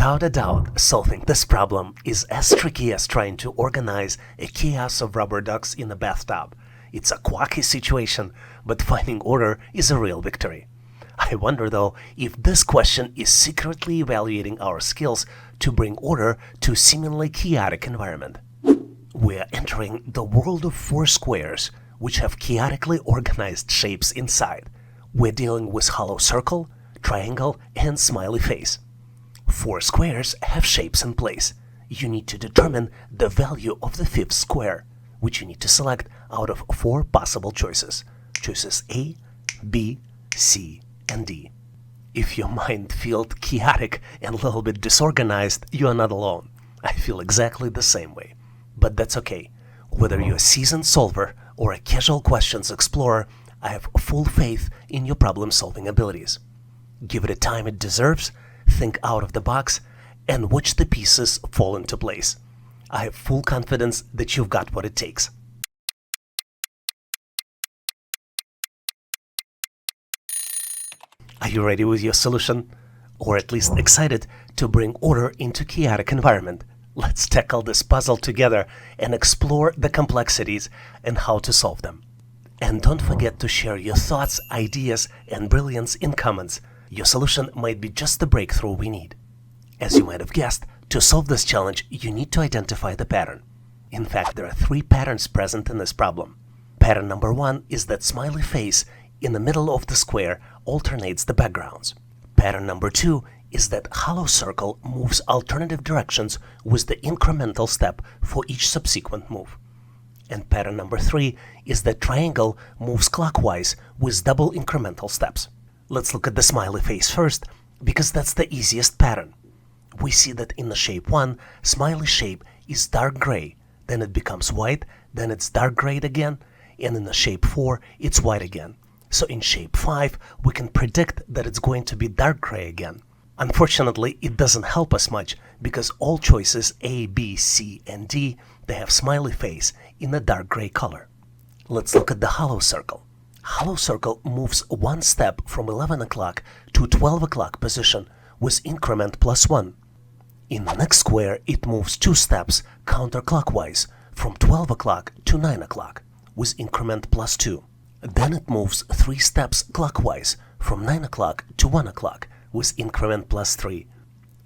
Without a doubt, solving this problem is as tricky as trying to organize a chaos of rubber ducks in a bathtub. It's a quirky situation, but finding order is a real victory. I wonder though if this question is secretly evaluating our skills to bring order to a seemingly chaotic environment. We are entering the world of four squares, which have chaotically organized shapes inside. We're dealing with hollow circle, triangle, and smiley face. Four squares have shapes in place. You need to determine the value of the fifth square, which you need to select out of four possible choices. Choices A, B, C, and D. If your mind feels chaotic and a little bit disorganized, you are not alone. I feel exactly the same way. But that's okay. Whether you're a seasoned solver or a casual questions explorer, I have full faith in your problem-solving abilities. Give it the time it deserves, think out of the box, and watch the pieces fall into place. I have full confidence that you've got what it takes. Are you ready with your solution? Or at least excited to bring order into chaotic environment? Let's tackle this puzzle together and explore the complexities and how to solve them. And don't forget to share your thoughts, ideas, and brilliance in comments. Your solution might be just the breakthrough we need. As you might have guessed, to solve this challenge, you need to identify the pattern. In fact, there are three patterns present in this problem. Pattern number one is that smiley face in the middle of the square alternates the backgrounds. Pattern number two is that hollow circle moves alternative directions with the incremental step for each subsequent move. And pattern number three is that triangle moves clockwise with double incremental steps. Let's look at the smiley face first, because that's the easiest pattern. We see that in the shape 1, smiley shape is dark gray, then it becomes white, then it's dark gray again, and in the shape 4, it's white again. So in shape 5, we can predict that it's going to be dark gray again. Unfortunately, it doesn't help us much, because all choices A, B, C, and D, they have smiley face in a dark gray color. Let's look at the hollow circle. Hollow circle moves one step from 11 o'clock to 12 o'clock position with increment +1. In the next square, it moves two steps counterclockwise from 12 o'clock to 9 o'clock with increment +2. Then it moves three steps clockwise from 9 o'clock to 1 o'clock with increment +3.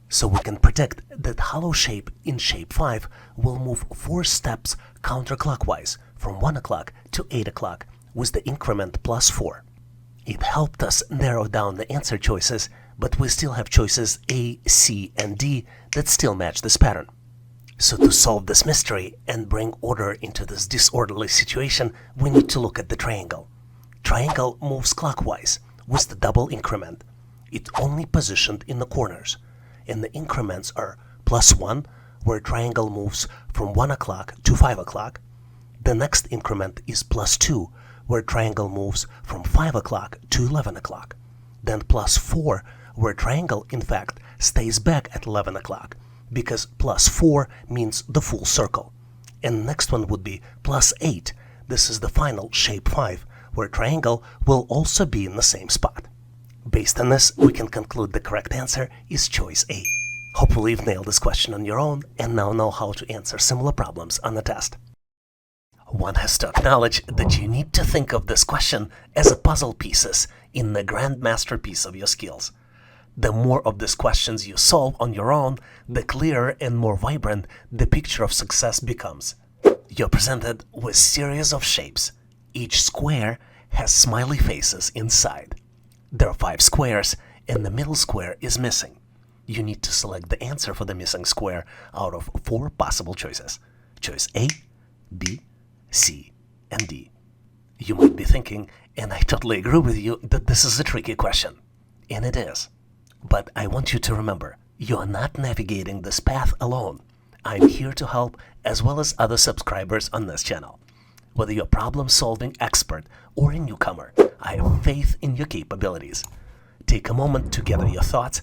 So we can predict that hollow shape in shape 5 will move four steps counterclockwise from 1 o'clock to 8 o'clock with the increment +4. It helped us narrow down the answer choices, but we still have choices A, C, and D that still match this pattern. So to solve this mystery and bring order into this disorderly situation, we need to look at the triangle. Triangle moves clockwise with the double increment. It's only positioned in the corners, and the increments are +1, where triangle moves from 1 o'clock to 5 o'clock. The next increment is +2, where triangle moves from 5 o'clock to 11 o'clock. Then +4, where triangle, in fact, stays back at 11 o'clock, because +4 means the full circle. And the next one would be +8. This is the final shape 5, where triangle will also be in the same spot. Based on this, we can conclude the correct answer is choice A. Hopefully you've nailed this question on your own and now know how to answer similar problems on the test. One has to acknowledge that you need to think of this question as a puzzle pieces in the grand masterpiece of your skills. The more of these questions you solve on your own, the clearer and more vibrant the picture of success becomes. You're presented with series of shapes. Each square has smiley faces inside. There are 5 squares, and the middle square is missing. You need to select the answer for the missing square out of 4 possible choices. Choice A, B, C, and D. You might be thinking, and I totally agree with you, that this is a tricky question. And it is. But I want you to remember, you are not navigating this path alone. I'm here to help, as well as other subscribers on this channel. Whether you're a problem-solving expert or a newcomer, I have faith in your capabilities. Take a moment to gather your thoughts,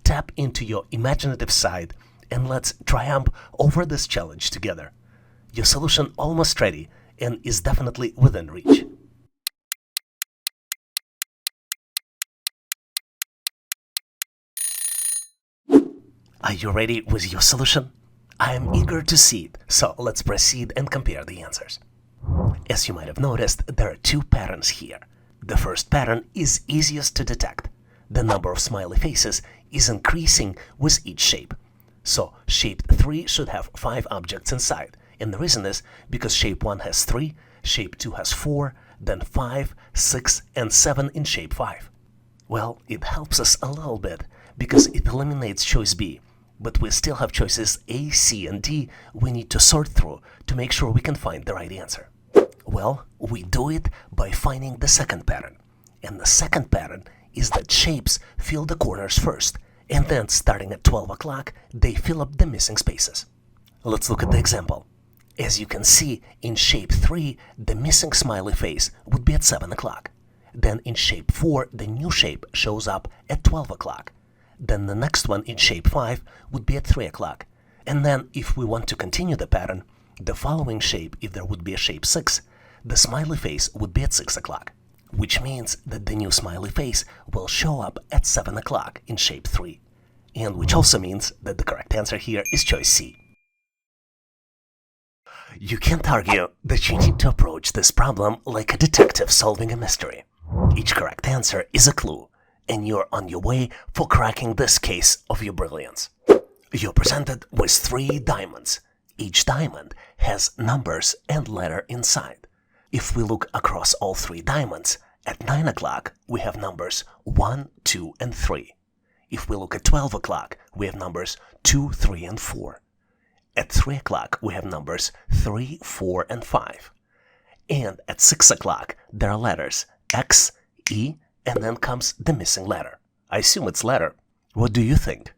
tap into your imaginative side, and let's triumph over this challenge together. Your solution almost ready and is definitely within reach. Are you ready with your solution? I am eager to see it, so let's proceed and compare the answers. As you might have noticed, there are two patterns here. The first pattern is easiest to detect. The number of smiley faces is increasing with each shape. So shape 3 should have 5 objects inside, and the reason is because shape 1 has 3, shape 2 has 4, then 5, 6, and 7 in shape 5. Well, it helps us a little bit because it eliminates choice B, but we still have choices A, C, and D we need to sort through to make sure we can find the right answer. Well, we do it by finding the second pattern. And the second pattern is that shapes fill the corners first, and then starting at 12 o'clock, they fill up the missing spaces. Let's look at the example. As you can see, in shape 3, the missing smiley face would be at 7 o'clock. Then in shape 4, the new shape shows up at 12 o'clock. Then the next one in shape 5 would be at 3 o'clock. And then if we want to continue the pattern, the following shape, if there would be a shape 6, the smiley face would be at 6 o'clock, which means that the new smiley face will show up at 7 o'clock in shape 3, and which also means that the correct answer here is choice C. You can't argue that you need to approach this problem like a detective solving a mystery. Each correct answer is a clue, and you're on your way for cracking this case of your brilliance. You're presented with 3 diamonds. Each diamond has numbers and letter inside. If we look across all 3 diamonds, at 9 o'clock we have numbers 1, 2, and 3. If we look at 12 o'clock, we have numbers 2, 3, and 4. At 3 o'clock, we have numbers 3, 4, and 5. And at 6 o'clock, there are letters X, E, and then comes the missing letter. I assume it's letter. What do you think?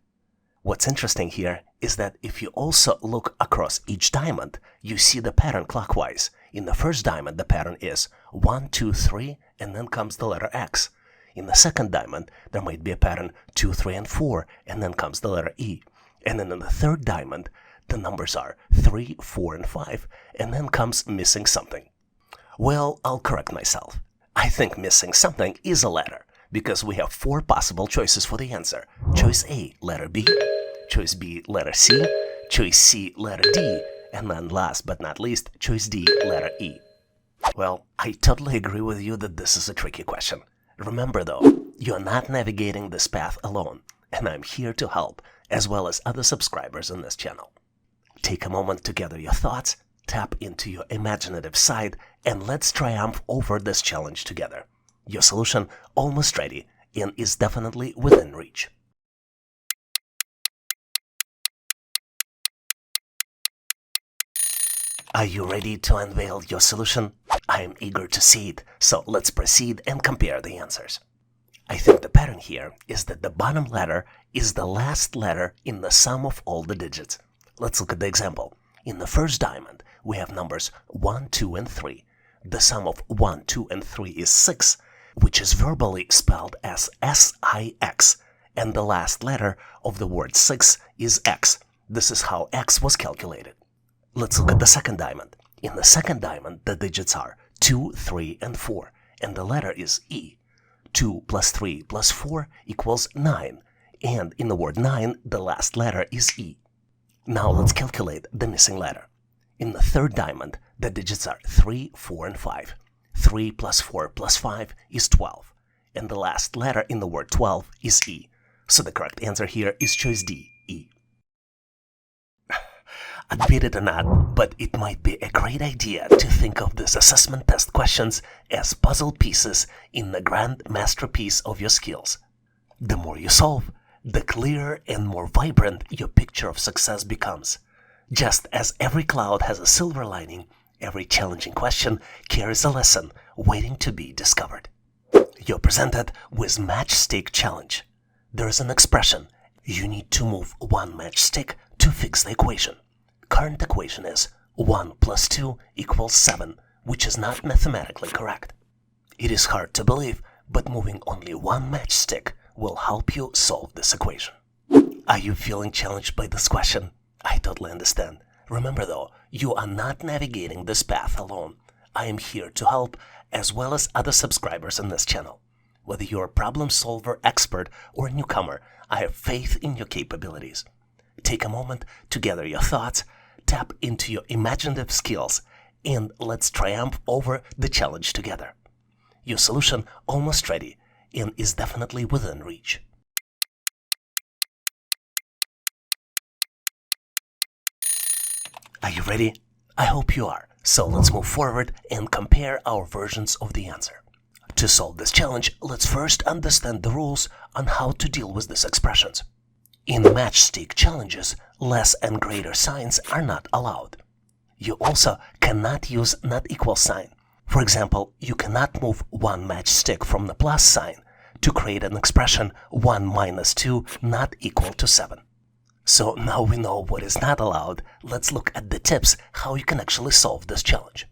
What's interesting here is that if you also look across each diamond, you see the pattern clockwise. In the first diamond, the pattern is 1, 2, 3, and then comes the letter X. In the second diamond, there might be a pattern 2, 3, and 4, and then comes the letter E. And then in the third diamond, the numbers are 3, 4, and 5, and then comes missing something. Well, I'll correct myself. I think missing something is a letter, because we have 4 possible choices for the answer. Choice A, letter B, choice B, letter C, choice C, letter D, and then last but not least, choice D, letter E. Well, I totally agree with you that this is a tricky question. Remember though, you're not navigating this path alone, and I'm here to help, as well as other subscribers on this channel. Take a moment to gather your thoughts, tap into your imaginative side, and let's triumph over this challenge together. Your solution almost ready and is definitely within reach. Are you ready to unveil your solution? I am eager to see it, so let's proceed and compare the answers. I think the pattern here is that the bottom letter is the last letter in the sum of all the digits. Let's look at the example. In the first diamond, we have numbers 1, 2, and 3. The sum of 1, 2, and 3 is 6, which is verbally spelled as S-I-X, and the last letter of the word 6 is X. This is how X was calculated. Let's look at the second diamond. In the second diamond, the digits are 2, 3, and 4, and the letter is E. 2 plus 3 plus 4 equals 9, and in the word 9, the last letter is E. Now let's calculate the missing letter. In the third diamond, the digits are 3, 4, and 5. 3 plus 4 plus 5 is 12, and the last letter in the word 12 is E. So the correct answer here is choice D, E. Admit it or not, but it might be a great idea to think of these assessment test questions as puzzle pieces in the grand masterpiece of your skills. The more you solve, the clearer and more vibrant your picture of success becomes. Just as every cloud has a silver lining, every challenging question carries a lesson waiting to be discovered. You're presented with Matchstick Challenge. There is an expression: you need to move one matchstick to fix the equation. Current equation is 1 plus 2 equals 7, which is not mathematically correct. It is hard to believe, but moving only one matchstick will help you solve this equation. Are you feeling challenged by this question? I totally understand. Remember though, you are not navigating this path alone. I am here to help, as well as other subscribers on this channel. Whether you're a problem solver expert or a newcomer, I have faith in your capabilities. take a moment to gather your thoughts, tap into your imaginative skills, and let's triumph over the challenge together. Your solution almost ready and is definitely within reach. Are you ready? I hope you are. So let's move forward and compare our versions of the answer. To solve this challenge, let's first understand the rules on how to deal with these expressions. In matchstick challenges, less and greater signs are not allowed. You also cannot use not equal sign. For example, you cannot move one matchstick from the plus sign to create an expression 1 minus 2 not equal to 7. So now we know what is not allowed. Let's look at the tips how you can actually solve this challenge.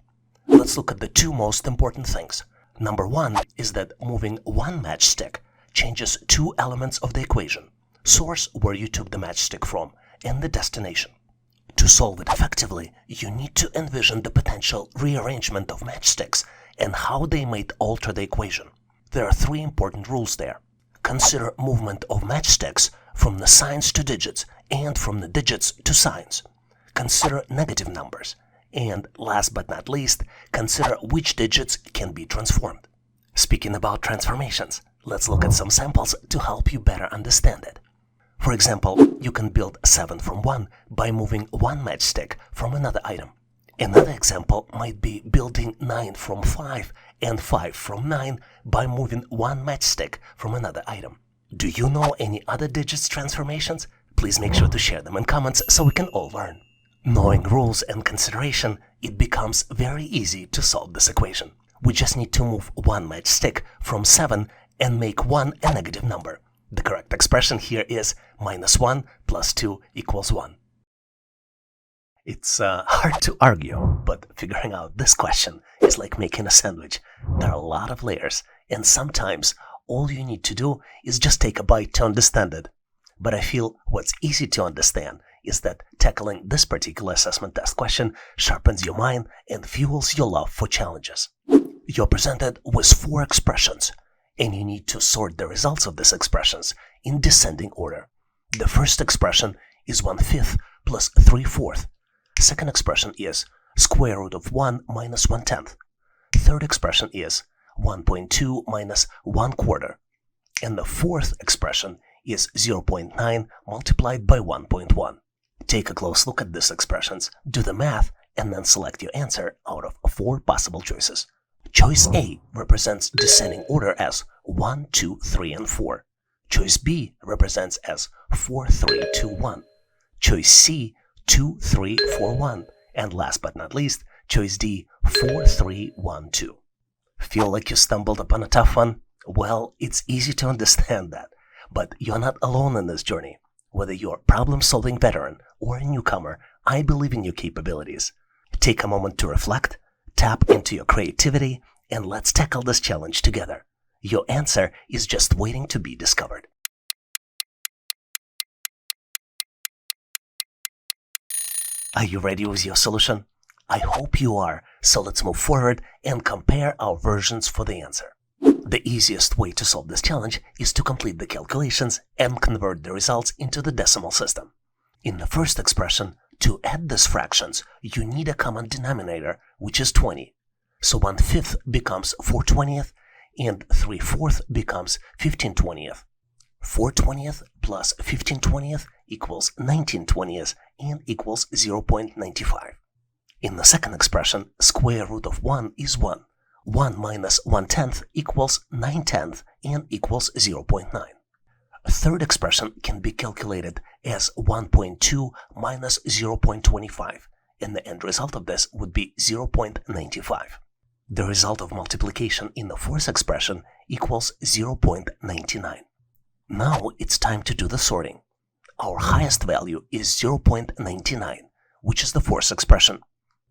Let's look at the two most important things. Number one is that moving one matchstick changes two elements of the equation: source, where you took the matchstick from, and the destination. To solve it effectively, you need to envision the potential rearrangement of matchsticks and how they might alter the equation. There are three important rules there. Consider movement of matchsticks from the signs to digits and from the digits to signs. Consider negative numbers. And last but not least, consider which digits can be transformed. Speaking about transformations, let's look at some samples to help you better understand it. For example, you can build 7 from 1 by moving one matchstick from another item. Another example might be building 9 from 5 and 5 from 9 by moving one matchstick from another item. Do you know any other digits transformations? Please make sure to share them in comments so we can all learn. Knowing rules and consideration, it becomes very easy to solve this equation. We just need to move one matchstick from 7 and make 1 a negative number. The correct expression here is -1 plus 2 equals 1. It's hard to argue, but figuring out this question is like making a sandwich. There are a lot of layers, and sometimes all you need to do is just take a bite to understand it. But I feel what's easy to understand is that tackling this particular assessment test question sharpens your mind and fuels your love for challenges. You're presented with 4 expressions, and you need to sort the results of these expressions in descending order. The first expression is 1/5 plus 3/4. Second expression is square root of 1 minus 1/10. Third expression is 1.2 minus 1/4. And the fourth expression is 0.9 multiplied by 1.1. Take a close look at these expressions, do the math, and then select your answer out of 4 possible choices. Choice A represents descending order as 1, 2, 3, and 4. Choice B represents as 4, 3, 2, 1. Choice C, 2, 3, 4, 1. And last but not least, choice D, 4, 3, 1, 2. Feel like you stumbled upon a tough one? Well, it's easy to understand that. But you're not alone in this journey. Whether you're a problem-solving veteran or a newcomer, I believe in your capabilities. Take a moment to reflect, tap into your creativity, and let's tackle this challenge together. Your answer is just waiting to be discovered. Are you ready with your solution? I hope you are, so let's move forward and compare our versions for the answer. The easiest way to solve this challenge is to complete the calculations and convert the results into the decimal system. In the first expression, to add these fractions, you need a common denominator, which is 20. So 1/5 becomes 4/20 and 3/4 becomes 15/20. 4/20 plus 15/20 equals 19/20 and equals 0.95. In the second expression, square root of 1 is 1. 1 minus 1/10 equals 9/10 and equals 0.9. A third expression can be calculated as 1.2 minus 0.25, and the end result of this would be 0.95. The result of multiplication in the fourth expression equals 0.99. Now it's time to do the sorting. Our highest value is 0.99, which is the fourth expression.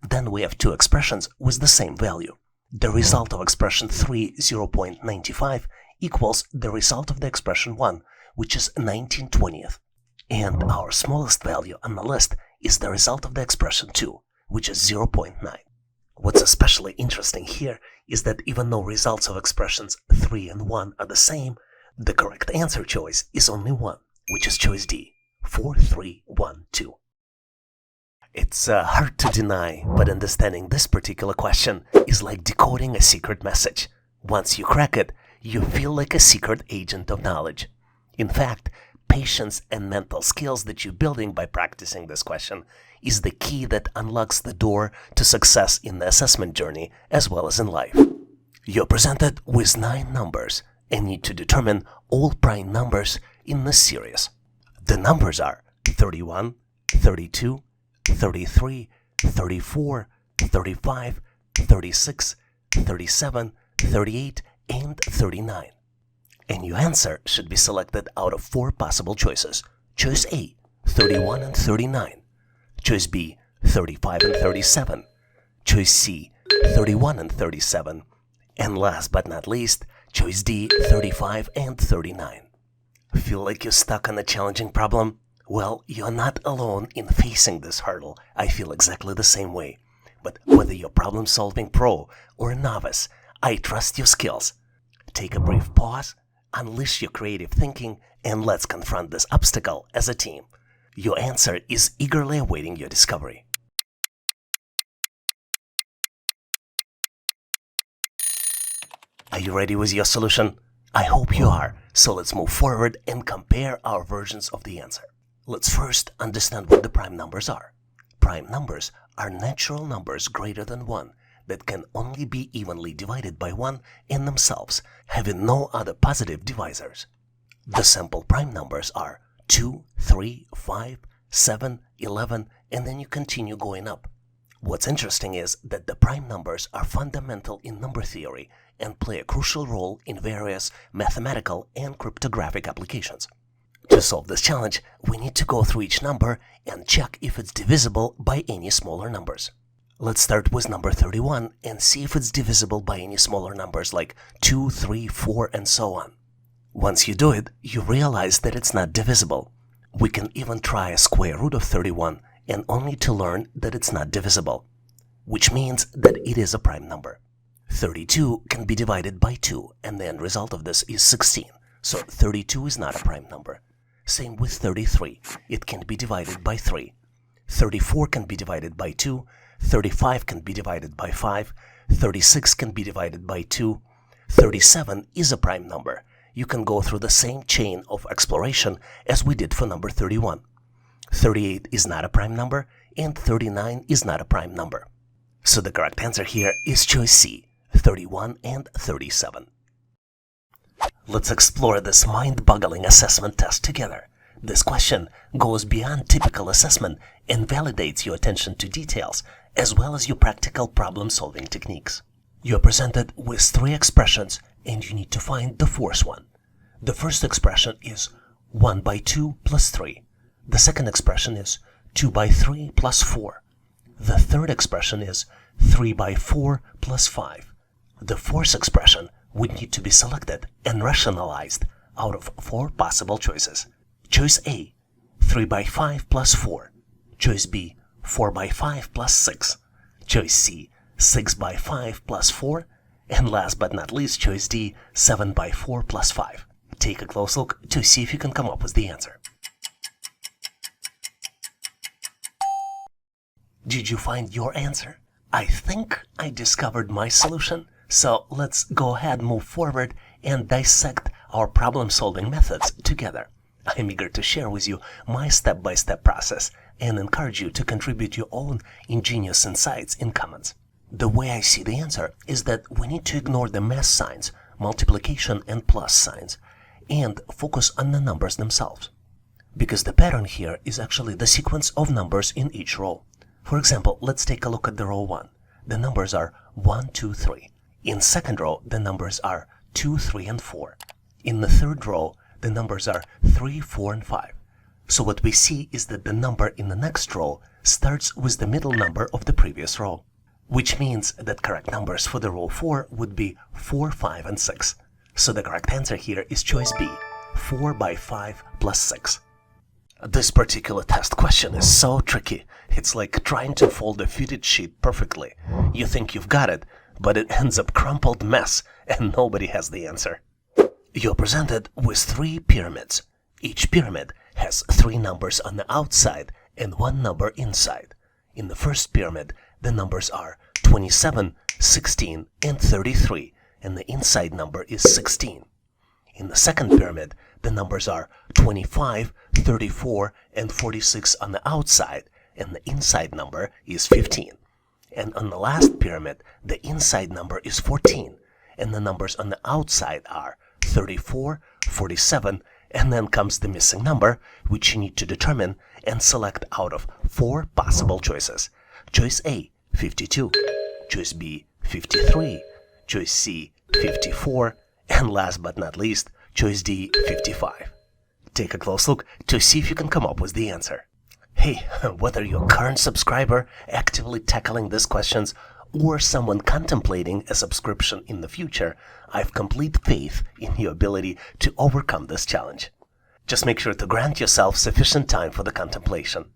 Then we have 2 expressions with the same value. The result of expression 3, 0.95, equals the result of the expression 1, which is 19/20. And our smallest value on the list is the result of the expression 2, which is 0.9. What's especially interesting here is that even though results of expressions 3 and 1 are the same, the correct answer choice is only one, which is choice D, 4, 3, 1, 2. It's hard to deny, but understanding this particular question is like decoding a secret message. Once you crack it, you feel like a secret agent of knowledge. In fact, patience and mental skills that you're building by practicing this question is the key that unlocks the door to success in the assessment journey as well as in life. You're presented with 9 numbers and need to determine all prime numbers in this series. The numbers are 31, 32, 33, 34, 35, 36, 37, 38, and 39. And your answer should be selected out of 4 possible choices. Choice A, 31 and 39. Choice B, 35 and 37. Choice C, 31 and 37. And last but not least, choice D, 35 and 39. Feel like you're stuck on a challenging problem? Well, you're not alone in facing this hurdle. I feel exactly the same way. But whether you're problem-solving pro or a novice, I trust your skills. Take a brief pause, unleash your creative thinking, and let's confront this obstacle as a team. Your answer is eagerly awaiting your discovery. Are you ready with your solution? I hope you are, so let's move forward and compare our versions of the answer. Let's first understand what the prime numbers are. Prime numbers are natural numbers greater than 1 that can only be evenly divided by 1 in themselves, having no other positive divisors. The simple prime numbers are 2, 3, 5, 7, 11, and then you continue going up. What's interesting is that the prime numbers are fundamental in number theory and play a crucial role in various mathematical and cryptographic applications. To solve this challenge, we need to go through each number and check if it's divisible by any smaller numbers. Let's start with number 31 and see if it's divisible by any smaller numbers like 2, 3, 4, and so on. Once you do it, you realize that it's not divisible. We can even try a square root of 31 and only to learn that it's not divisible, which means that it is a prime number. 32 can be divided by 2 and the end result of this is 16, so 32 is not a prime number. Same with 33, it can be divided by 3. 34 can be divided by 2, 35 can be divided by 5, 36 can be divided by 2, 37 is a prime number. You can go through the same chain of exploration as we did for number 31. 38 is not a prime number, and 39 is not a prime number. So the correct answer here is choice C, 31 and 37. Let's explore this mind-boggling assessment test together. This question goes beyond typical assessment and validates your attention to details as well as your practical problem-solving techniques. You're presented with 3 expressions and you need to find the 4th one. The first expression is 1 by 2 plus 3. The second expression is 2 by 3 plus 4. The third expression is 3 by 4 plus 5. The fourth expression would need to be selected and rationalized out of 4 possible choices. Choice A, 3 by 5 plus 4. Choice B, 4 by 5 plus 6. Choice C, 6 by 5 plus 4. And last but not least, choice D, 7 by 4 plus 5. Take a close look to see if you can come up with the answer. Did you find your answer? I think I discovered my solution, so let's go ahead and move forward and dissect our problem-solving methods together. I'm eager to share with you my step-by-step process and encourage you to contribute your own ingenious insights in comments. The way I see the answer is that we need to ignore the mass signs, multiplication and plus signs, and focus on the numbers themselves. Because the pattern here is actually the sequence of numbers in each row. For example, let's take a look at the row 1. The numbers are 1, 2, 3. In second row, the numbers are 2, 3, and 4. In the third row, the numbers are 3, 4, and 5. So what we see is that the number in the next row starts with the middle number of the previous row, which means that correct numbers for the row 4 would be 4, 5, and 6. So the correct answer here is choice B, 4 by 5 plus 6. This particular test question is so tricky. It's like trying to fold a fitted sheet perfectly. You think you've got it, but it ends up crumpled mess and nobody has the answer. You're presented with 3 pyramids. Each pyramid has has 3 numbers on the outside and 1 number inside. In the first pyramid, the numbers are 27, 16, and 33, and the inside number is 16. In the second pyramid, the numbers are 25, 34, and 46 on the outside, and the inside number is 15. And on the last pyramid, the inside number is 14, and the numbers on the outside are 34, 47, and then comes the missing number, which you need to determine and select out of 4 possible choices. Choice A, 52, choice B, 53, choice C, 54, and last but not least, choice D, 55. Take a close look to see if you can come up with the answer. Hey, whether you're a current subscriber actively tackling these questions or someone contemplating a subscription in the future, I have complete faith in your ability to overcome this challenge. Just make sure to grant yourself sufficient time for the contemplation.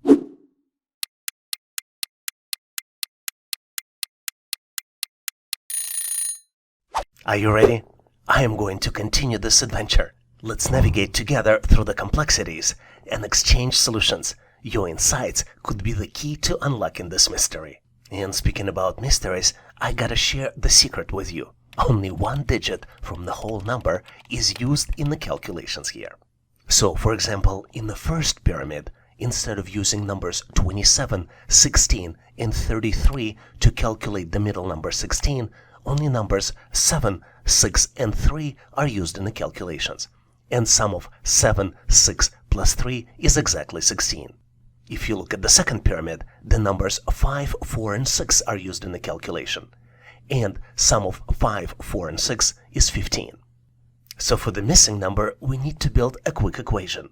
Are you ready? I am going to continue this adventure. Let's navigate together through the complexities and exchange solutions. Your insights could be the key to unlocking this mystery. And speaking about mysteries, I gotta share the secret with you. Only 1 digit from the whole number is used in the calculations here. So, for example, in the first pyramid, instead of using numbers 27, 16, and 33 to calculate the middle number 16, only numbers 7, 6, and 3 are used in the calculations. And sum of 7, 6 plus 3 is exactly 16. If you look at the second pyramid, the numbers 5, 4, and 6 are used in the calculation. And sum of 5, 4, and 6 is 15. So for the missing number, we need to build a quick equation.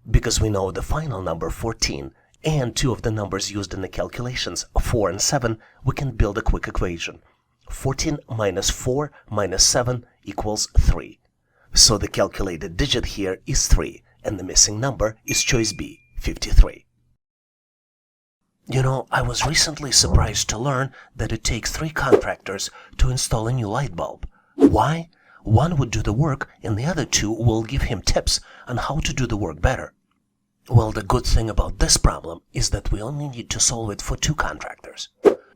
Because we know the final number 14 and 2 of the numbers used in the calculations, 4 and 7, we can build a quick equation. 14 minus 4 minus 7 equals 3. So the calculated digit here is 3, and the missing number is choice B, 53. You know, I was recently surprised to learn that it takes 3 contractors to install a new light bulb. Why? One would do the work and the other 2 will give him tips on how to do the work better. Well, the good thing about this problem is that we only need to solve it for 2 contractors.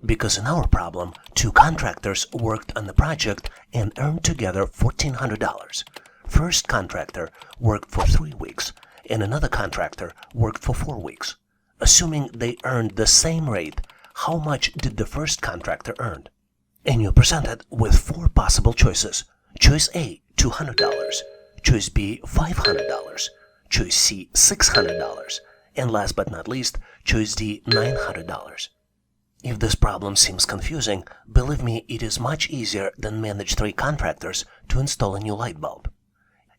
Because in our problem, 2 contractors worked on the project and earned together $1,400. First contractor worked for 3 weeks and another contractor worked for 4 weeks. Assuming they earned the same rate, how much did the first contractor earn? And you're presented with 4 possible choices. Choice A, $200. Choice B, $500. Choice C, $600. And last but not least, choice D, $900. If this problem seems confusing, believe me, it is much easier than manage 3 contractors to install a new light bulb.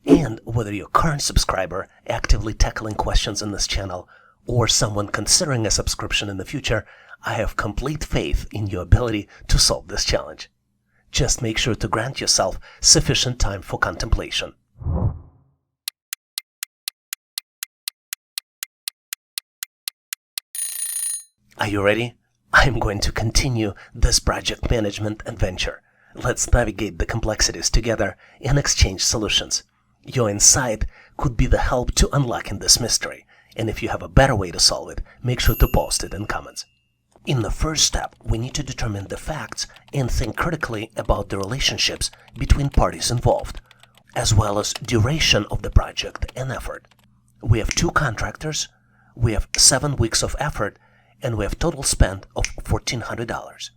And whether you're a current subscriber actively tackling questions in this channel, or someone considering a subscription in the future, I have complete faith in your ability to solve this challenge. Just make sure to grant yourself sufficient time for contemplation. Are you ready? I'm going to continue this project management adventure. Let's navigate the complexities together and exchange solutions. Your insight could be the help to unlocking this mystery. And if you have a better way to solve it, make sure to post it in comments. In the first step, we need to determine the facts and think critically about the relationships between parties involved, as well as duration of the project and effort. We have 2 contractors, we have 7 weeks of effort, and we have total spend of $1,400.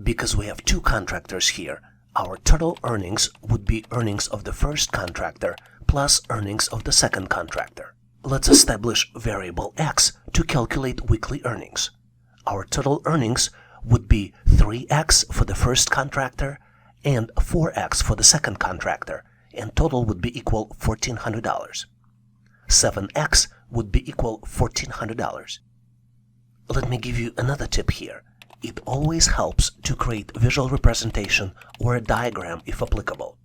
Because we have 2 contractors here, our total earnings would be earnings of the first contractor plus earnings of the second contractor. Let's establish variable x to calculate weekly earnings. Our total earnings would be 3x for the first contractor and 4x for the second contractor, and total would be equal $1,400. 7x would be equal $1,400. Let me give you another tip here. It always helps to create visual representation or a diagram if applicable.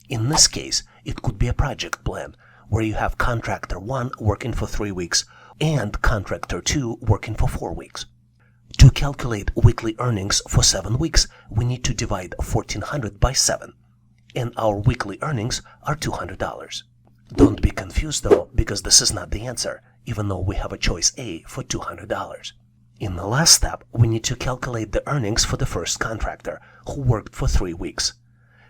In this case, it could be a project plan where you have contractor 1 working for 3 weeks and contractor 2 working for 4 weeks. To calculate weekly earnings for 7 weeks, we need to divide 1,400 by 7, and our weekly earnings are $200. Don't be confused though, because this is not the answer. even though we have a choice A for $200. In the last step, we need to calculate the earnings for the first contractor, who worked for 3 weeks.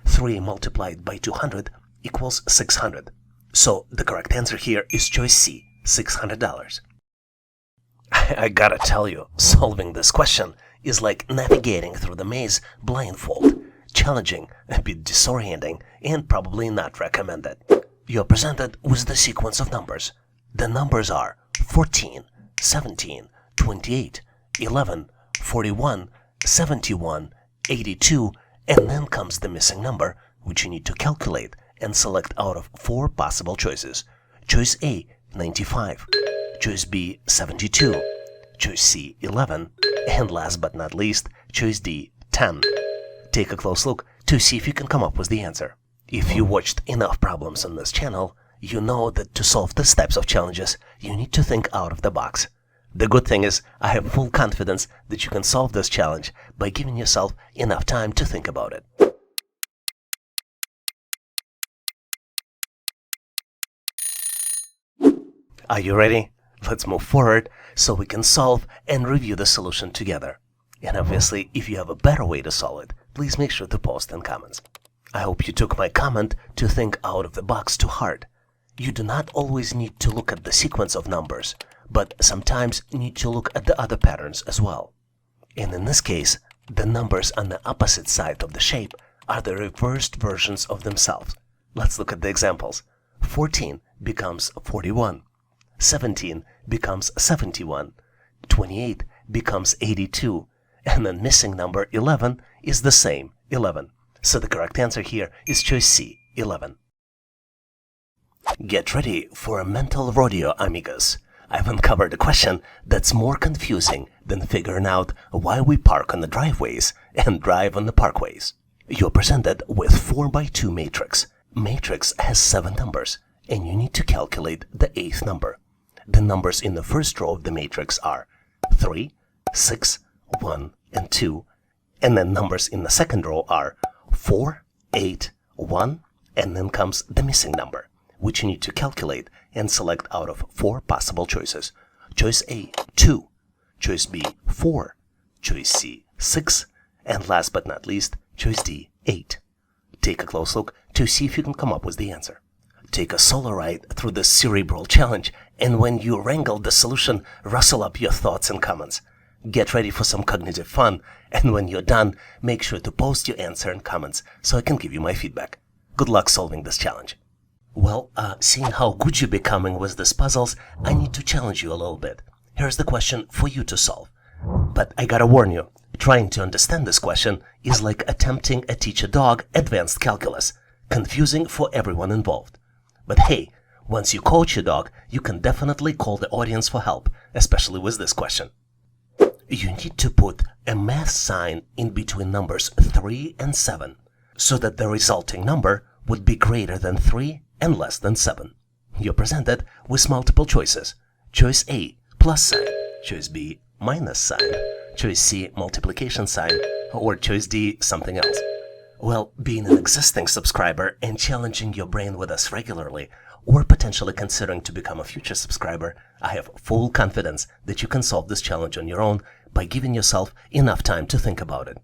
3 multiplied by 200 equals 600. So the correct answer here is choice C, $600. I gotta tell you, solving this question is like navigating through the maze blindfold. Challenging, a bit disorienting, and probably not recommended. You're presented with the sequence of numbers. The numbers are 14, 17, 28, 11, 41, 71, 82, and then comes the missing number, which you need to calculate and select out of 4 possible choices. Choice A, 95. Choice B, 72. Choice C, 11. And last but not least, choice D, 10. Take a close look to see if you can come up with the answer. If you watched enough problems on this channel, you know that to solve these types of challenges, you need to think out of the box. The good thing is, I have full confidence that you can solve this challenge by giving yourself enough time to think about it. Are you ready? Let's move forward so we can solve and review the solution together. And obviously, if you have a better way to solve it, please make sure to post in comments. I hope you took my comment to think out of the box to heart. You do not always need to look at the sequence of numbers, but sometimes need to look at the other patterns as well. And in this case, the numbers on the opposite side of the shape are the reversed versions of themselves. Let's look at the examples. 14 becomes 41. 17 becomes 71. 28 becomes 82. And the missing number 11 is the same, 11. So the correct answer here is choice C, 11. Get ready for a mental rodeo, amigos. I've uncovered a question that's more confusing than figuring out why we park on the driveways and drive on the parkways. You're presented with 4x2 matrix. Matrix has 7 numbers, and you need to calculate the 8th number. The numbers in the first row of the matrix are 3, 6, 1, and 2, and then numbers in the second row are 4, 8, 1, and then comes the missing number, which you need to calculate and select out of 4 possible choices. Choice A, 2. Choice B, 4. Choice C, 6. And last but not least, choice D, 8. Take a close look to see if you can come up with the answer. Take a solo ride through this cerebral challenge, and when you wrangle the solution, rustle up your thoughts and comments. Get ready for some cognitive fun, and when you're done, make sure to post your answer in comments so I can give you my feedback. Good luck solving this challenge. Well, seeing how good you're becoming with these puzzles, I need to challenge you a little bit. Here's the question for you to solve. But I gotta warn you, trying to understand this question is like attempting to teach a dog advanced calculus, confusing for everyone involved. But hey, once you coach your dog, you can definitely call the audience for help, especially with this question. You need to put a math sign in between numbers 3 and 7, so that the resulting number would be greater than 3 and less than 7. You're presented with multiple choices. Choice A, plus sign. Choice B, minus sign. Choice C, multiplication sign. Or choice D, something else. Well, being an existing subscriber and challenging your brain with us regularly, or potentially considering to become a future subscriber, I have full confidence that you can solve this challenge on your own by giving yourself enough time to think about it.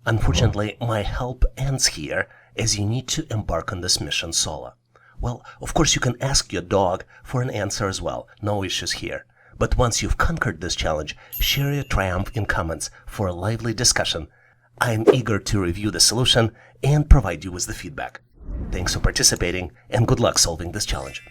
Unfortunately, my help ends here, as you need to embark on this mission solo. Well, of course you can ask your dog for an answer as well, no issues here. But once you've conquered this challenge, share your triumph in comments for a lively discussion. I am eager to review the solution and provide you with the feedback. Thanks for participating, and good luck solving this challenge.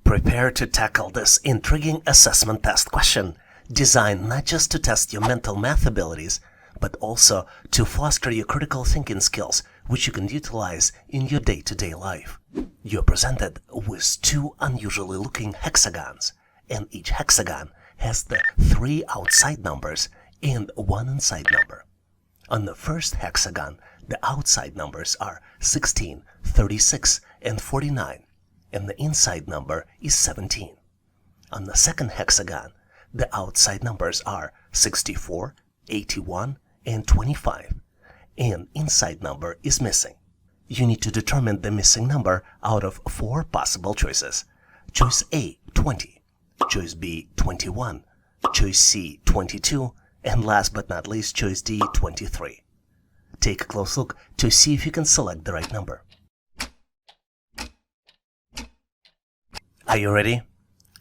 Prepare to tackle this intriguing assessment test question, designed not just to test your mental math abilities, but also to foster your critical thinking skills, which you can utilize in your day-to-day life. You're presented with 2 unusually looking hexagons, and each hexagon has the 3 outside numbers and 1 inside number. On the first hexagon, the outside numbers are 16, 36, and 49, and the inside number is 17. On the second hexagon, the outside numbers are 64, 81, and 25, and inside number is missing. You need to determine the missing number out of 4 possible choices. Choice A, 20. Choice B, 21. Choice C, 22. And last but not least, choice D, 23. Take a close look to see if you can select the right number. Are you ready?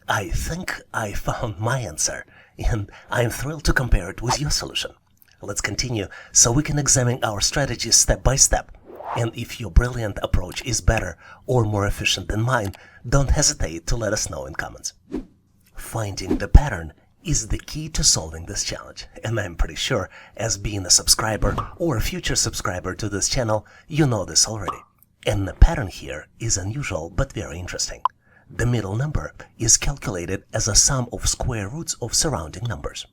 I think I found my answer, and I'm thrilled to compare it with your solution. Let's continue so we can examine our strategies step by step. And if your brilliant approach is better or more efficient than mine, don't hesitate to let us know in comments. Finding the pattern is the key to solving this challenge, and I'm pretty sure, as being a subscriber or a future subscriber to this channel, you know this already. And the pattern here is unusual but very interesting. The middle number is calculated as a sum of square roots of surrounding numbers.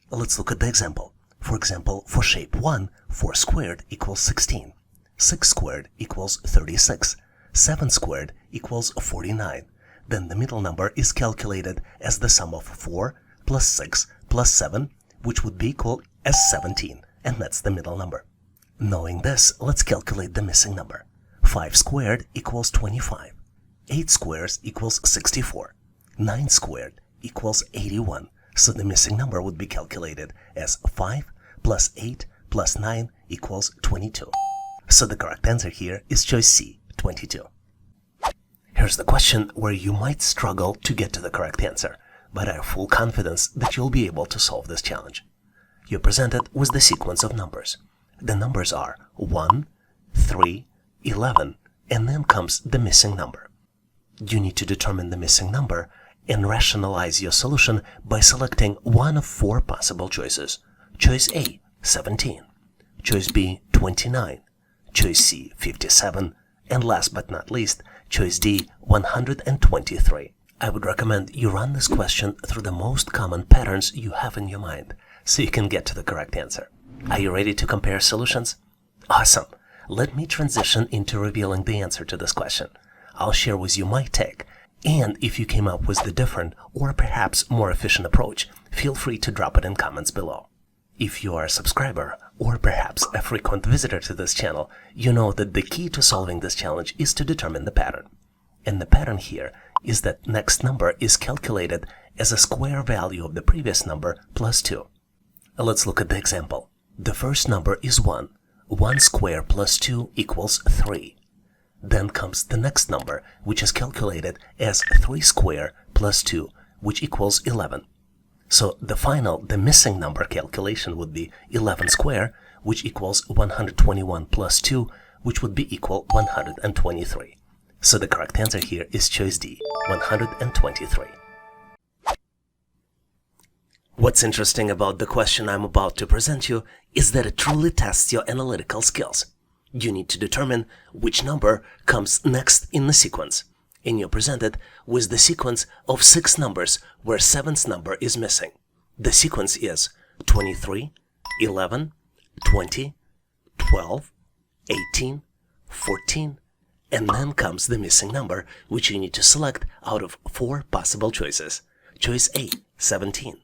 Let's look at the example. For example, for shape 1, 4 squared equals 16. 6 squared equals 36. 7 squared equals 49. Then the middle number is calculated as the sum of 4 plus 6 plus 7, which would be equal as 17, and that's the middle number. Knowing this, let's calculate the missing number. 5 squared equals 25. 8 squares equals 64. 9 squared equals 81. So the missing number would be calculated as 5 plus 8 plus 9 equals 22. So the correct answer here is choice C, 22. Here's the question where you might struggle to get to the correct answer, but I have full confidence that you'll be able to solve this challenge. You're presented with the sequence of numbers. The numbers are 1, 3, 11, and then comes the missing number. You need to determine the missing number and rationalize your solution by selecting one of 4 possible choices. Choice A, 17. Choice B, 29. Choice C, 57. And last but not least, choice D, 123. I would recommend you run this question through the most common patterns you have in your mind, so you can get to the correct answer. Are you ready to compare solutions? Awesome! Let me transition into revealing the answer to this question. I'll share with you my take, and if you came up with the different or perhaps more efficient approach, feel free to drop it in comments below. If you are a subscriber or perhaps a frequent visitor to this channel, you know that the key to solving this challenge is to determine the pattern. And the pattern here is that next number is calculated as a square value of the previous number plus 2. Let's look at the example. The first number is 1. 1 square plus 2 equals 3. Then comes the next number, which is calculated as 3 square plus 2, which equals 11. So the missing number calculation would be 11 square, which equals 121 plus 2, which would be equal 123. So the correct answer here is choice D, 123. What's interesting about the question I'm about to present you is that it truly tests your analytical skills. You need to determine which number comes next in the sequence, and you're presented with the sequence of 6 numbers where 7th number is missing. The sequence is 23, 11, 20, 12, 18, 14, and then comes the missing number, which you need to select out of 4 possible choices. Choice A, 17.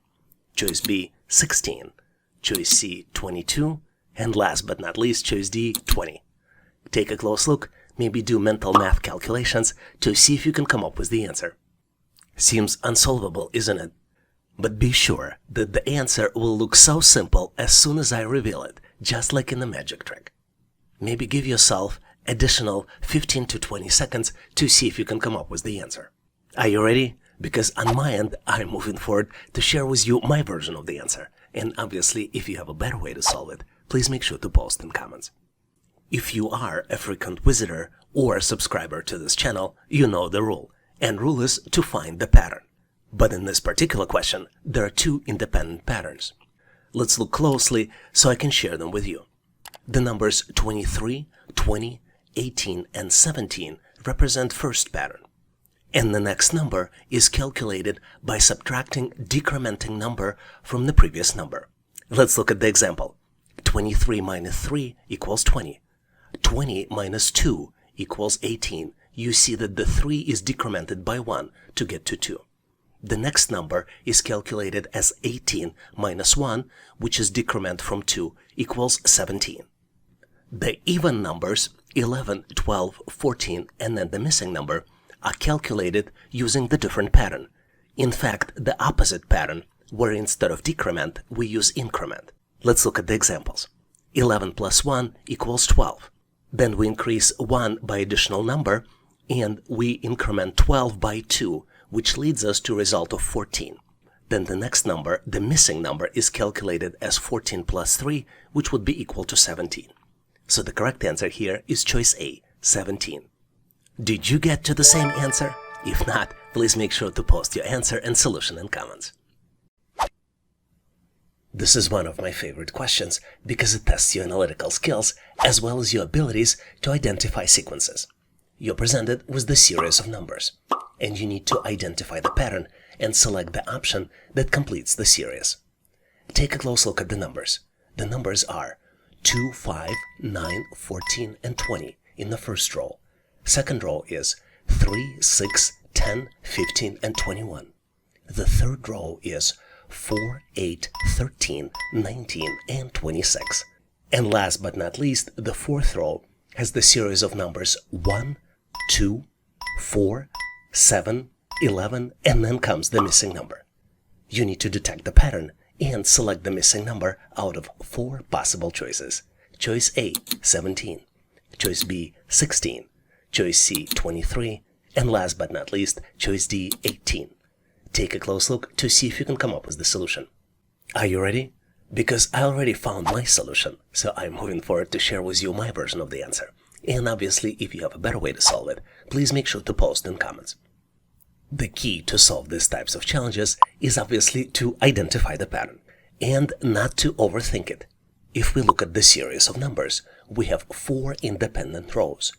Choice B, 16. Choice C, 22. And last but not least, choice D, 20. Take a close look, maybe do mental math calculations to see if you can come up with the answer. Seems unsolvable, isn't it? But be sure that the answer will look so simple as soon as I reveal it, just like in the magic trick. Maybe give yourself additional 15 to 20 seconds to see if you can come up with the answer. Are you ready? Because on my end, I'm moving forward to share with you my version of the answer. And obviously, if you have a better way to solve it, please make sure to post in comments. If you are a frequent visitor or a subscriber to this channel, you know the rule. And rule is to find the pattern. But in this particular question, there are 2 independent patterns. Let's look closely so I can share them with you. The numbers 23, 20, 18, and 17 represent first pattern. And the next number is calculated by subtracting decrementing number from the previous number. Let's look at the example. 23 minus 3 equals 20. 20 minus 2 equals 18. You see that the 3 is decremented by 1 to get to 2. The next number is calculated as 18 minus 1, which is decrement from 2, equals 17. The even numbers 11, 12, 14, and then the missing number are calculated using the different pattern. In fact, the opposite pattern, where instead of decrement, we use increment. Let's look at the examples. 11 plus 1 equals 12. Then we increase 1 by additional number, and we increment 12 by 2, which leads us to a result of 14. Then the next number, the missing number, is calculated as 14 plus 3, which would be equal to 17. So the correct answer here is choice A, 17. Did you get to the same answer? If not, please make sure to post your answer and solution in comments. This is one of my favorite questions because it tests your analytical skills as well as your abilities to identify sequences. You're presented with the series of numbers, and you need to identify the pattern and select the option that completes the series. Take a close look at the numbers. The numbers are 2, 5, 9, 14, and 20 in the first row. Second row is 3, 6, 10, 15, and 21. The third row is 4, 8, 13, 19, and 26. And last but not least, the fourth row has the series of numbers 1, 2, 4, 7, 11, and then comes the missing number. You need to detect the pattern and select the missing number out of 4 possible choices. Choice A, 17. Choice B, 16. Choice C, 23. And last but not least, choice D, 18. Take a close look to see if you can come up with the solution. Are you ready? Because I already found my solution, so I'm moving forward to share with you my version of the answer. And obviously, if you have a better way to solve it, please make sure to post in comments. The key to solve these types of challenges is obviously to identify the pattern and not to overthink it. If we look at the series of numbers, we have 4 independent rows,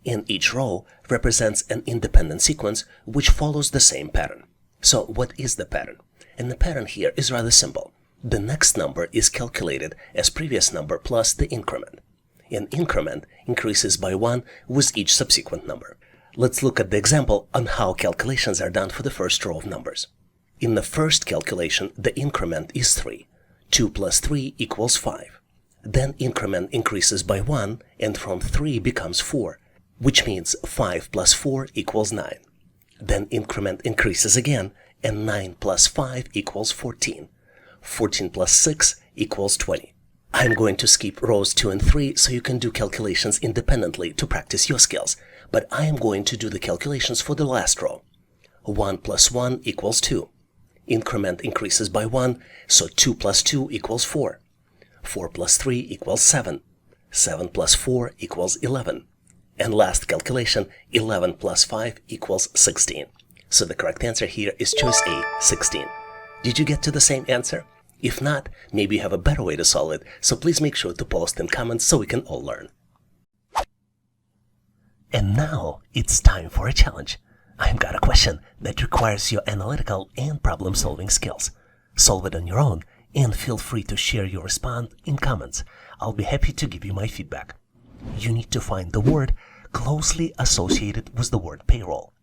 and each row represents an independent sequence which follows the same pattern. So what is the pattern? And the pattern here is rather simple. The next number is calculated as previous number plus the increment. An increment increases by 1 with each subsequent number. Let's look at the example on how calculations are done for the first row of numbers. In the first calculation, the increment is 3. 2 plus 3 equals 5. Then increment increases by 1, and from 3 becomes 4, which means 5 plus 4 equals 9. Then increment increases again, and 9 plus 5 equals 14. 14 plus 6 equals 20. I'm going to skip rows 2 and 3 so you can do calculations independently to practice your skills, but I am going to do the calculations for the last row. 1 plus 1 equals 2. Increment increases by 1, so 2 plus 2 equals 4. 4 plus 3 equals 7. 7 plus 4 equals 11. And last calculation, 11 plus 5 equals 16. So the correct answer here is choice A, 16. Did you get to the same answer? If not, maybe you have a better way to solve it, so please make sure to post in comments so we can all learn. And now it's time for a challenge. I've got a question that requires your analytical and problem-solving skills. Solve it on your own and feel free to share your response in comments. I'll be happy to give you my feedback. You need to find the word closely associated with the word payroll.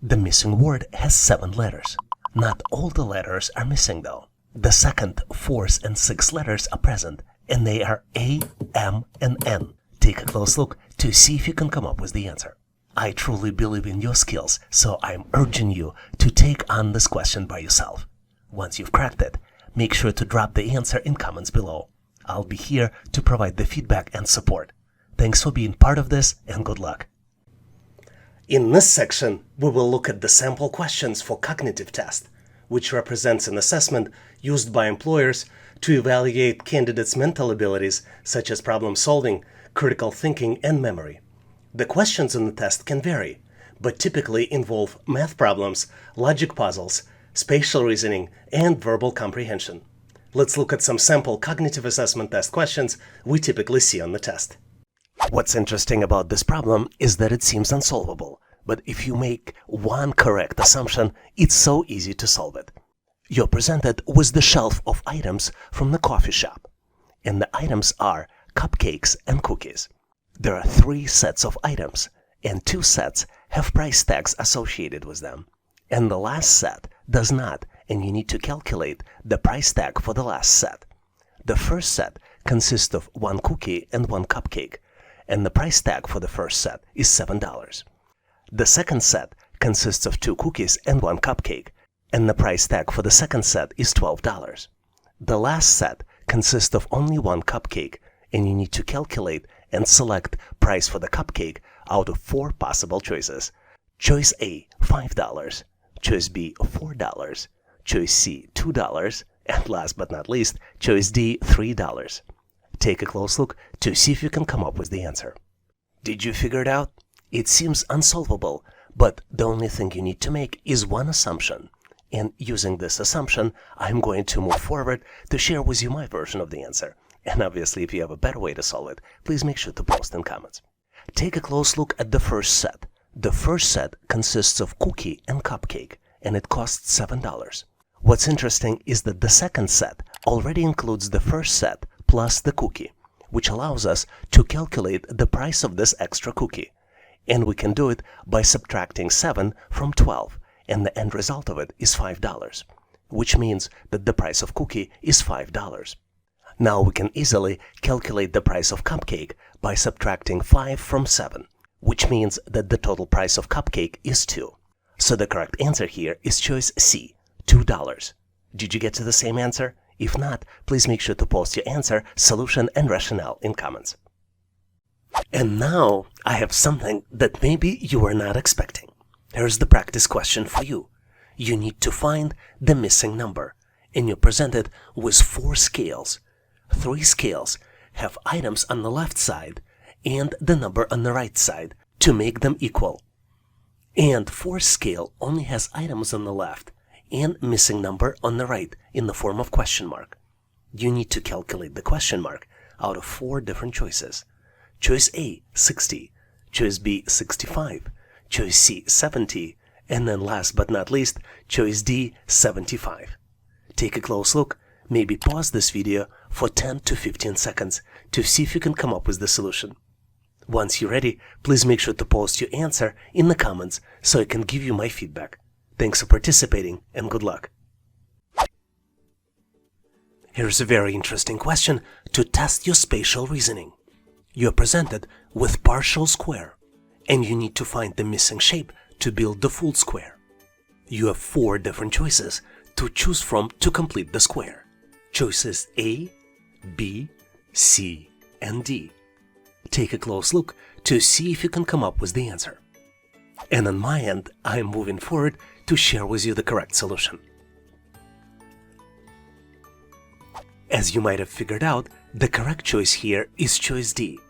The missing word has 7 letters. Not all the letters are missing though. The second, fourth, and sixth letters are present, and they are A, M, and N. Take a close look to see if you can come up with the answer. I truly believe in your skills, so I'm urging you to take on this question by yourself. Once you've cracked it, make sure to drop the answer in comments below. I'll be here to provide the feedback and support. Thanks for being part of this, and good luck. In this section, we will look at the sample questions for cognitive test, which represents an assessment used by employers to evaluate candidates' mental abilities such as problem solving, critical thinking, and memory. The questions in the test can vary, but typically involve math problems, logic puzzles, spatial reasoning, and verbal comprehension. Let's look at some sample cognitive assessment test questions we typically see on the test. What's interesting about this problem is that it seems unsolvable, but if you make one correct assumption, it's so easy to solve it. You're presented with the shelf of items from the coffee shop, and the items are cupcakes and cookies. There are 3 sets of items, and 2 sets have price tags associated with them, and the last set does not, and you need to calculate the price tag for the last set. The first set consists of 1 cookie and 1 cupcake, and the price tag for the first set is $7. The second set consists of 2 cookies and 1 cupcake, and the price tag for the second set is $12. The last set consists of only 1 cupcake, and you need to calculate and select price for the cupcake out of 4 possible choices. Choice A, $5. Choice B, $4. Choice C, $2. And last but not least, choice D, $3. Take a close look to see if you can come up with the answer. Did you figure it out? It seems unsolvable, but the only thing you need to make is one assumption. And using this assumption, I'm going to move forward to share with you my version of the answer. And obviously, if you have a better way to solve it, please make sure to post in comments. Take a close look at the first set. The first set consists of cookie and cupcake, and it costs $7. What's interesting is that the second set already includes the first set plus the cookie, which allows us to calculate the price of this extra cookie. And we can do it by subtracting 7 from 12, and the end result of it is $5, which means that the price of cookie is $5. Now we can easily calculate the price of cupcake by subtracting 5 from 7, which means that the total price of cupcake is 2. So the correct answer here is choice C, $2. Did you get to the same answer? If not, please make sure to post your answer, solution, and rationale in comments. And now I have something that maybe you were not expecting. Here's the practice question for you. You need to find the missing number, and you're presented with 4 scales. 3 scales have items on the left side and the number on the right side to make them equal. And 4th scale only has items on the left and missing number on the right in the form of question mark. You need to calculate the question mark out of 4 different choices. Choice A, 60. Choice B, 65. Choice C, 70. And then last but not least, choice D, 75. Take a close look. Maybe pause this video for 10 to 15 seconds to see if you can come up with the solution. Once you're ready, please make sure to post your answer in the comments so I can give you my feedback. Thanks for participating and good luck. Here's a very interesting question to test your spatial reasoning. You're presented with partial square, and you need to find the missing shape to build the full square. You have 4 different choices to choose from to complete the square. Choices A, B, C, and D. Take a close look to see if you can come up with the answer. And on my end, I'm moving forward to share with you the correct solution. As you might have figured out, the correct choice here is choice D.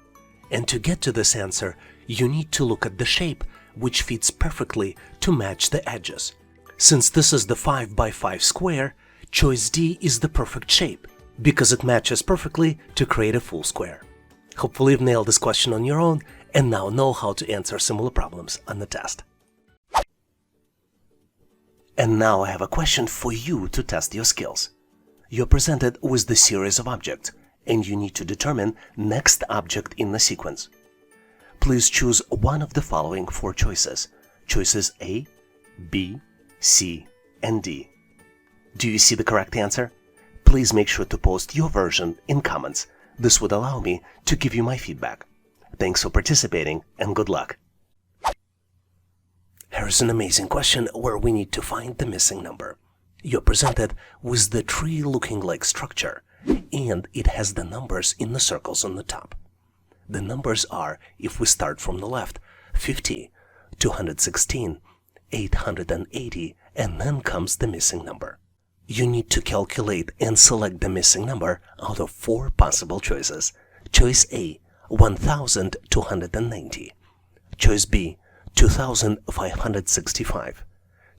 And to get to this answer, you need to look at the shape which fits perfectly to match the edges. Since this is the 5 by 5 square, choice D is the perfect shape because it matches perfectly to create a full square. Hopefully you've nailed this question on your own and now know how to answer similar problems on the test. And now I have a question for you to test your skills. You're presented with the series of objects, and you need to determine next object in the sequence. Please choose one of the following 4 choices. Choices A, B, C, and D. Do you see the correct answer? Please make sure to post your version in comments. This would allow me to give you my feedback. Thanks for participating and good luck. Here's an amazing question where we need to find the missing number. You're presented with the tree-looking like structure, and it has the numbers in the circles on the top. The numbers are, if we start from the left, 50, 216, 880, and then comes the missing number. You need to calculate and select the missing number out of 4 possible choices. Choice A, 1290. Choice B, 2565.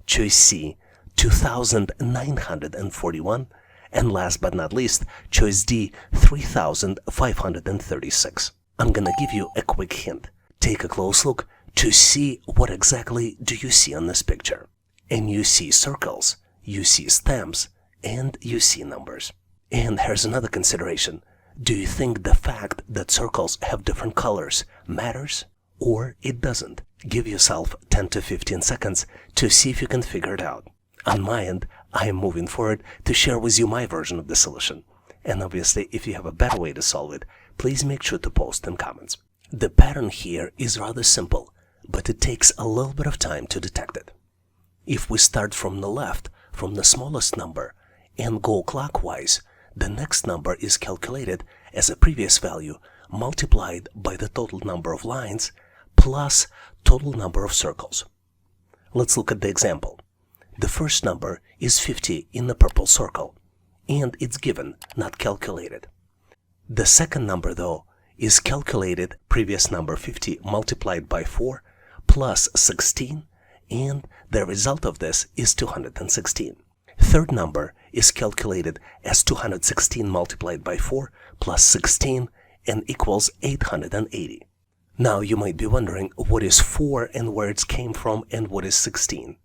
Choice C, 2941. And last but not least, choice D, 3536. I'm gonna give you a quick hint. Take a close look to see what exactly do you see on this picture. And you see circles, you see stamps, and you see numbers. And here's another consideration. Do you think the fact that circles have different colors matters? Or it doesn't? Give yourself 10 to 15 seconds to see if you can figure it out. On my end, I am moving forward to share with you my version of the solution. And obviously, if you have a better way to solve it, please make sure to post in comments. The pattern here is rather simple, but it takes a little bit of time to detect it. If we start from the left, from the smallest number, and go clockwise, the next number is calculated as a previous value multiplied by the total number of lines plus total number of circles. Let's look at the example. The first number is 50 in the purple circle, and it's given, not calculated. The second number, though, is calculated previous number 50 multiplied by 4 plus 16, and the result of this is 216. Third number is calculated as 216 multiplied by 4 plus 16 and equals 880. Now you might be wondering what is 4 and where it came from and what is 16.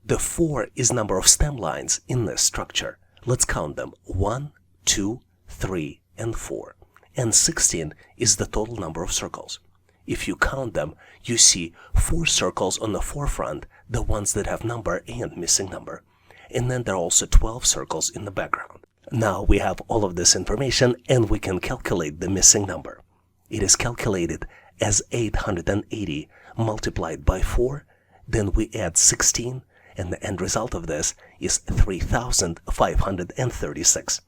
The 4 is number of stem lines in this structure. Let's count them. 1, 2, 3, and 4. And 16 is the total number of circles. If you count them, you see 4 circles on the forefront, the ones that have number and missing number. And then there are also 12 circles in the background. Now we have all of this information and we can calculate the missing number. It is calculated as 880 multiplied by 4, then we add 16, and the end result of this is 3,536.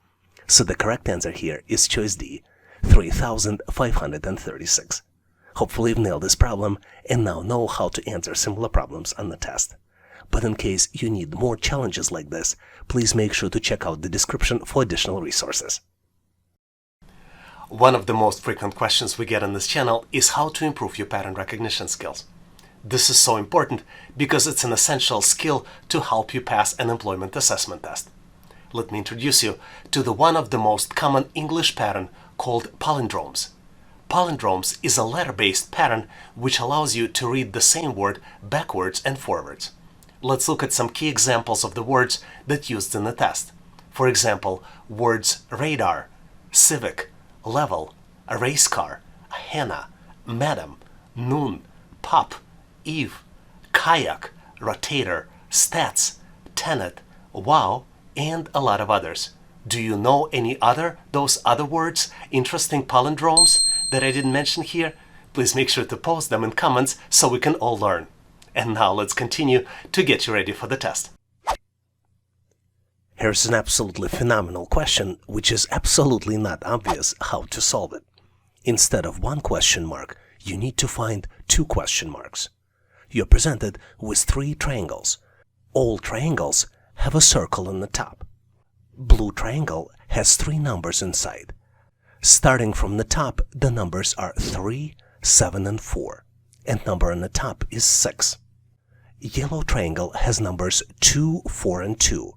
So the correct answer here is choice D, 3,536. Hopefully you've nailed this problem and now know how to answer similar problems on the test. But in case you need more challenges like this, please make sure to check out the description for additional resources. One of the most frequent questions we get on this channel is how to improve your pattern recognition skills. This is so important because it's an essential skill to help you pass an employment assessment test. Let me introduce you to one of the most common English pattern called palindromes. Palindromes is a letter-based pattern which allows you to read the same word backwards and forwards. Let's look at some key examples of the words that used in the test. For example, words radar, civic, level, a race car, henna, madam, noon, pop, eve, kayak, rotator, stats, tenet, wow, and a lot of others. Do you know any those other words, interesting palindromes that I didn't mention here? Please make sure to post them in comments so we can all learn. And now let's continue to get you ready for the test. Here's an absolutely phenomenal question, which is absolutely not obvious how to solve it. Instead of one question mark, you need to find 2 question marks. You're presented with 3 triangles. All triangles have a circle on the top. Blue triangle has 3 numbers inside. Starting from the top, the numbers are 3, 7, and 4, and number on the top is 6. Yellow triangle has numbers 2, 4, and 2,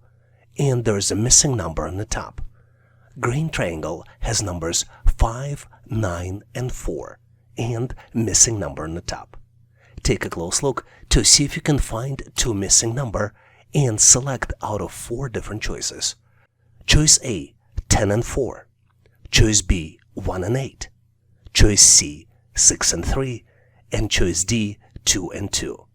and there is a missing number on the top. Green triangle has numbers 5, 9, and 4, and missing number on the top. Take a close look to see if you can find 2 missing number and select out of 4 different choices. Choice A, 10 and 4. Choice B, 1 and 8. Choice C, 6 and 3. And choice D, 2 and 2.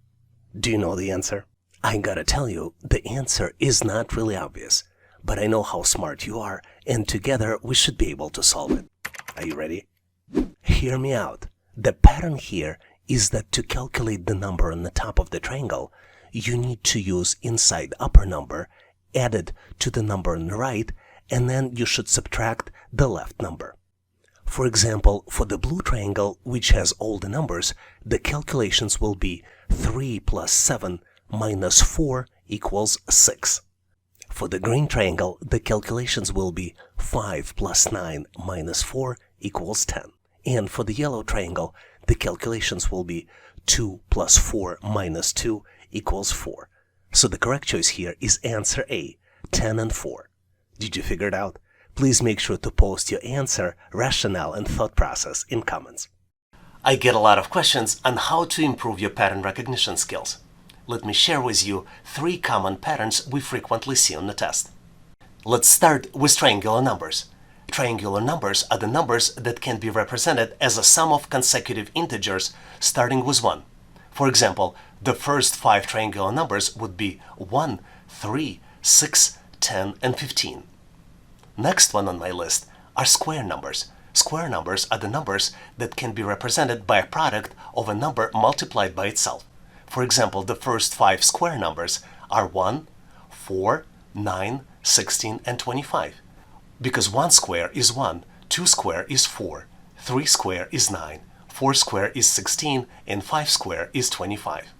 Do you know the answer? I gotta tell you, the answer is not really obvious, but I know how smart you are, and together we should be able to solve it. Are you ready? Hear me out. The pattern here is that to calculate the number on the top of the triangle, you need to use inside upper number added to the number on the right, and then you should subtract the left number. For example, for the blue triangle, which has all the numbers, the calculations will be 3 plus 7 minus 4 equals 6. For the green triangle, the calculations will be 5 plus 9 minus 4 equals 10. And for the yellow triangle, the calculations will be 2 plus 4 minus 2 equals 4. So the correct choice here is answer A, 10 and 4. Did you figure it out? Please make sure to post your answer, rationale, and thought process in comments. I get a lot of questions on how to improve your pattern recognition skills. Let me share with you 3 common patterns we frequently see on the test. Let's start with triangular numbers. Triangular numbers are the numbers that can be represented as a sum of consecutive integers starting with 1. For example, the first 5 triangular numbers would be 1, 3, 6, 10, and 15. Next one on my list are square numbers. Square numbers are the numbers that can be represented by a product of a number multiplied by itself. For example, the first 5 square numbers are 1, 4, 9, 16, and 25. Because 1 square is 1, 2 square is 4, 3 square is 9, 4 square is 16, and 5 square is 25.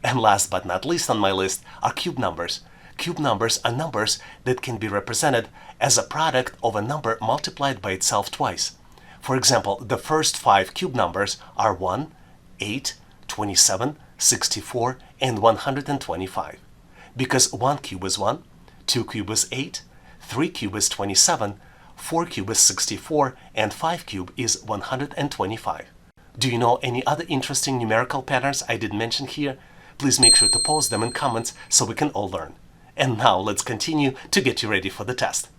And last but not least on my list are cube numbers. Cube numbers are numbers that can be represented as a product of a number multiplied by itself twice. For example, the first 5 cube numbers are 1, 8, 27, 64, and 125. Because 1 cube is 1, 2 cube is 8, 3 cube is 27, 4 cube is 64, and 5 cube is 125. Do you know any other interesting numerical patterns I didn't mention here? Please make sure to post them in comments so we can all learn. And now let's continue to get you ready for the test.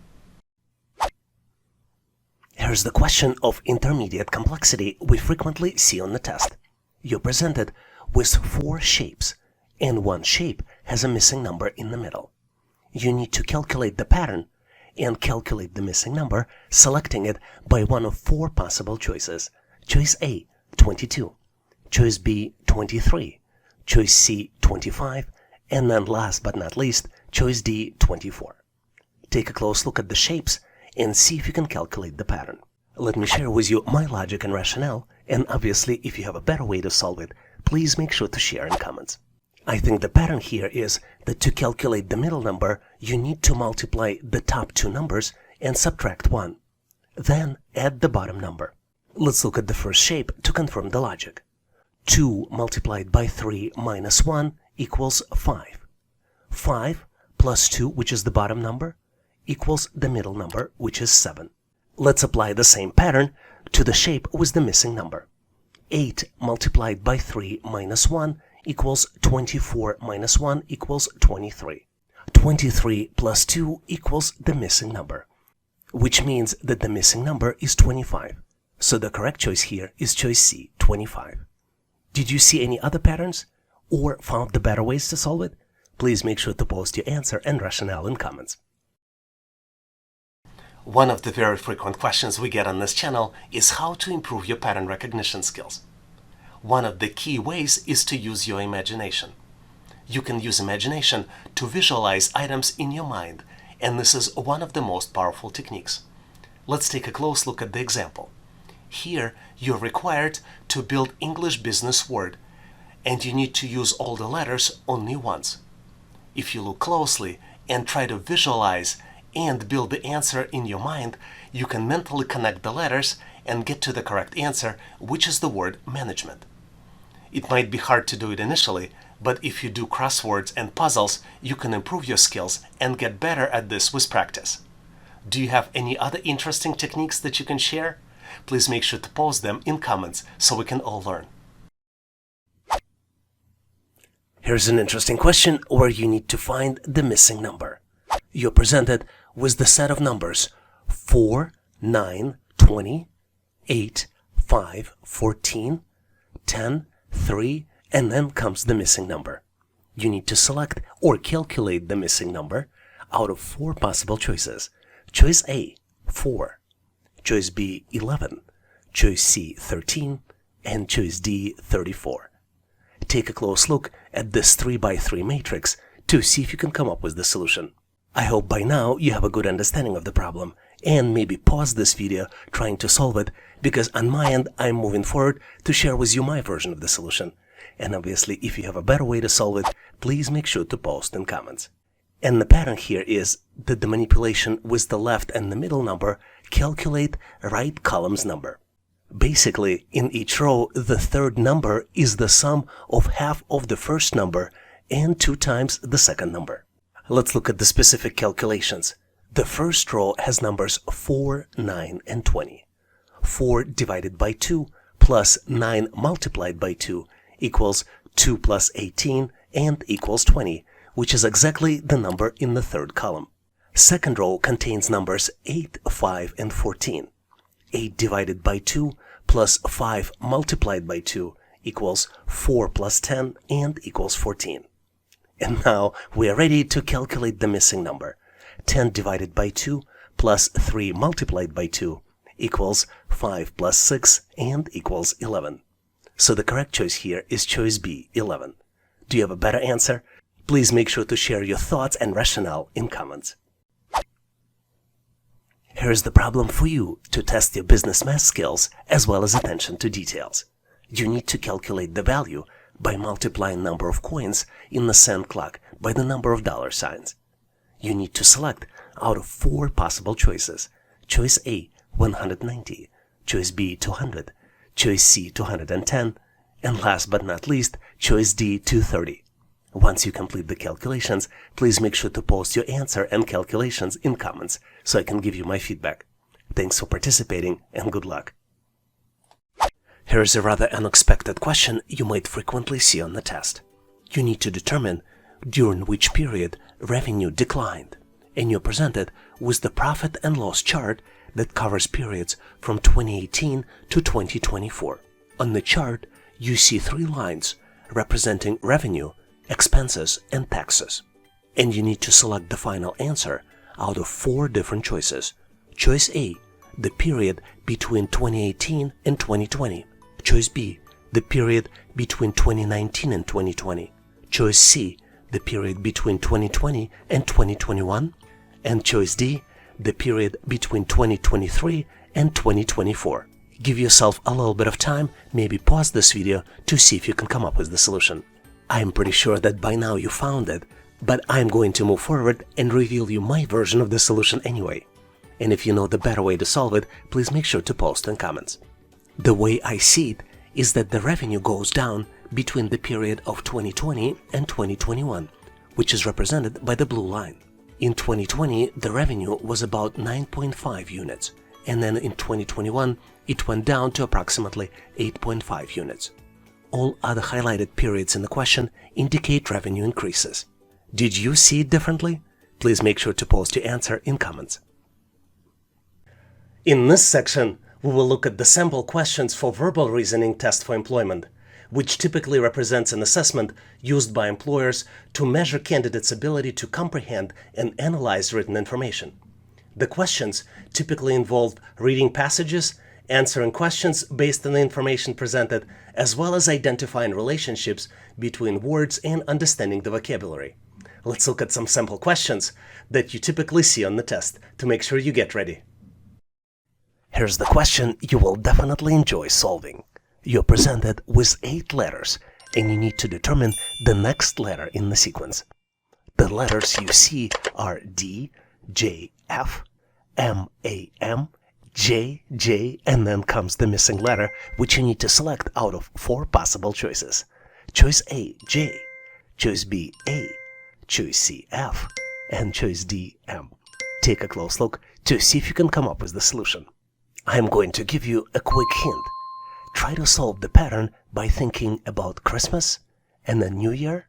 Here's the question of intermediate complexity we frequently see on the test. You're presented with 4 shapes, and one shape has a missing number in the middle. You need to calculate the pattern and calculate the missing number, selecting it by one of 4 possible choices. Choice A, 22. Choice B, 23. Choice C, 25. And then last but not least, choice D, 24. Take a close look at the shapes and see if you can calculate the pattern. Let me share with you my logic and rationale, and obviously if you have a better way to solve it, please make sure to share in comments. I think the pattern here is that to calculate the middle number, you need to multiply the top 2 numbers and subtract 1. Then add the bottom number. Let's look at the first shape to confirm the logic. 2 multiplied by 3 minus 1 equals 5. 5 plus 2, which is the bottom number, equals the middle number, which is 7. Let's apply the same pattern to the shape with the missing number. 8 multiplied by 3 minus 1 equals 24 minus 1 equals 23. 23 plus 2 equals the missing number, which means that the missing number is 25. So the correct choice here is choice C, 25. Did you see any other patterns or found the better ways to solve it? Please make sure to post your answer and rationale in comments. One of the very frequent questions we get on this channel is how to improve your pattern recognition skills. One of the key ways is to use your imagination. You can use imagination to visualize items in your mind, and this is one of the most powerful techniques. Let's take a close look at the example. Here, you're required to build English business word, and you need to use all the letters only once. If you look closely and try to visualize and build the answer in your mind, you can mentally connect the letters and get to the correct answer, which is the word management. It might be hard to do it initially, but if you do crosswords and puzzles, you can improve your skills and get better at this with practice. Do you have any other interesting techniques that you can share? Please make sure to post them in comments so we can all learn. Here's an interesting question where you need to find the missing number. You're presented with the set of numbers 4, 9, 20, 8, 5, 14, 10, 3, and then comes the missing number. You need to select or calculate the missing number out of 4 possible choices. Choice A, 4. Choice B, 11. Choice C, 13. And choice D, 34. Take a close look at this 3x3 matrix to see if you can come up with the solution. I hope by now you have a good understanding of the problem, and maybe pause this video trying to solve it, because on my end I'm moving forward to share with you my version of the solution. And obviously if you have a better way to solve it, please make sure to post in comments. And the pattern here is that the manipulation with the left and the middle number calculate right column's number. Basically, in each row, the third number is the sum of half of the first number and 2 times the second number. Let's look at the specific calculations. The first row has numbers 4, 9, and 20. 4 divided by 2 plus 9 multiplied by 2 equals 2 plus 18 and equals 20, which is exactly the number in the third column. Second row contains numbers 8, 5, and 14. 8 divided by 2 plus 5 multiplied by 2 equals 4 plus 10 and equals 14. And now we are ready to calculate the missing number. 10 divided by 2 plus 3 multiplied by 2 equals 5 plus 6 and equals 11. So the correct choice here is choice B, 11. Do you have a better answer? Please make sure to share your thoughts and rationale in comments. Here's the problem for you to test your business math skills as well as attention to details. You need to calculate the value by multiplying number of coins in the cent clock by the number of dollar signs. You need to select out of 4 possible choices. Choice A, 190, choice B, 200, choice C, 210, and last but not least, choice D, 230. Once you complete the calculations, please make sure to post your answer and calculations in comments so I can give you my feedback. Thanks for participating and good luck. Here's a rather unexpected question you might frequently see on the test. You need to determine during which period revenue declined, and you're presented with the profit and loss chart that covers periods from 2018 to 2024. On the chart, you see 3 lines representing revenue, expenses, and taxes. And you need to select the final answer out of 4 different choices. Choice A, the period between 2018 and 2020. Choice B, the period between 2019 and 2020. Choice C, the period between 2020 and 2021. And choice D, the period between 2023 and 2024. Give yourself a little bit of time, maybe pause this video to see if you can come up with the solution. I'm pretty sure that by now you found it, but I'm going to move forward and reveal you my version of the solution anyway. And if you know the better way to solve it, please make sure to post in comments. The way I see it is that the revenue goes down between the period of 2020 and 2021, which is represented by the blue line. In 2020, the revenue was about 9.5 units, and then in 2021, it went down to approximately 8.5 units. All other highlighted periods in the question indicate revenue increases. Did you see it differently? Please make sure to post your answer in comments. In this section, we will look at the sample questions for verbal reasoning test for employment, which typically represents an assessment used by employers to measure candidates' ability to comprehend and analyze written information. The questions typically involve reading passages, answering questions based on the information presented, as well as identifying relationships between words and understanding the vocabulary. Let's look at some sample questions that you typically see on the test to make sure you get ready. Here's the question you will definitely enjoy solving. You're presented with 8 letters, and you need to determine the next letter in the sequence. The letters you see are D, J, F, M, A, M, J, J, and then comes the missing letter, which you need to select out of 4 possible choices. Choice A, J, choice B, A, choice C, F, and choice D, M. Take a close look to see if you can come up with the solution. I'm going to give you a quick hint. Try to solve the pattern by thinking about Christmas, and then New Year,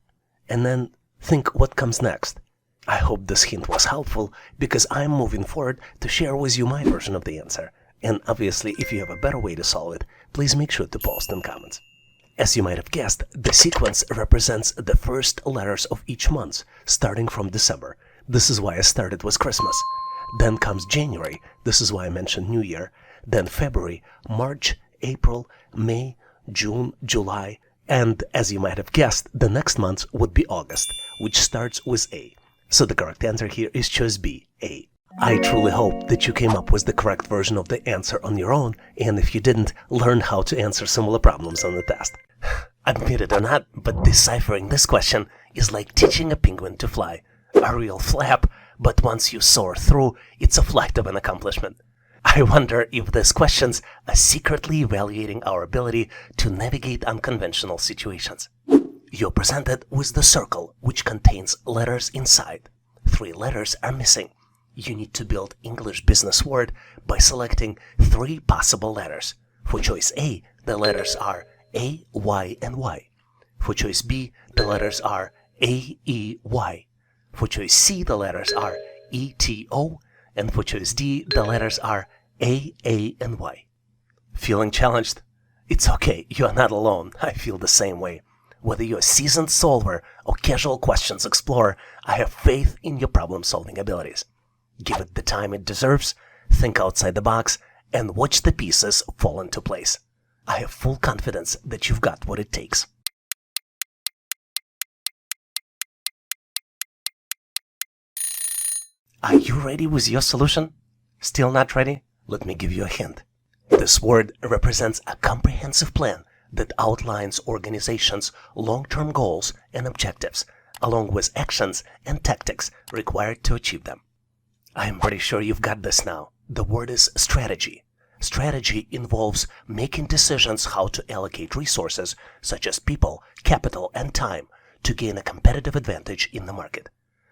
and then think what comes next. I hope this hint was helpful because I'm moving forward to share with you my version of the answer. And obviously, if you have a better way to solve it, please make sure to post in comments. As you might have guessed, the sequence represents the first letters of each month, starting from December. This is why I started with Christmas. Then comes January. This is why I mentioned New Year. Then February, March, April, May, June, July, and as you might have guessed, the next month would be August, which starts with A. So the correct answer here is choice B, A. I truly hope that you came up with the correct version of the answer on your own, and if you didn't, learn how to answer similar problems on the test. Admit it or not, but deciphering this question is like teaching a penguin to fly. A real flap, but once you soar through, it's a flight of an accomplishment. I wonder if these questions are secretly evaluating our ability to navigate unconventional situations. You're presented with the circle, which contains letters inside. 3 letters are missing. You need to build English business word by selecting 3 possible letters. For choice A, the letters are A, Y, and Y. For choice B, the letters are A, E, Y. For choice C, the letters are E, T, O. And for choice D, the letters are A, and Y. Feeling challenged? It's okay, you're not alone. I feel the same way. Whether you're a seasoned solver or casual questions explorer, I have faith in your problem-solving abilities. Give it the time it deserves, think outside the box, and watch the pieces fall into place. I have full confidence that you've got what it takes. Are you ready with your solution? Still not ready? Let me give you a hint. This word represents a comprehensive plan that outlines organizations' long-term goals and objectives, along with actions and tactics required to achieve them. I am pretty sure you've got this now. The word is strategy. Strategy involves making decisions how to allocate resources such as people, capital, and time to gain a competitive advantage in the market.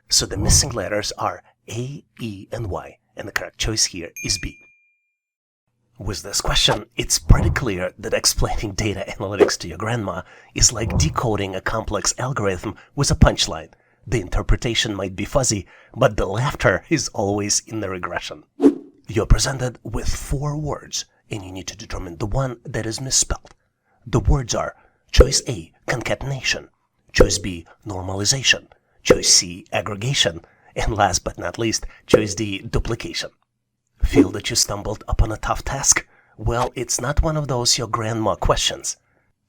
So the missing letters are A, E, and Y, and the correct choice here is B. With this question, it's pretty clear that explaining data analytics to your grandma is like decoding a complex algorithm with a punchline. The interpretation might be fuzzy, but the laughter is always in the regression. You're presented with 4 words, and you need to determine the one that is misspelled. The words are choice A, concatenation, choice B, normalization, choice C, aggregation, and last but not least, choice D, duplication. Feel that you stumbled upon a tough task? Well, it's not one of those your grandma questions.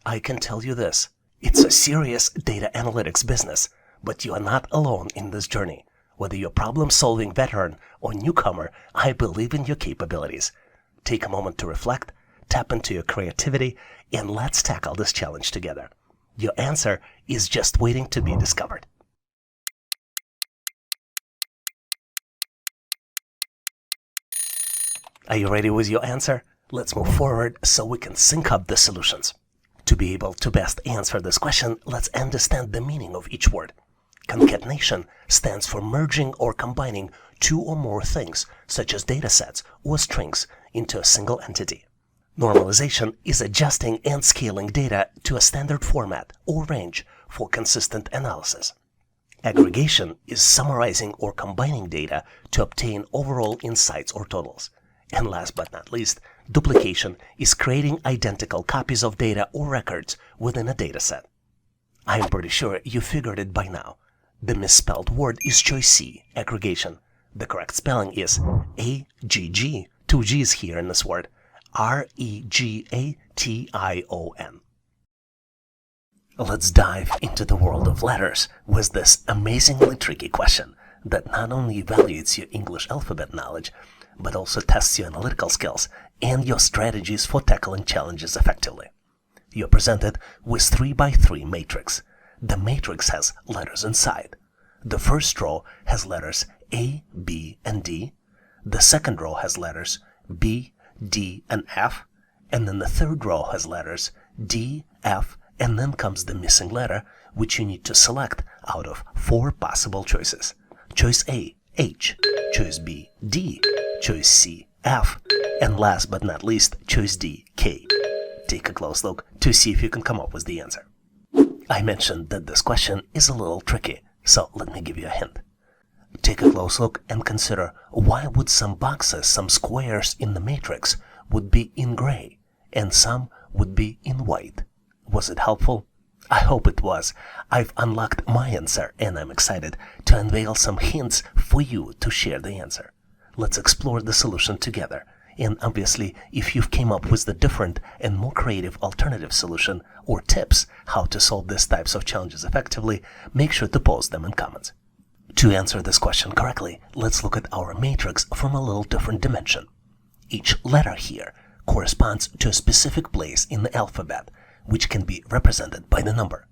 I can tell you this, it's a serious data analytics business, but you are not alone in this journey. Whether you're problem-solving veteran or newcomer, I believe in your capabilities. Take a moment to reflect, tap into your creativity, and let's tackle this challenge together. Your answer is just waiting to be discovered. Are you ready with your answer? Let's move forward so we can sync up the solutions. To be able to best answer this question, let's understand the meaning of each word. Concatenation stands for merging or combining 2 or more things, such as datasets or strings, into a single entity. Normalization is adjusting and scaling data to a standard format or range for consistent analysis. Aggregation is summarizing or combining data to obtain overall insights or totals. And last but not least, duplication is creating identical copies of data or records within a dataset. I am pretty sure you figured it by now. The misspelled word is choice C, aggregation. The correct spelling is A-G-G, 2 G's here in this word, R-E-G-A-T-I-O-N. Let's dive into the world of letters with this amazingly tricky question that not only evaluates your English alphabet knowledge, but also tests your analytical skills and your strategies for tackling challenges effectively. You're presented with 3x3 matrix. The matrix has letters inside. The first row has letters A, B, and D. The second row has letters B, D, and F. And then the third row has letters D, F, and then comes the missing letter, which you need to select out of 4 possible choices. Choice A, H. Choice B, D. Choice C, F. And last but not least, choice D, K. Take a close look to see if you can come up with the answer. I mentioned that this question is a little tricky, so let me give you a hint. Take a close look and consider why would some boxes, some squares in the matrix would be in gray and some would be in white. Was it helpful? I hope it was. I've unlocked my answer and I'm excited to unveil some hints for you to share the answer. Let's explore the solution together. And obviously, if you've came up with the different and more creative alternative solution or tips how to solve these types of challenges effectively, make sure to post them in comments. To answer this question correctly, let's look at our matrix from a little different dimension. Each letter here corresponds to a specific place in the alphabet, which can be represented by the number.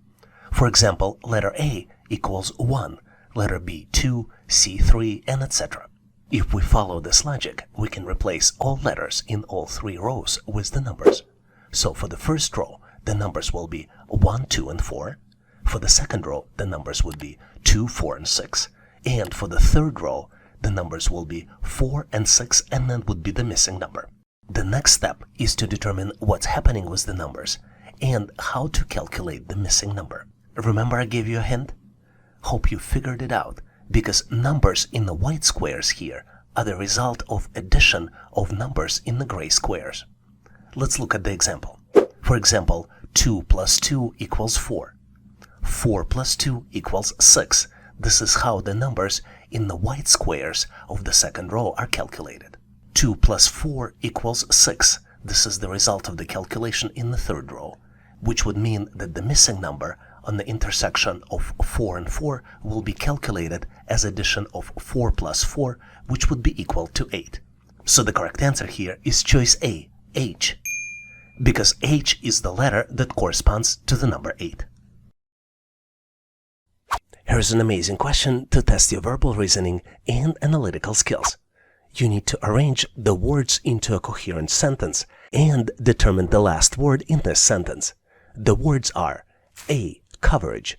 For example, letter A equals 1, letter B 2, C 3, and etc. If we follow this logic, we can replace all letters in all 3 rows with the numbers. So for the first row, the numbers will be 1, 2, and 4. For the second row, the numbers would be 2, 4, and 6. And for the third row, the numbers will be 4 and 6, and then would be the missing number. The next step is to determine what's happening with the numbers and how to calculate the missing number. Remember I gave you a hint? Hope you figured it out, because numbers in the white squares here are the result of addition of numbers in the gray squares. Let's look at the example. For example, 2 plus 2 equals 4. 4 plus 2 equals 6. This is how the numbers in the white squares of the second row are calculated. 2 plus 4 equals 6. This is the result of the calculation in the third row, which would mean that the missing number on the intersection of 4 and 4 will be calculated as addition of 4 plus 4, which would be equal to 8. So the correct answer here is choice A, H, because H is the letter that corresponds to the number 8. Here's an amazing question to test your verbal reasoning and analytical skills. You need to arrange the words into a coherent sentence and determine the last word in this sentence. The words are A, coverage,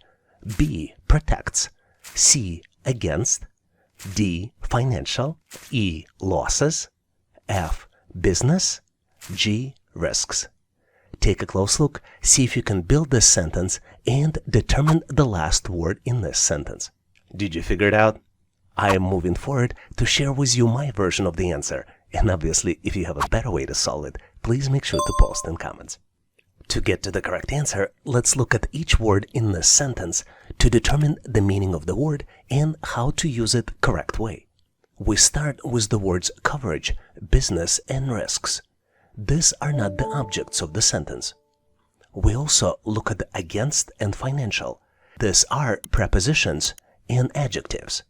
B, protects, C, against, D, financial, E, losses, F, business, G, risks. Take a close look, see if you can build this sentence and determine the last word in this sentence. Did you figure it out? I am moving forward to share with you my version of the answer, and obviously if you have a better way to solve it, please make sure to post in comments. To get to the correct answer, let's look at each word in this sentence to determine the meaning of the word and how to use it correct way. We start with the words coverage, business, and risks. These are not the objects of the sentence. We also look at the against and financial. These are prepositions and adjectives.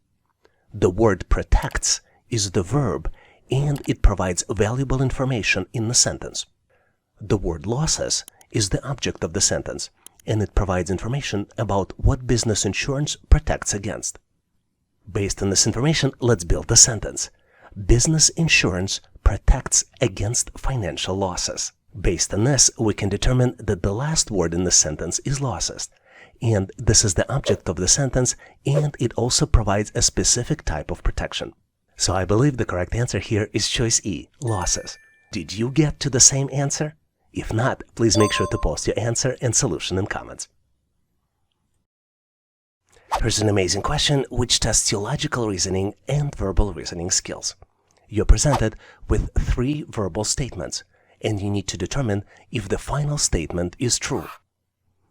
The word protects is the verb and it provides valuable information in the sentence. The word losses is the object of the sentence and it provides information about what business insurance protects against. Based on this information, let's build the sentence. Business insurance protects against financial losses. Based on this, we can determine that the last word in the sentence is losses. And this is the object of the sentence, and it also provides a specific type of protection. So I believe the correct answer here is choice E, losses. Did you get to the same answer? If not, please make sure to post your answer and solution in comments. Here's an amazing question which tests your logical reasoning and verbal reasoning skills. You're presented with 3 verbal statements, and you need to determine if the final statement is true.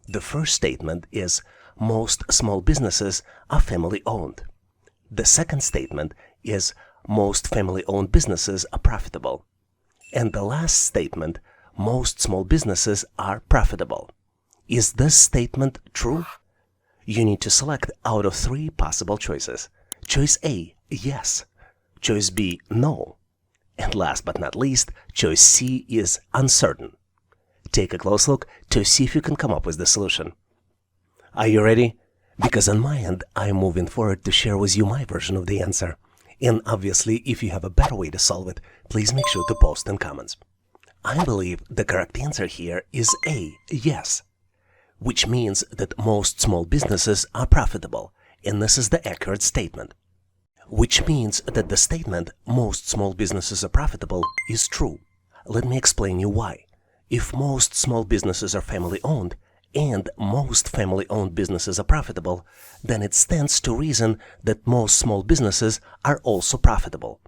The first statement is most small businesses are family-owned. The second statement is most family-owned businesses are profitable. And the last statement, most small businesses are profitable. Is this statement true? You need to select out of 3 possible choices. Choice A, yes. Choice B, no. And last but not least, choice C is uncertain. Take a close look to see if you can come up with the solution. Are you ready? Because on my end, I'm moving forward to share with you my version of the answer. And obviously, if you have a better way to solve it, please make sure to post in comments. I believe the correct answer here is A, yes, which means that most small businesses are profitable, and this is the accurate statement. Which means that the statement, most small businesses are profitable, is true. Let me explain you why. If most small businesses are family-owned, and most family-owned businesses are profitable, then it stands to reason that most small businesses are also profitable.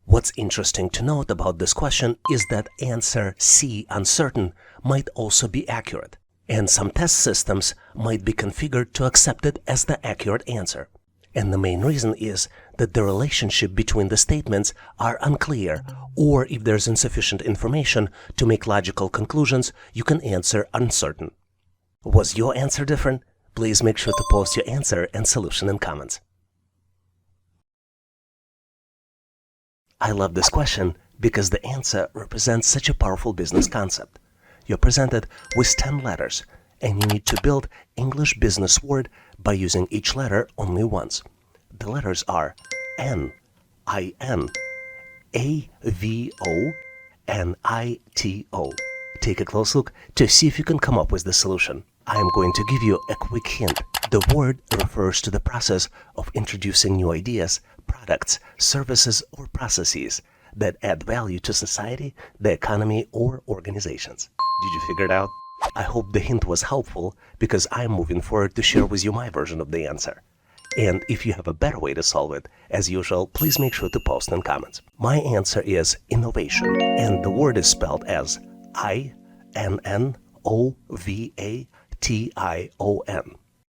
What's interesting to note about this question is that answer C, uncertain, might also be accurate, and some test systems might be configured to accept it as the accurate answer. And the main reason is that the relationship between the statements are unclear, or if there's insufficient information to make logical conclusions, you can answer uncertain. Was your answer different? Please make sure to post your answer and solution in comments. I love this question because the answer represents such a powerful business concept. You're presented with 10 letters, and you need to build English business word by using each letter only once. The letters are N, I-N, A-V-O, and I-T-O. Take a close look to see if you can come up with the solution. I am going to give you a quick hint. The word refers to the process of introducing new ideas, products, services, or processes that add value to society, the economy, or organizations. Did you figure it out? I hope the hint was helpful because I'm moving forward to share with you my version of the answer. And if you have a better way to solve it, as usual, please make sure to post in comments. My answer is innovation, and the word is spelled as I-N-N-O-V-A-T-I-O-N.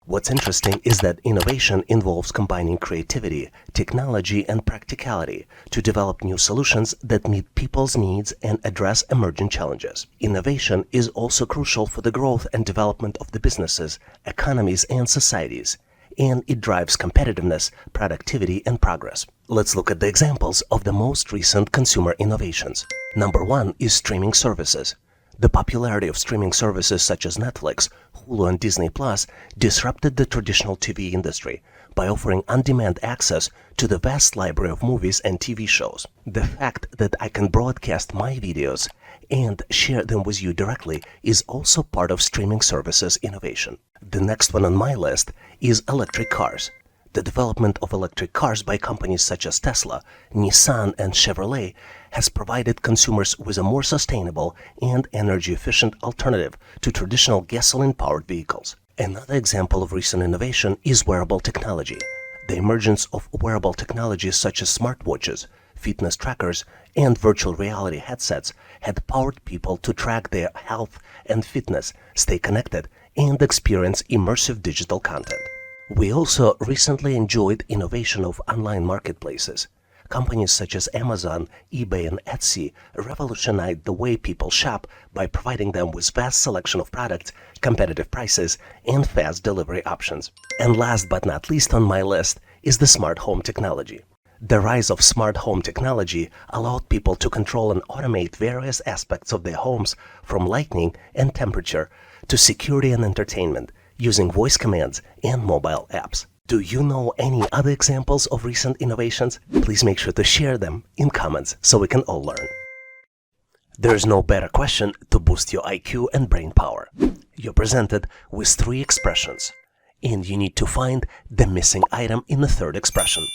What's interesting is that innovation involves combining creativity, technology, and practicality to develop new solutions that meet people's needs and address emerging challenges. Innovation is also crucial for the growth and development of the businesses, economies, and societies, and it drives competitiveness, productivity, and progress. Let's look at the examples of the most recent consumer innovations. Number 1 is streaming services. The popularity of streaming services such as Netflix, Hulu, and Disney Plus disrupted the traditional TV industry by offering on-demand access to the vast library of movies and TV shows. The fact that I can broadcast my videos and share them with you directly is also part of streaming services innovation. The next one on my list is electric cars. The development of electric cars by companies such as Tesla, Nissan, and Chevrolet has provided consumers with a more sustainable and energy-efficient alternative to traditional gasoline-powered vehicles. Another example of recent innovation is wearable technology. The emergence of wearable technologies such as smartwatches, fitness trackers, and virtual reality headsets had powered people to track their health and fitness, stay connected, and experience immersive digital content. We also recently enjoyed innovation of online marketplaces. Companies such as Amazon, eBay, and Etsy revolutionized the way people shop by providing them with vast selection of products, competitive prices, and fast delivery options. And last but not least on my list is the smart home technology. The rise of smart home technology allowed people to control and automate various aspects of their homes, from lighting and temperature to security and entertainment, using voice commands and mobile apps. Do you know any other examples of recent innovations? Please make sure to share them in comments so we can all learn. There's no better question to boost your IQ and brain power. You're presented with 3 expressions, and you need to find the missing item in the third expression.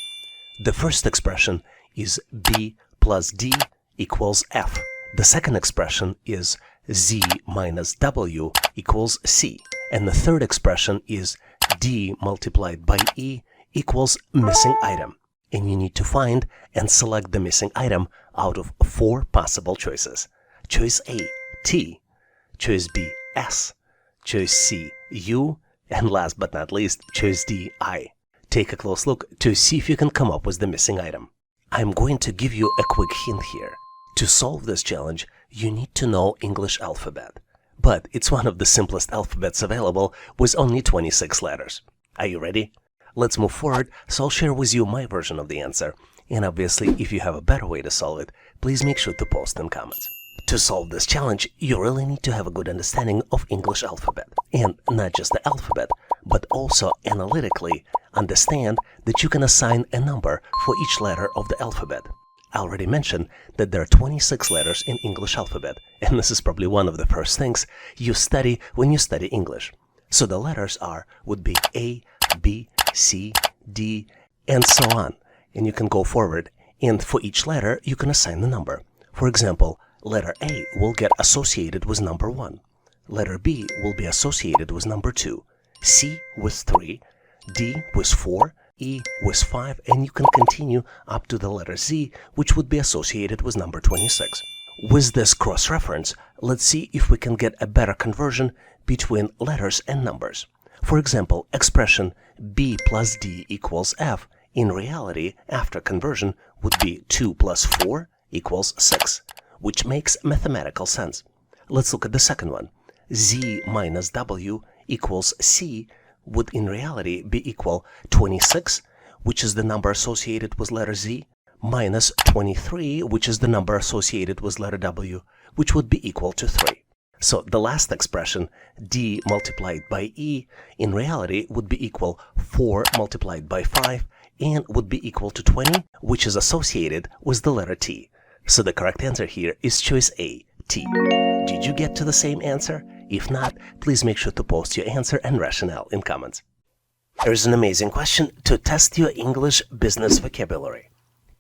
The first expression is B plus D equals F. The second expression is Z minus W equals C. And the third expression is D multiplied by E equals missing item. And you need to find and select the missing item out of 4 possible choices. Choice A, T. Choice B, S. Choice C, U. And last but not least, choice D, I. Take a close look to see if you can come up with the missing item. I'm going to give you a quick hint here. To solve this challenge, you need to know English alphabet. But it's one of the simplest alphabets available with only 26 letters. Are you ready? Let's move forward, so I'll share with you my version of the answer. And obviously, if you have a better way to solve it, please make sure to post in comments. To solve this challenge, you really need to have a good understanding of English alphabet. And not just the alphabet, but also analytically understand that you can assign a number for each letter of the alphabet. I already mentioned that there are 26 letters in English alphabet, and this is probably one of the first things you study when you study English. So the letters would be A, B, C, D, and so on. And you can go forward, and for each letter, you can assign the number. For example, letter A will get associated with number 1. Letter B will be associated with number 2. C with 3, D with 4, E with 5, and you can continue up to the letter Z, which would be associated with number 26. With this cross-reference, let's see if we can get a better conversion between letters and numbers. For example, expression B plus D equals F, in reality, after conversion, would be 2 plus 4 equals 6, which makes mathematical sense. Let's look at the second one. Z minus W equals C would in reality be equal 26, which is the number associated with letter Z, minus 23, which is the number associated with letter W, which would be equal to 3. So the last expression, D multiplied by E, in reality would be equal 4 multiplied by 5, and would be equal to 20, which is associated with the letter T. So the correct answer here is choice A, T. Did you get to the same answer? If not, please make sure to post your answer and rationale in comments. Here's an amazing question to test your English business vocabulary.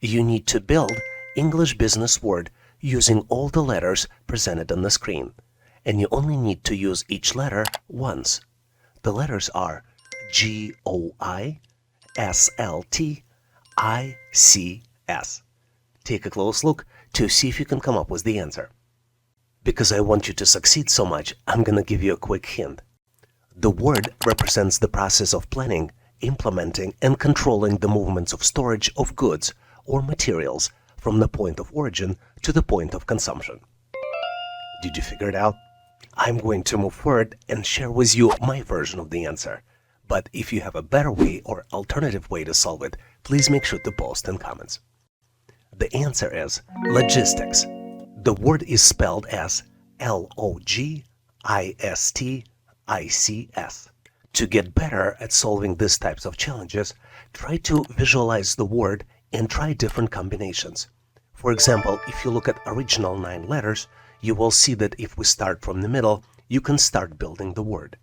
You need to build English business word using all the letters presented on the screen, and you only need to use each letter once. The letters are G-O-I, S-L-T, I-C-S. Take a close look to see if you can come up with the answer. Because I want you to succeed so much, I'm gonna give you a quick hint. The word represents the process of planning, implementing, and controlling the movements of storage of goods or materials from the point of origin to the point of consumption. Did you figure it out? I'm going to move forward and share with you my version of the answer. But if you have a better way or alternative way to solve it, please make sure to post in comments. The answer is logistics. The word is spelled as Logistics. To get better at solving these types of challenges, try to visualize the word and try different combinations. For example, if you look at original 9 letters, you will see that if we start from the middle, you can start building the word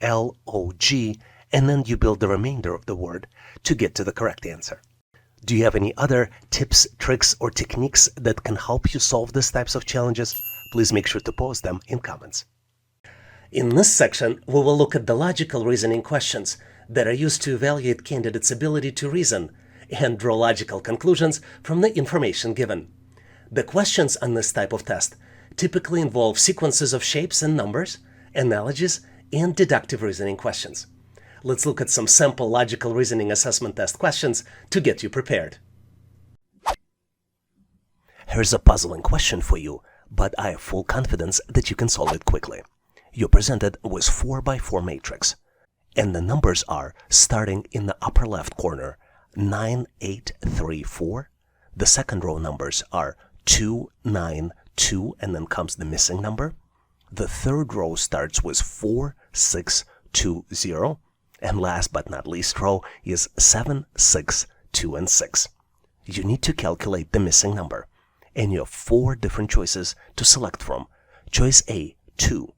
L-O-G, and then you build the remainder of the word to get to the correct answer. Do you have any other tips, tricks, or techniques that can help you solve these types of challenges? Please make sure to post them in comments. In this section, we will look at the logical reasoning questions that are used to evaluate candidates' ability to reason and draw logical conclusions from the information given. The questions on this type of test typically involve sequences of shapes and numbers, analogies, and deductive reasoning questions. Let's look at some sample logical reasoning assessment test questions to get you prepared. Here's a puzzling question for you, but I have full confidence that you can solve it quickly. You're presented with 4x4 matrix, and the numbers are, starting in the upper left corner, 9, 8, 3, 4. The second row numbers are 2, 9, 2, and then comes the missing number. The third row starts with 4, 6, 2, 0. And last but not least row is 7, 6, 2, and 6. You need to calculate the missing number, and you have 4 different choices to select from. Choice A, 2.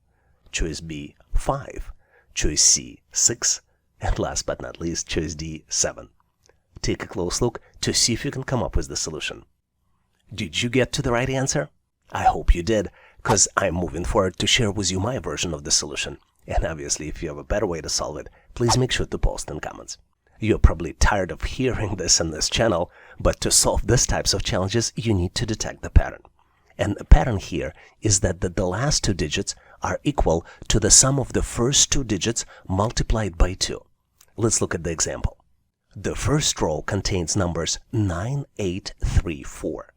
Choice B, 5. Choice C, 6. And last but not least, choice D, 7. Take a close look to see if you can come up with the solution. Did you get to the right answer? I hope you did, because I'm moving forward to share with you my version of the solution. And obviously, if you have a better way to solve it, please make sure to post in comments. You're probably tired of hearing this on this channel, but to solve these types of challenges, you need to detect the pattern. And the pattern here is that the last 2 digits are equal to the sum of the first 2 digits multiplied by 2. Let's look at the example. The first row contains numbers 9, 8, 3, 4.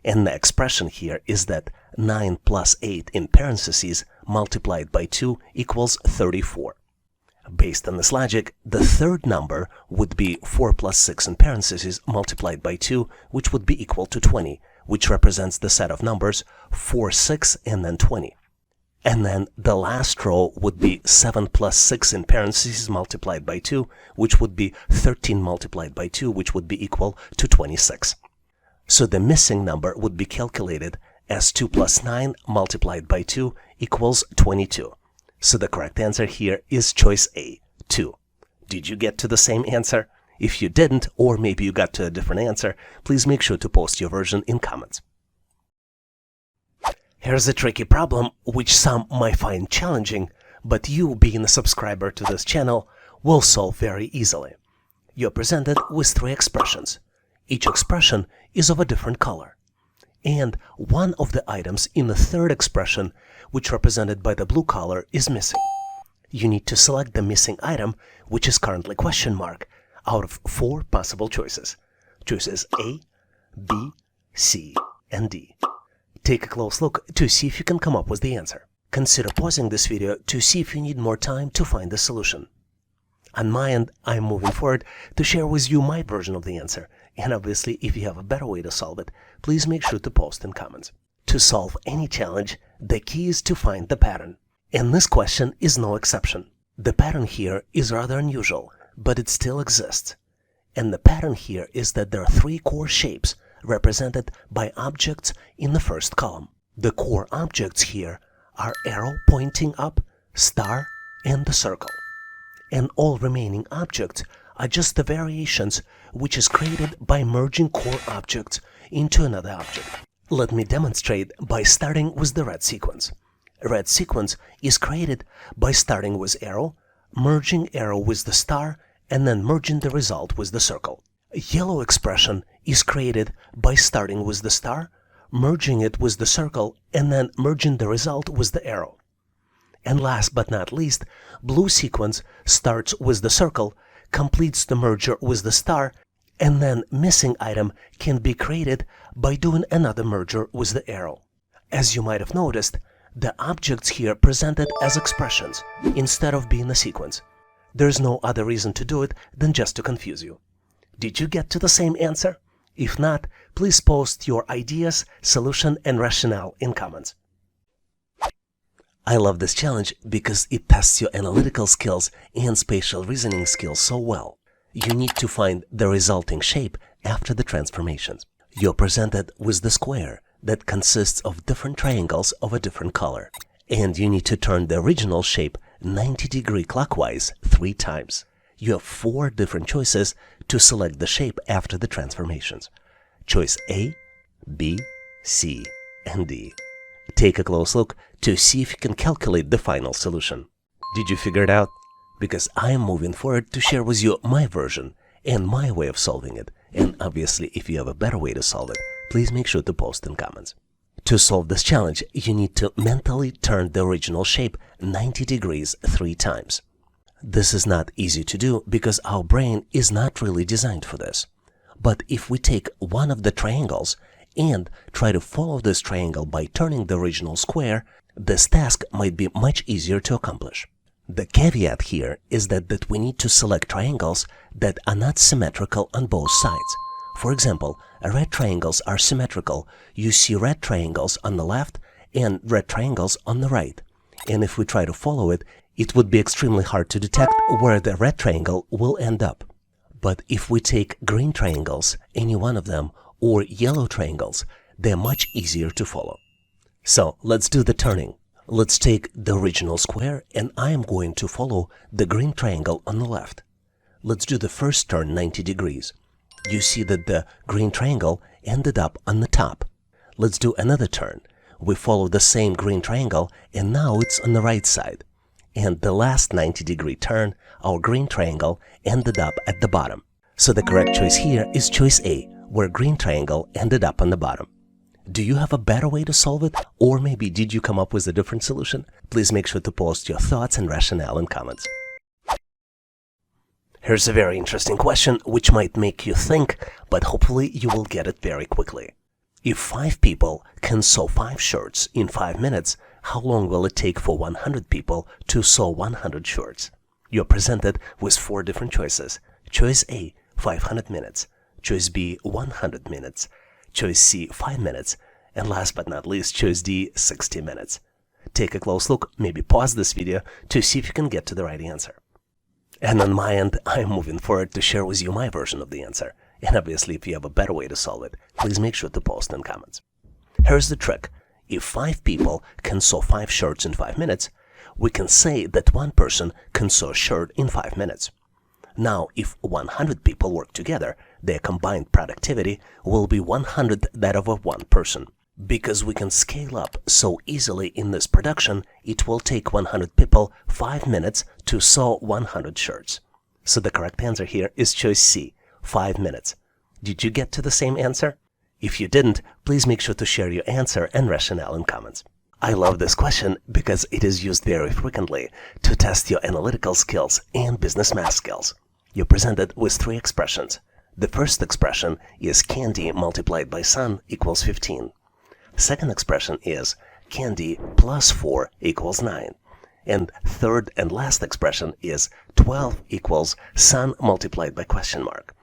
And the expression here is that 9 plus 8 in parentheses multiplied by 2 equals 34. Based on this logic, the third number would be 4 plus 6 in parentheses multiplied by 2, which would be equal to 20, which represents the set of numbers 4, 6, and then 20. And then the last row would be 7 plus 6 in parentheses multiplied by 2, which would be 13 multiplied by 2, which would be equal to 26. So the missing number would be calculated as 2 plus 9 multiplied by 2 equals 22. So the correct answer here is choice A, 2. Did you get to the same answer? If you didn't, or maybe you got to a different answer, please make sure to post your version in comments. Here's a tricky problem which some might find challenging, but you, being a subscriber to this channel, will solve very easily. You're presented with 3 expressions. Each expression is of a different color. And one of the items in the third expression, which represented by the blue color, is missing. You need to select the missing item, which is currently question mark, out of 4 possible choices. Choices A, B, C, and D. Take a close look to see if you can come up with the answer. Consider pausing this video to see if you need more time to find the solution. On my end, I'm moving forward to share with you my version of the answer, and obviously if you have a better way to solve it, please make sure to post in comments. To solve any challenge, the key is to find the pattern, and this question is no exception. The pattern here is rather unusual, but it still exists. And the pattern here is that there are 3 core shapes represented by objects in the first column. The core objects here are arrow pointing up, star, and the circle. And all remaining objects are just the variations which is created by merging core objects into another object. Let me demonstrate by starting with the red sequence. Red sequence is created by starting with arrow, merging arrow with the star, and then merging the result with the circle. Yellow expression is created by starting with the star, merging it with the circle, and then merging the result with the arrow. And last but not least, blue sequence starts with the circle, completes the merger with the star, and then missing item can be created by doing another merger with the arrow. As you might have noticed, the objects here presented as expressions instead of being a sequence. There's no other reason to do it than just to confuse you. Did you get to the same answer? If not, please post your ideas, solution, and rationale in comments. I love this challenge because it tests your analytical skills and spatial reasoning skills so well. You need to find the resulting shape after the transformations. You're presented with the square that consists of different triangles of a different color. And you need to turn the original shape 90-degree clockwise 3 times. You have 4 different choices to select the shape after the transformations. Choice A, B, C, and D. Take a close look to see if you can calculate the final solution. Did you figure it out? Because I am moving forward to share with you my version and my way of solving it. And obviously, if you have a better way to solve it, please make sure to post in comments. To solve this challenge, you need to mentally turn the original shape 90 degrees 3 times. This is not easy to do because our brain is not really designed for this. But if we take one of the triangles and try to follow this triangle by turning the original square, this task might be much easier to accomplish. The caveat here is that we need to select triangles that are not symmetrical on both sides. For example, red triangles are symmetrical. You see red triangles on the left and red triangles on the right. And if we try to follow it, it would be extremely hard to detect where the red triangle will end up. But if we take green triangles, any one of them, or yellow triangles, they're much easier to follow. So let's do the turning. Let's take the original square and I am going to follow the green triangle on the left. Let's do the first turn 90 degrees. You see that the green triangle ended up on the top. Let's do another turn. We follow the same green triangle and now it's on the right side. And the last 90-degree turn, our green triangle ended up at the bottom. So the correct choice here is choice A, where green triangle ended up on the bottom. Do you have a better way to solve it? Or maybe did you come up with a different solution? Please make sure to post your thoughts and rationale in comments. Here's a very interesting question which might make you think, but hopefully you will get it very quickly. If 5 people can sew 5 shirts in 5 minutes, how long will it take for 100 people to sew 100 shirts? You're presented with 4 different choices. Choice A, 500 minutes. Choice B, 100 minutes. Choice C, 5 minutes. And last but not least, choice D, 60 minutes. Take a close look, maybe pause this video to see if you can get to the right answer. And on my end, I'm moving forward to share with you my version of the answer. And obviously, if you have a better way to solve it, please make sure to post in comments. Here's the trick. If 5 people can sew 5 shirts in 5 minutes, we can say that one person can sew a shirt in 5 minutes. Now, if 100 people work together, their combined productivity will be 100 that of one person. Because we can scale up so easily in this production, it will take 100 people 5 minutes to sew 100 shirts. So the correct answer here is choice C, 5 minutes. Did you get to the same answer? If you didn't, please make sure to share your answer and rationale in comments. I love this question because it is used very frequently to test your analytical skills and business math skills. You're presented with 3 expressions. The first expression is candy multiplied by sun equals 15. Second expression is candy plus 4 equals 9. And third and last expression is 12 equals sun multiplied by question mark.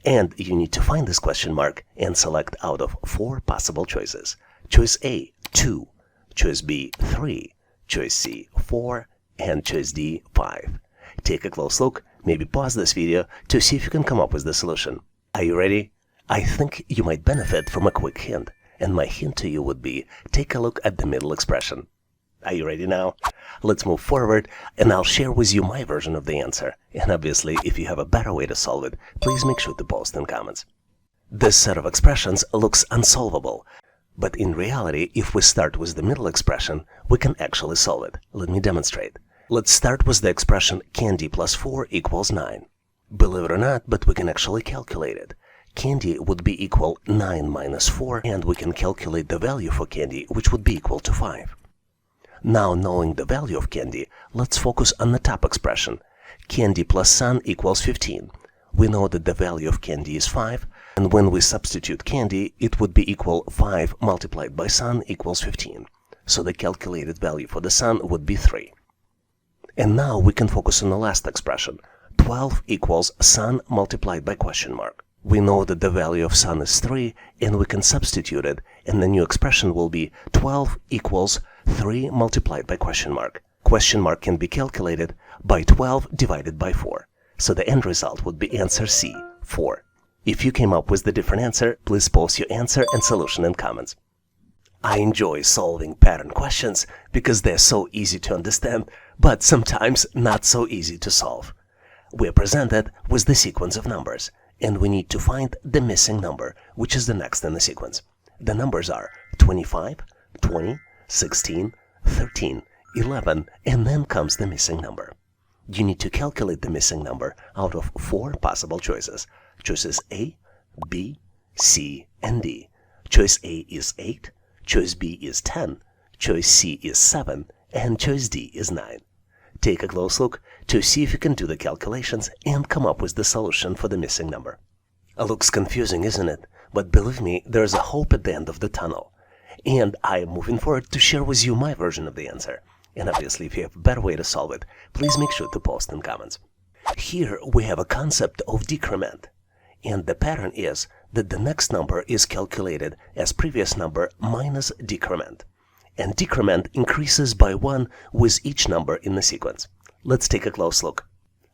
And you need to find this question mark and select out of 4 possible choices. Choice A, 2. Choice B, 3. Choice C, 4. And choice D, 5. Take a close look, maybe pause this video to see if you can come up with the solution. Are you ready? I think you might benefit from a quick hint. And my hint to you would be, take a look at the middle expression. Are you ready now? Let's move forward and I'll share with you my version of the answer. And obviously, if you have a better way to solve it, please make sure to post in comments. This set of expressions looks unsolvable. But in reality, if we start with the middle expression, we can actually solve it. Let me demonstrate. Let's start with the expression candy plus 4 equals 9. Believe it or not, but we can actually calculate it. Candy would be equal 9 minus 4, and we can calculate the value for candy, which would be equal to 5. Now, knowing the value of candy, let's focus on the top expression. Candy plus sun equals 15. We know that the value of candy is 5, and when we substitute candy, it would be equal 5 multiplied by sun equals 15. So the calculated value for the sun would be 3. And now we can focus on the last expression. 12 equals sun multiplied by question mark. We know that the value of sun is 3, and we can substitute it, and the new expression will be 12 equals 3 multiplied by question mark. Question mark can be calculated by 12 divided by 4. So the end result would be answer C, 4. If you came up with the different answer, please post your answer and solution in comments. I enjoy solving pattern questions because they're so easy to understand, but sometimes not so easy to solve. We're presented with the sequence of numbers, and we need to find the missing number, which is the next in the sequence. The numbers are 25, 20, 16, 13, 11, and then comes the missing number. You need to calculate the missing number out of 4 possible choices. Choices A, B, C, and D. Choice A is 8, choice B is 10, choice C is 7, and choice D is 9. Take a close look to see if you can do the calculations and come up with the solution for the missing number. It looks confusing, isn't it? But believe me, there's a hope at the end of the tunnel. And I am moving forward to share with you my version of the answer. And obviously, if you have a better way to solve it, please make sure to post in comments. Here we have a concept of decrement. And the pattern is that the next number is calculated as previous number minus decrement. And decrement increases by 1 with each number in the sequence. Let's take a close look.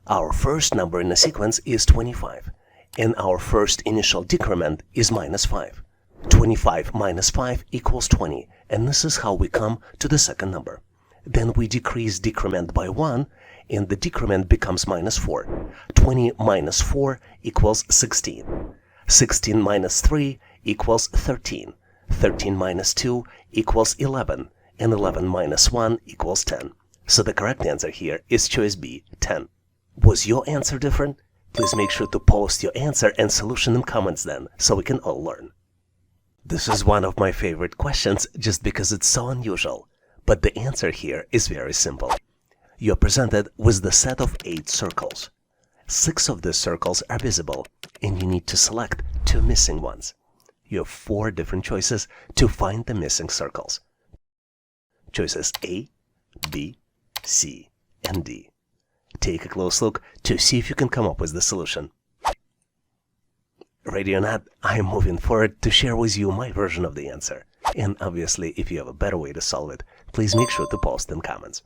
Our first number in the sequence is 25, and our first initial decrement is minus 5. 25 minus 5 equals 20, and this is how we come to the second number. Then we decrease decrement by 1, and the decrement becomes minus 4. 20 minus 4 equals 16. 16 minus 3 equals 13. 13 minus 2 equals 11, and 11 minus 1 equals 10. So the correct answer here is choice B, 10. Was your answer different? Please make sure to post your answer and solution in comments then, so we can all learn. This is one of my favorite questions just because it's so unusual, but the answer here is very simple. You're presented with the set of 8 circles. 6 of these circles are visible, and you need to select 2 missing ones. You have 4 different choices to find the missing circles. Choices A, B, C, and D. Take a close look to see if you can come up with the solution. Ready or not, I am moving forward to share with you my version of the answer. And obviously, if you have a better way to solve it, please make sure to post in comments.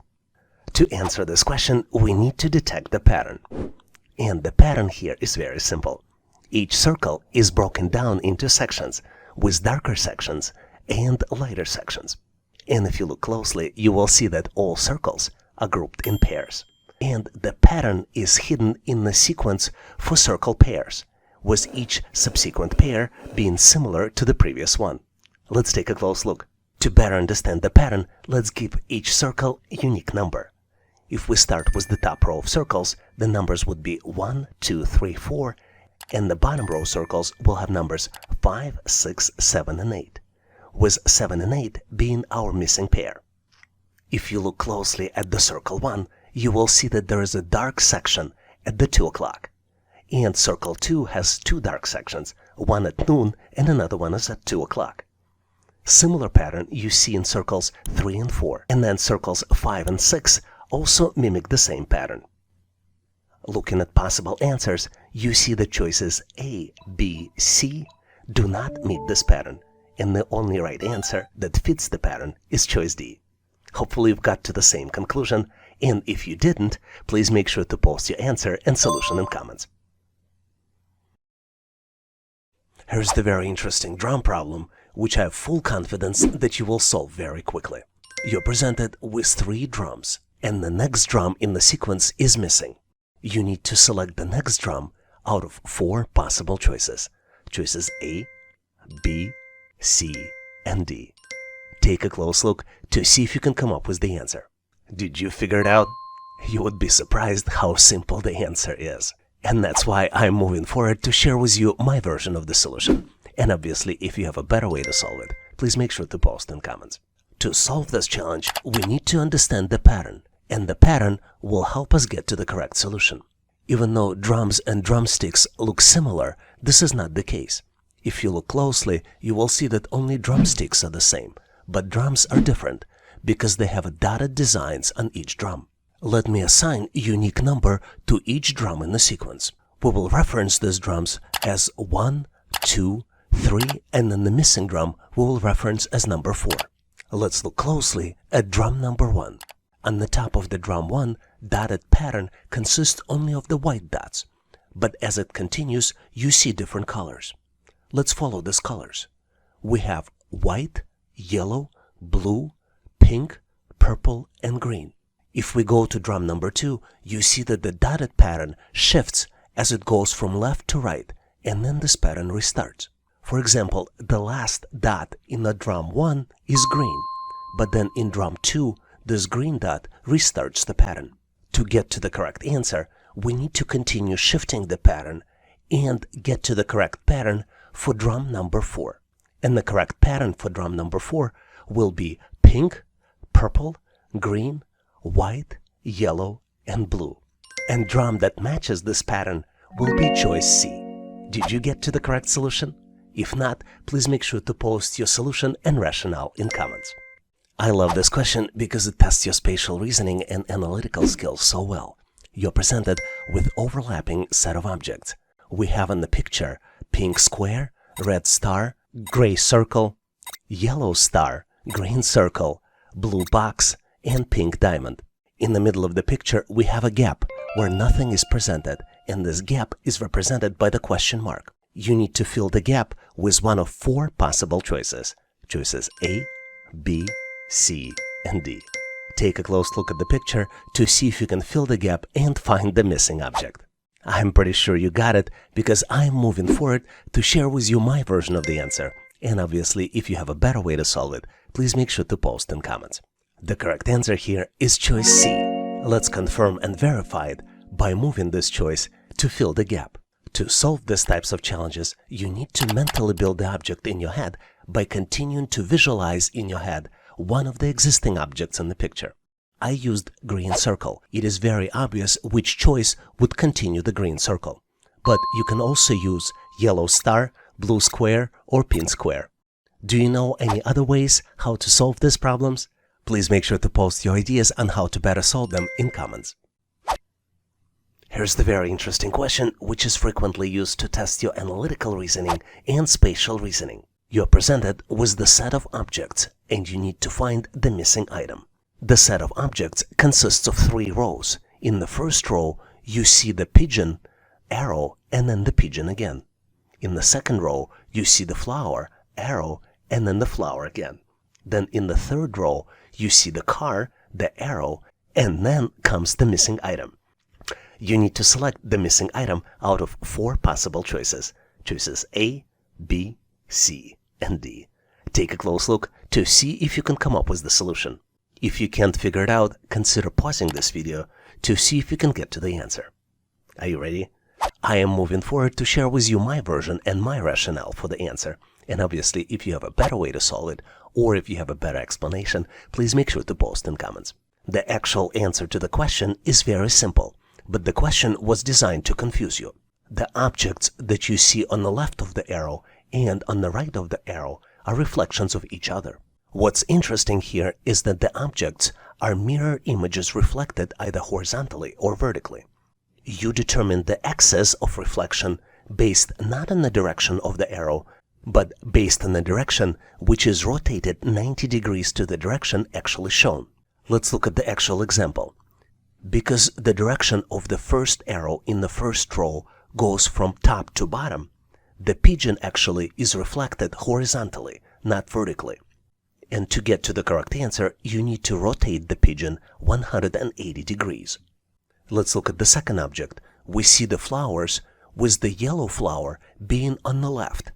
To answer this question, we need to detect the pattern. And the pattern here is very simple. Each circle is broken down into sections, with darker sections and lighter sections. And if you look closely, you will see that all circles are grouped in pairs. And the pattern is hidden in the sequence for circle pairs, with each subsequent pair being similar to the previous one. Let's take a close look. To better understand the pattern, let's give each circle a unique number. If we start with the top row of circles, the numbers would be 1, 2, 3, 4, and the bottom row circles will have numbers 5, 6, 7, and 8, with 7 and 8 being our missing pair. If you look closely at the circle 1, you will see that there is a dark section at the 2 o'clock. And circle 2 has 2 dark sections, one at noon and another one is at 2 o'clock. Similar pattern you see in circles 3 and 4, and then circles 5 and 6 also mimic the same pattern. Looking at possible answers, you see the choices A, B, C do not meet this pattern, and the only right answer that fits the pattern is choice D. Hopefully you've got to the same conclusion, and if you didn't, please make sure to post your answer and solution in comments. Here's the very interesting drum problem, which I have full confidence that you will solve very quickly. You're presented with 3 drums, and the next drum in the sequence is missing. You need to select the next drum out of 4 possible choices. Choices A, B, C, and D. Take a close look to see if you can come up with the answer. Did you figure it out? You would be surprised how simple the answer is. And that's why I'm moving forward to share with you my version of the solution. And obviously, if you have a better way to solve it, please make sure to post in comments. To solve this challenge, we need to understand the pattern, and the pattern will help us get to the correct solution. Even though drums and drumsticks look similar, this is not the case. If you look closely, you will see that only drumsticks are the same, but drums are different because they have dotted designs on each drum. Let me assign a unique number to each drum in the sequence. We will reference these drums as 1, 2, 3, and then the missing drum we will reference as number 4. Let's look closely at drum number 1. On the top of the drum 1, dotted pattern consists only of the white dots, but as it continues, you see different colors. Let's follow these colors. We have white, yellow, blue, pink, purple, and green. If we go to drum number 2, you see that the dotted pattern shifts as it goes from left to right, and then this pattern restarts. For example, the last dot in the drum 1 is green, but then in drum 2, this green dot restarts the pattern. To get to the correct answer, we need to continue shifting the pattern and get to the correct pattern for drum number 4. And the correct pattern for drum number 4 will be pink, purple, green, white, yellow, and blue. And drum that matches this pattern will be choice C. Did you get to the correct solution? If not, please make sure to post your solution and rationale in comments. I love this question because it tests your spatial reasoning and analytical skills so well. You're presented with overlapping set of objects. We have in the picture pink square, red star, gray circle, yellow star, green circle, blue box, and pink diamond. In the middle of the picture, we have a gap where nothing is presented, and this gap is represented by the question mark. You need to fill the gap with one of 4 possible choices. Choices A, B, C, and D. Take a close look at the picture to see if you can fill the gap and find the missing object. I'm pretty sure you got it because I'm moving forward to share with you my version of the answer. And obviously, if you have a better way to solve it, please make sure to post in comments. The correct answer here is choice C. Let's confirm and verify it by moving this choice to fill the gap. To solve these types of challenges, you need to mentally build the object in your head by continuing to visualize in your head one of the existing objects in the picture. I used green circle. It is very obvious which choice would continue the green circle. But you can also use yellow star, blue square, or pink square. Do you know any other ways how to solve these problems? Please make sure to post your ideas on how to better solve them in comments. Here's the very interesting question, which is frequently used to test your analytical reasoning and spatial reasoning. You're presented with the set of objects, and you need to find the missing item. The set of objects consists of 3 rows. In the first row, you see the pigeon, arrow, and then the pigeon again. In the second row, you see the flower, arrow, and then the flower again. Then in the third row, you see the car, the arrow, and then comes the missing item. You need to select the missing item out of 4 possible choices. Choices A, B, C, and D. Take a close look to see if you can come up with the solution. If you can't figure it out, consider pausing this video to see if you can get to the answer. Are you ready? I am moving forward to share with you my version and my rationale for the answer. And obviously, if you have a better way to solve it, or if you have a better explanation, please make sure to post in comments. The actual answer to the question is very simple, but the question was designed to confuse you. The objects that you see on the left of the arrow and on the right of the arrow are reflections of each other. What's interesting here is that the objects are mirror images reflected either horizontally or vertically. You determine the axis of reflection based not on the direction of the arrow, but based on the direction which is rotated 90 degrees to the direction actually shown. Let's look at the actual example. Because the direction of the first arrow in the first row goes from top to bottom, the pigeon actually is reflected horizontally, not vertically. And to get to the correct answer, you need to rotate the pigeon 180 degrees. Let's look at the second object. We see the flowers with the yellow flower being on the left.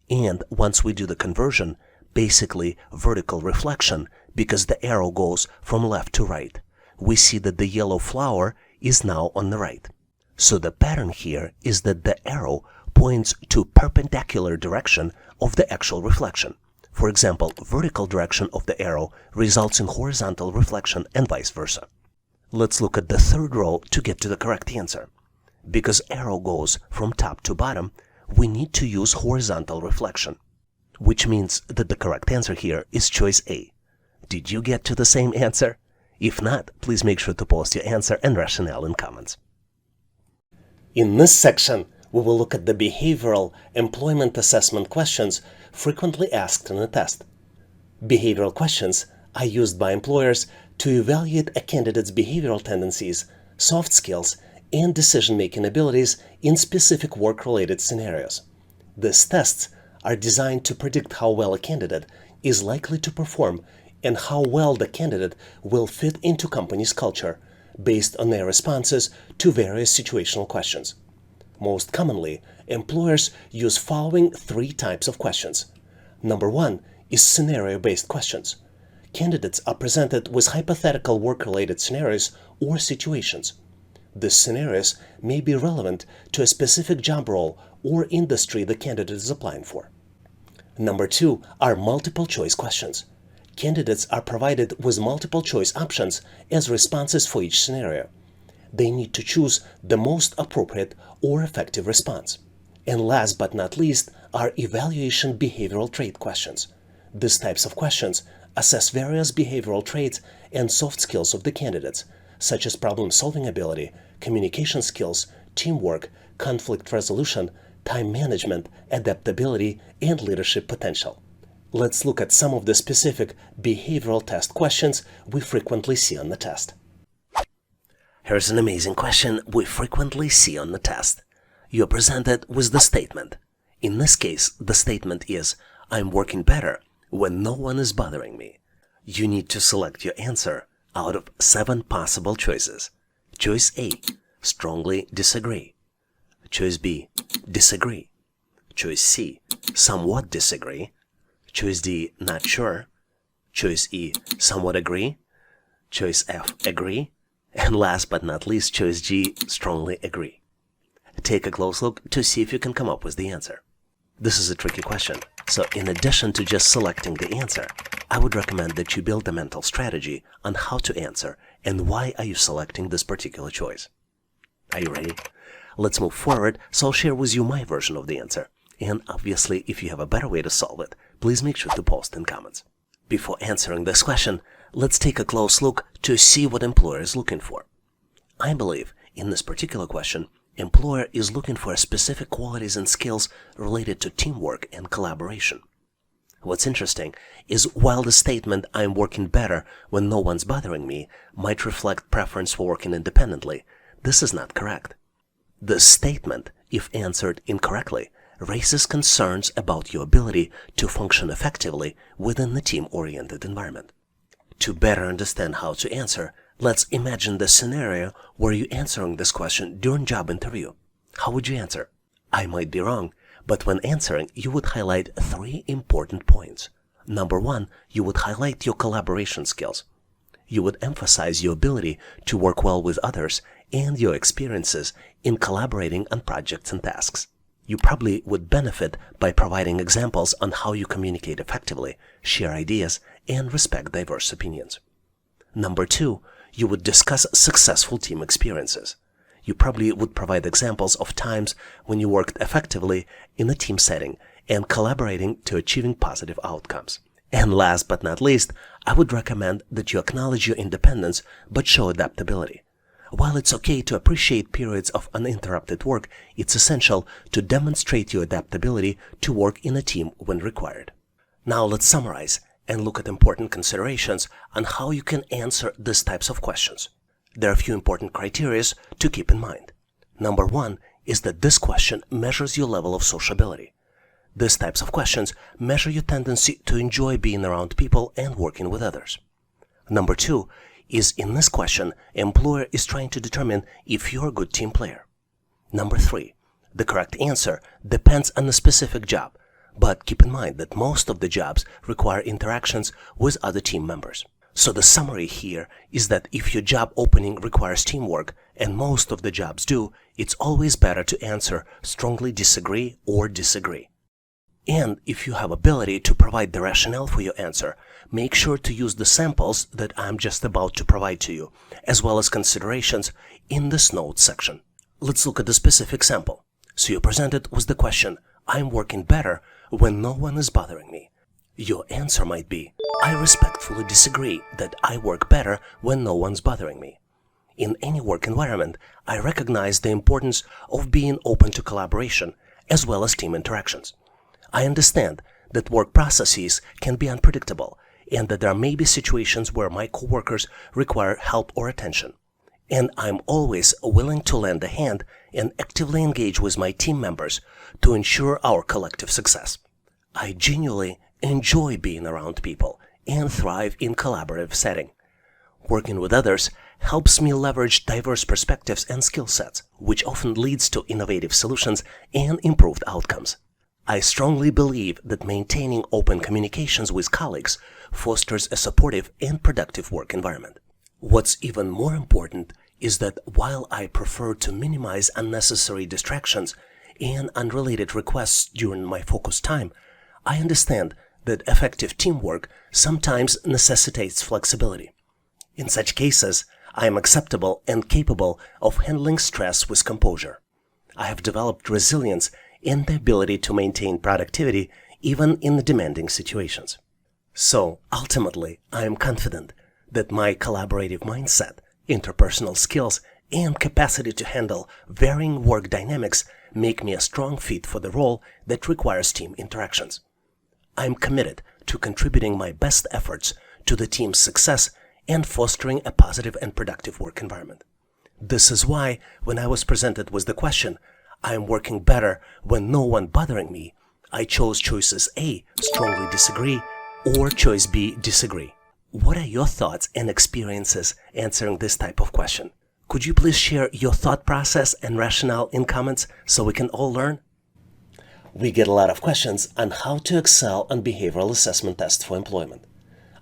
And once we do the conversion, basically vertical reflection, because the arrow goes from left to right, we see that the yellow flower is now on the right. So the pattern here is that the arrow points to perpendicular direction of the actual reflection. For example, vertical direction of the arrow results in horizontal reflection and vice versa. Let's look at the third row to get to the correct answer. Because arrow goes from top to bottom, we need to use horizontal reflection, which means that the correct answer here is choice A. Did you get to the same answer? If not, please make sure to post your answer and rationale in comments. In this section, we will look at the behavioral employment assessment questions frequently asked in a test. Behavioral questions are used by employers to evaluate a candidate's behavioral tendencies, soft skills, and decision-making abilities in specific work-related scenarios. These tests are designed to predict how well a candidate is likely to perform and how well the candidate will fit into company's culture based on their responses to various situational questions. Most commonly, employers use following three types of questions. Number one is scenario-based questions. Candidates are presented with hypothetical work-related scenarios or situations. These scenarios may be relevant to a specific job role or industry the candidate is applying for. Number two are multiple-choice questions. Candidates are provided with multiple-choice options as responses for each scenario. They need to choose the most appropriate or effective response. And last but not least are evaluation behavioral trait questions. These types of questions assess various behavioral traits and soft skills of the candidates, such as problem-solving ability, communication skills, teamwork, conflict resolution, time management, adaptability, and leadership potential. Let's look at some of the specific behavioral test questions we frequently see on the test. Here's an amazing question we frequently see on the test. You're presented with the statement. In this case, the statement is, I'm working better when no one is bothering me. You need to select your answer out of 7 possible choices. Choice A, strongly disagree. Choice B, disagree. Choice C, somewhat disagree. Choice D, not sure. Choice E, somewhat agree. Choice F, agree. And last but not least, choice G, strongly agree. Take a close look to see if you can come up with the answer. This is a tricky question, so in addition to just selecting the answer, I would recommend that you build a mental strategy on how to answer and why are you selecting this particular choice. Are you ready? Let's move forward, so I'll share with you my version of the answer. And obviously, if you have a better way to solve it, please make sure to post in comments. Before answering this question, let's take a close look to see what employer is looking for. I believe in this particular question, employer is looking for specific qualities and skills related to teamwork and collaboration. What's interesting is while the statement, I'm working better when no one's bothering me, might reflect preference for working independently, this is not correct. This statement, if answered incorrectly, raises concerns about your ability to function effectively within the team-oriented environment. To better understand how to answer, let's imagine the scenario where you're answering this question during job interview. How would you answer? I might be wrong, but when answering, you would highlight 3 important points. Number 1, you would highlight your collaboration skills. You would emphasize your ability to work well with others and your experiences in collaborating on projects and tasks. You probably would benefit by providing examples on how you communicate effectively, share ideas, and respect diverse opinions. Number 2, you would discuss successful team experiences. You probably would provide examples of times when you worked effectively in a team setting and collaborating to achieving positive outcomes. And last but not least, I would recommend that you acknowledge your independence but show adaptability. While it's okay to appreciate periods of uninterrupted work, it's essential to demonstrate your adaptability to work in a team when required. Now let's summarize and look at important considerations on how you can answer these types of questions. There are a few important criteria to keep in mind. Number 1 is that this question measures your level of sociability. These types of questions measure your tendency to enjoy being around people and working with others. Number 2 is in this question, employer is trying to determine if you're a good team player. Number 3, the correct answer depends on a specific job, but keep in mind that most of the jobs require interactions with other team members. So the summary here is that if your job opening requires teamwork, and most of the jobs do, it's always better to answer strongly disagree or disagree. And if you have ability to provide the rationale for your answer, make sure to use the samples that I'm just about to provide to you, as well as considerations in this notes section. Let's look at the specific sample. So you're presented with the question, I'm working better when no one is bothering me. Your answer might be, I respectfully disagree that I work better when no one's bothering me. In any work environment, I recognize the importance of being open to collaboration as well as team interactions. I understand that work processes can be unpredictable and that there may be situations where my coworkers require help or attention. And I'm always willing to lend a hand and actively engage with my team members to ensure our collective success. I genuinely enjoy being around people and thrive in collaborative setting. Working with others helps me leverage diverse perspectives and skill sets, which often leads to innovative solutions and improved outcomes. I strongly believe that maintaining open communications with colleagues fosters a supportive and productive work environment. What's even more important is that while I prefer to minimize unnecessary distractions and unrelated requests during my focused time, I understand that effective teamwork sometimes necessitates flexibility. In such cases, I am acceptable and capable of handling stress with composure. I have developed resilience and the ability to maintain productivity even in demanding situations. So, ultimately, I am confident that my collaborative mindset, interpersonal skills, and capacity to handle varying work dynamics make me a strong fit for the role that requires team interactions. I am committed to contributing my best efforts to the team's success and fostering a positive and productive work environment. This is why, when I was presented with the question, I am working better when no one bothering me, I chose choices A, strongly disagree, or choice B, disagree. What are your thoughts and experiences answering this type of question? Could you please share your thought process and rationale in comments so we can all learn? We get a lot of questions on how to excel on behavioral assessment tests for employment.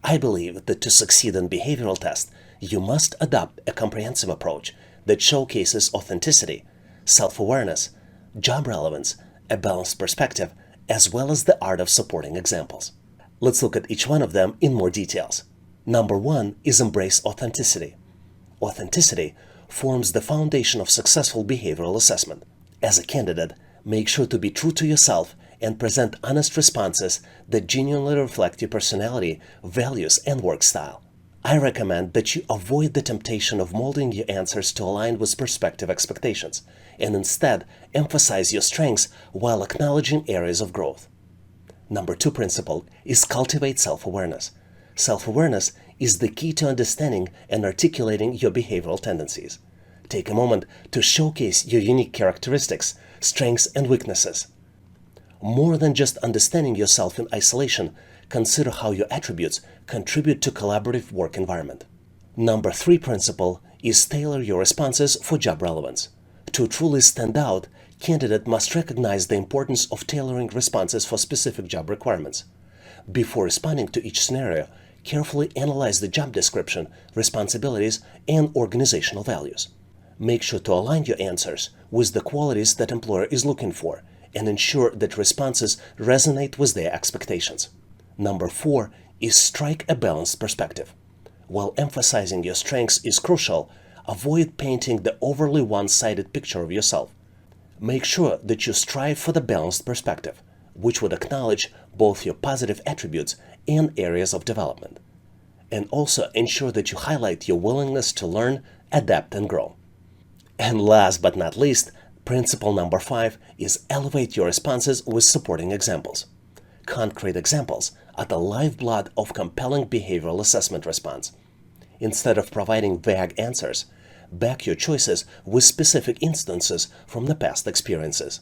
I believe that to succeed in behavioral tests, you must adopt a comprehensive approach that showcases authenticity, self-awareness, job relevance, a balanced perspective, as well as the art of supporting examples. Let's look at each one of them in more details. Number 1 is embrace authenticity. Authenticity forms the foundation of successful behavioral assessment. As a candidate, make sure to be true to yourself and present honest responses that genuinely reflect your personality, values, and work style. I recommend that you avoid the temptation of molding your answers to align with prospective expectations, and instead emphasize your strengths while acknowledging areas of growth. Number 2 principle is cultivate self-awareness. Self-awareness is the key to understanding and articulating your behavioral tendencies. Take a moment to showcase your unique characteristics, strengths, and weaknesses. More than just understanding yourself in isolation, consider how your attributes contribute to collaborative work environment. Number 3 principle is tailor your responses for job relevance. To truly stand out, candidate must recognize the importance of tailoring responses for specific job requirements. Before responding to each scenario, carefully analyze the job description, responsibilities, and organizational values. Make sure to align your answers with the qualities that employer is looking for and ensure that responses resonate with their expectations. Number 4 is strike a balanced perspective. While emphasizing your strengths is crucial, avoid painting the overly one-sided picture of yourself. Make sure that you strive for the balanced perspective, which would acknowledge both your positive attributes and areas of development. And also ensure that you highlight your willingness to learn, adapt, and grow. And last but not least, principle number 5 is elevate your responses with supporting examples. Concrete examples are the lifeblood of compelling behavioral assessment response. Instead of providing vague answers, back your choices with specific instances from the past experiences.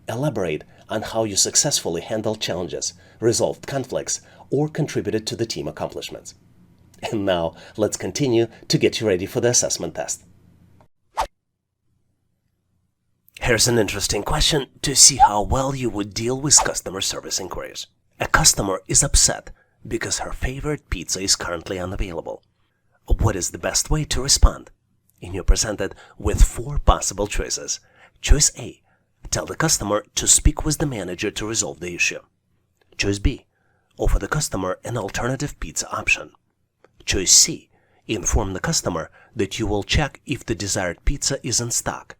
Elaborate on how you successfully handled challenges, resolved conflicts, or contributed to the team accomplishments. And now, let's continue to get you ready for the assessment test. Here's an interesting question to see how well you would deal with customer service inquiries. A customer is upset because her favorite pizza is currently unavailable. What is the best way to respond? And you're presented with 4 possible choices. Choice A. Tell the customer to speak with the manager to resolve the issue. Choice B, offer the customer an alternative pizza option. Choice C, inform the customer that you will check if the desired pizza is in stock.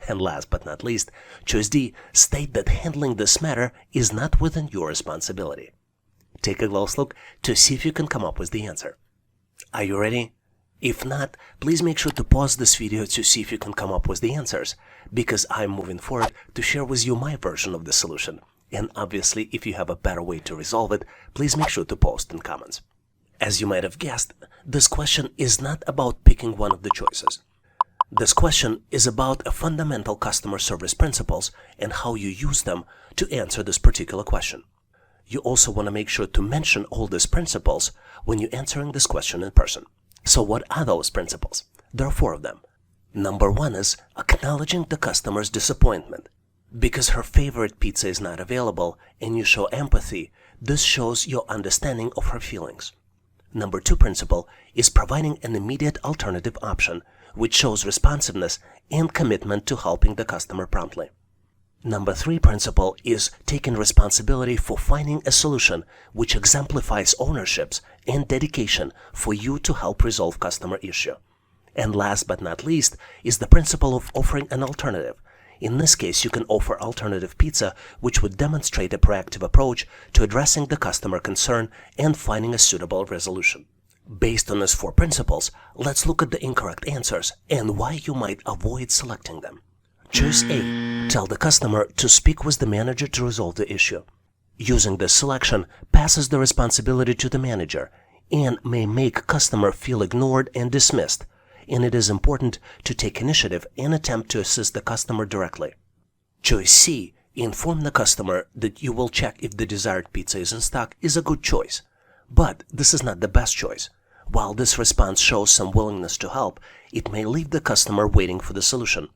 And last but not least, choice D, state that handling this matter is not within your responsibility. Take a close look to see if you can come up with the answer. Are you ready? If not, please make sure to pause this video to see if you can come up with the answers, because I'm moving forward to share with you my version of the solution. And obviously, if you have a better way to resolve it, please make sure to post in comments. As you might have guessed, this question is not about picking one of the choices. This question is about a fundamental customer service principles and how you use them to answer this particular question. You also want to make sure to mention all these principles when you're answering this question in person. So what are those principles? There are 4 of them. Number 1 is acknowledging the customer's disappointment. Because her favorite pizza is not available and you show empathy, this shows your understanding of her feelings. Number 2 principle is providing an immediate alternative option, which shows responsiveness and commitment to helping the customer promptly. Number 3 principle is taking responsibility for finding a solution which exemplifies ownerships and dedication for you to help resolve customer issue. And last but not least is the principle of offering an alternative. In this case, you can offer alternative pizza, which would demonstrate a proactive approach to addressing the customer concern and finding a suitable resolution. Based on these 4 principles, let's look at the incorrect answers and why you might avoid selecting them. Choice A. Tell the customer to speak with the manager to resolve the issue. Using this selection passes the responsibility to the manager and may make customer feel ignored and dismissed, and it is important to take initiative and attempt to assist the customer directly. Choice C. Inform the customer that you will check if the desired pizza is in stock is a good choice. But this is not the best choice. While this response shows some willingness to help, it may leave the customer waiting for the solution.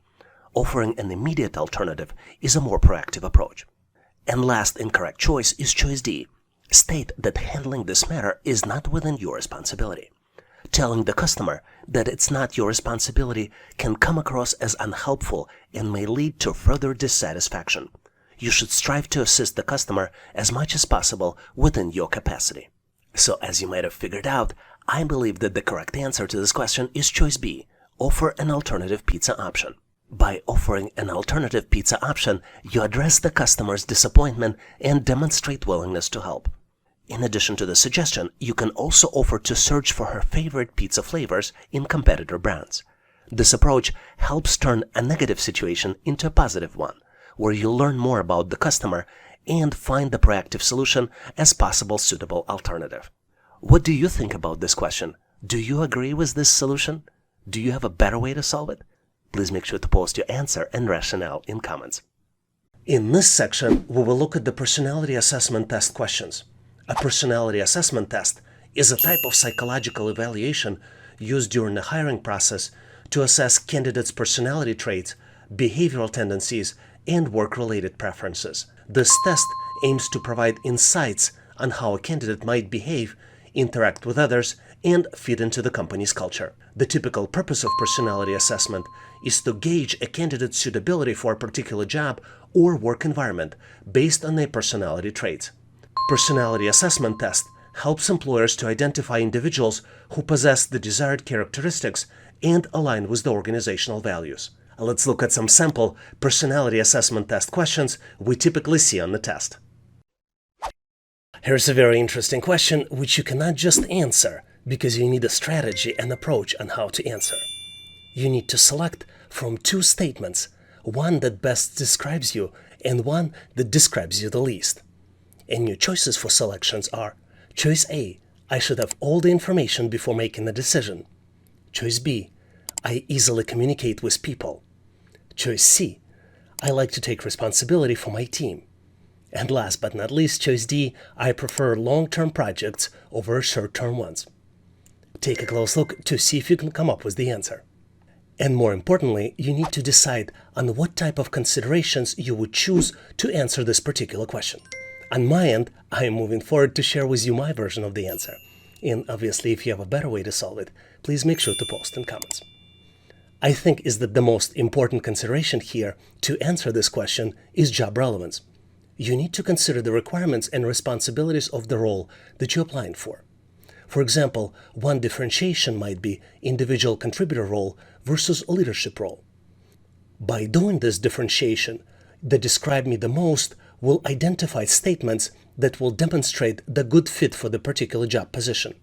Offering an immediate alternative is a more proactive approach. And last incorrect choice is choice D. State that handling this matter is not within your responsibility. Telling the customer that it's not your responsibility can come across as unhelpful and may lead to further dissatisfaction. You should strive to assist the customer as much as possible within your capacity. So as you might have figured out, I believe that the correct answer to this question is choice B, offer an alternative pizza option. By offering an alternative pizza option, you address the customer's disappointment and demonstrate willingness to help. In addition to the suggestion, you can also offer to search for her favorite pizza flavors in competitor brands. This approach helps turn a negative situation into a positive one, where you learn more about the customer and find the proactive solution as possible suitable alternative. What do you think about this question? Do you agree with this solution? Do you have a better way to solve it? Please make sure to post your answer and rationale in comments. In this section, we will look at the personality assessment test questions. A personality assessment test is a type of psychological evaluation used during the hiring process to assess candidates' personality traits, behavioral tendencies, and work-related preferences. This test aims to provide insights on how a candidate might behave, interact with others, and fit into the company's culture. The typical purpose of personality assessment is to gauge a candidate's suitability for a particular job or work environment based on their personality traits. Personality assessment test helps employers to identify individuals who possess the desired characteristics and align with the organizational values. Let's look at some sample personality assessment test questions we typically see on the test. Here's a very interesting question which you cannot just answer because you need a strategy and approach on how to answer. You need to select from 2 statements, one that best describes you and one that describes you the least. And your choices for selections are: choice A, I should have all the information before making a decision. Choice B, I easily communicate with people. Choice C, I like to take responsibility for my team. And last but not least, choice D, I prefer long-term projects over short-term ones. Take a close look to see if you can come up with the answer. And more importantly, you need to decide on what type of considerations you would choose to answer this particular question. On my end, I am moving forward to share with you my version of the answer. And obviously, if you have a better way to solve it, please make sure to post in comments. I think is that the most important consideration here to answer this question is job relevance. you need to consider the requirements and responsibilities of the role that you're applying for. For example, one differentiation might be individual contributor role versus a leadership role. By doing this differentiation, the describe me the most will identify statements that will demonstrate the good fit for the particular job position.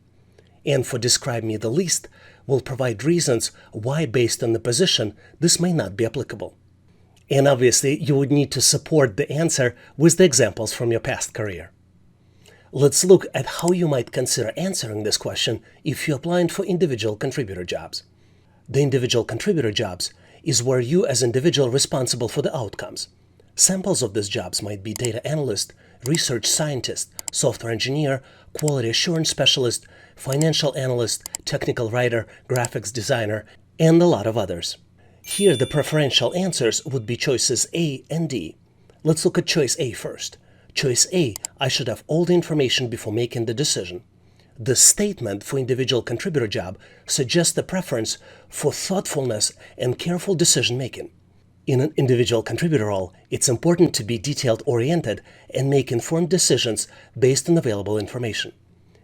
And for describe me the least will provide reasons why, based on the position, this may not be applicable. And obviously, you would need to support the answer with the examples from your past career. Let's look at how you might consider answering this question if you're applying for individual contributor jobs. The individual contributor jobs is where you as individual responsible for the outcomes. Samples of these jobs might be data analyst, research scientist, software engineer, quality assurance specialist, financial analyst, technical writer, graphics designer, and a lot of others. Here the preferential answers would be choices A and D. Let's look at choice A first. Choice A, I should have all the information before making the decision. The statement for individual contributor job suggests a preference for thoughtfulness and careful decision making. In an individual contributor role, it's important to be detailed-oriented and make informed decisions based on available information.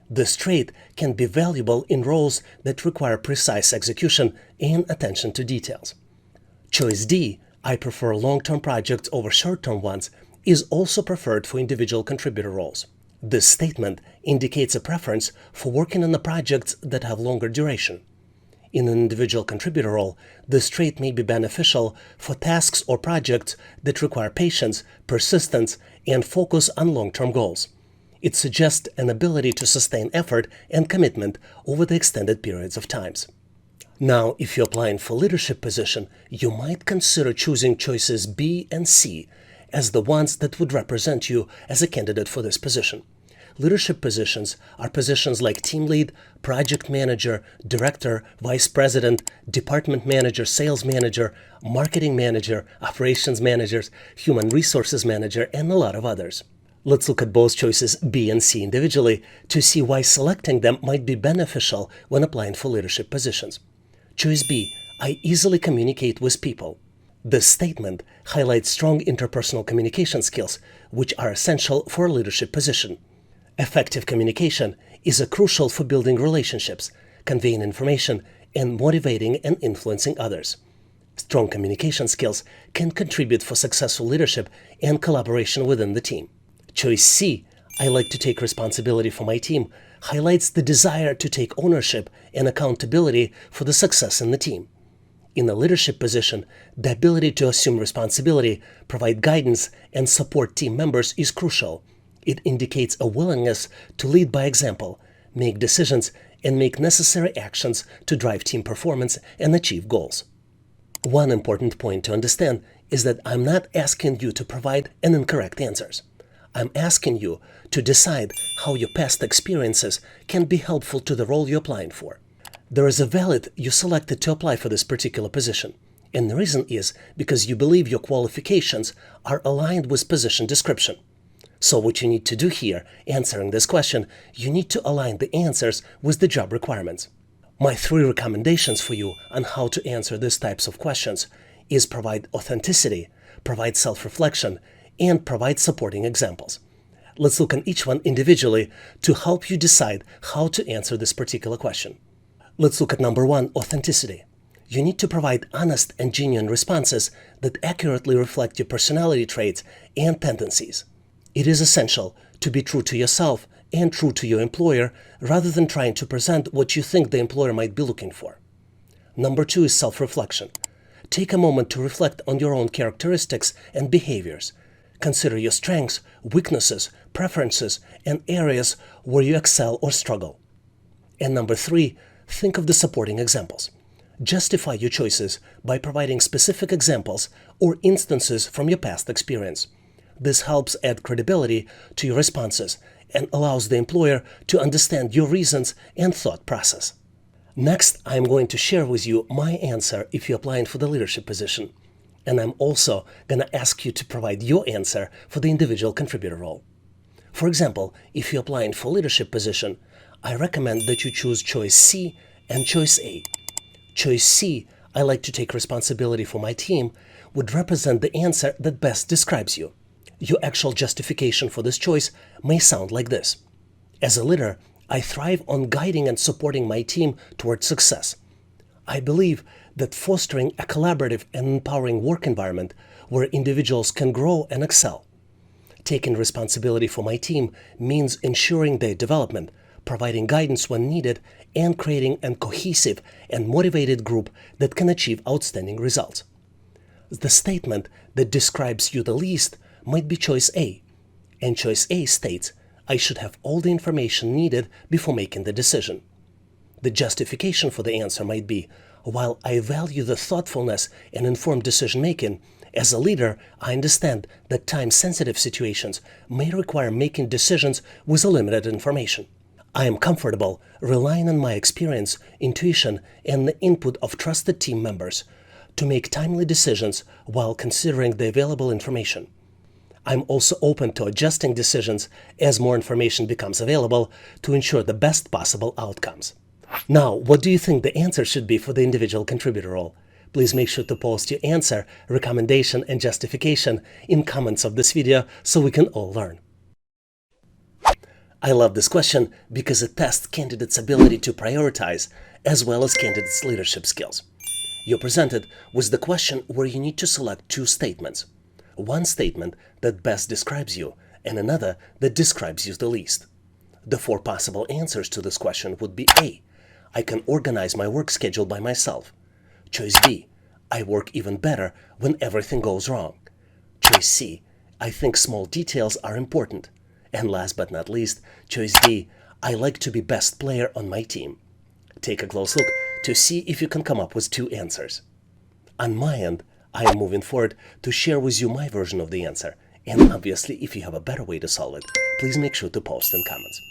This trait can be valuable in roles that require precise execution and attention to details. Choice D, I prefer long-term projects over short-term ones, is also preferred for individual contributor roles. This statement indicates a preference for working on the projects that have longer duration. In an individual contributor role, this trait may be beneficial for tasks or projects that require patience, persistence, and focus on long-term goals. It suggests an ability to sustain effort and commitment over the extended periods of times. Now, if you're applying for leadership position, you might consider choosing choices B and C as the ones that would represent you as a candidate for this position. Leadership positions are positions like team lead, project manager, director, vice president, department manager, sales manager, marketing manager, operations managers, human resources manager, and a lot of others. Let's look at both choices B and C individually to see why selecting them might be beneficial when applying for leadership positions. Choice B, I easily communicate with people. This statement highlights strong interpersonal communication skills, which are essential for a leadership position. Effective communication is crucial for building relationships, conveying information, and motivating and influencing others. Strong communication skills can contribute for successful leadership and collaboration within the team. Choice C, I like to take responsibility for my team, highlights the desire to take ownership and accountability for the success in the team. In a leadership position, the ability to assume responsibility, provide guidance, and support team members is crucial. It indicates a willingness to lead by example, make decisions, and make necessary actions to drive team performance and achieve goals. One important point to understand is that I'm not asking you to provide an incorrect answers. I'm asking you to decide how your past experiences can be helpful to the role you're applying for. There is a valid you selected to apply for this particular position, and the reason is because you believe your qualifications are aligned with position description. So what you need to do here, answering this question, you need to align the answers with the job requirements. My 3 recommendations for you on how to answer these types of questions is provide authenticity, provide self-reflection, and provide supporting examples. Let's look at each one individually to help you decide how to answer this particular question. Let's look at number 1, authenticity. You need to provide honest and genuine responses that accurately reflect your personality traits and tendencies. It is essential to be true to yourself and true to your employer rather than trying to present what you think the employer might be looking for. Number 2 is self-reflection. Take a moment to reflect on your own characteristics and behaviors. Consider your strengths, weaknesses, preferences, and areas where you excel or struggle. And number 3, think of the supporting examples. Justify your choices by providing specific examples or instances from your past experience. This helps add credibility to your responses and allows the employer to understand your reasons and thought process. Next, I'm going to share with you my answer if you're applying for the leadership position. And I'm also going to ask you to provide your answer for the individual contributor role. For example, if you're applying for leadership position, I recommend that you choose choice C and choice A. Choice C, I like to take responsibility for my team, would represent the answer that best describes you. Your actual justification for this choice may sound like this. As a leader, I thrive on guiding and supporting my team towards success. I believe that fostering a collaborative and empowering work environment where individuals can grow and excel. Taking responsibility for my team means ensuring their development, providing guidance when needed, and creating a cohesive and motivated group that can achieve outstanding results. The statement that describes you the least might be choice A, and choice A states, I should have all the information needed before making the decision. The justification for the answer might be, while I value the thoughtfulness and informed decision-making, as a leader, I understand that time-sensitive situations may require making decisions with limited information. I am comfortable relying on my experience, intuition, and the input of trusted team members to make timely decisions while considering the available information. I'm also open to adjusting decisions as more information becomes available to ensure the best possible outcomes. Now, what do you think the answer should be for the individual contributor role? Please make sure to post your answer, recommendation, and justification in comments of this video so we can all learn. I love this question because it tests candidates' ability to prioritize as well as candidates' leadership skills. You're presented with the question where you need to select two statements. One statement that best describes you and another that describes you the least. The four possible answers to this question would be A, I can organize my work schedule by myself. Choice B, I work even better when everything goes wrong. Choice C, I think small details are important. And last but not least, choice D, I like to be best player on my team. Take a close look to see if you can come up with two answers. On my end, I am moving forward to share with you my version of the answer. And obviously, if you have a better way to solve it, please make sure to post in comments.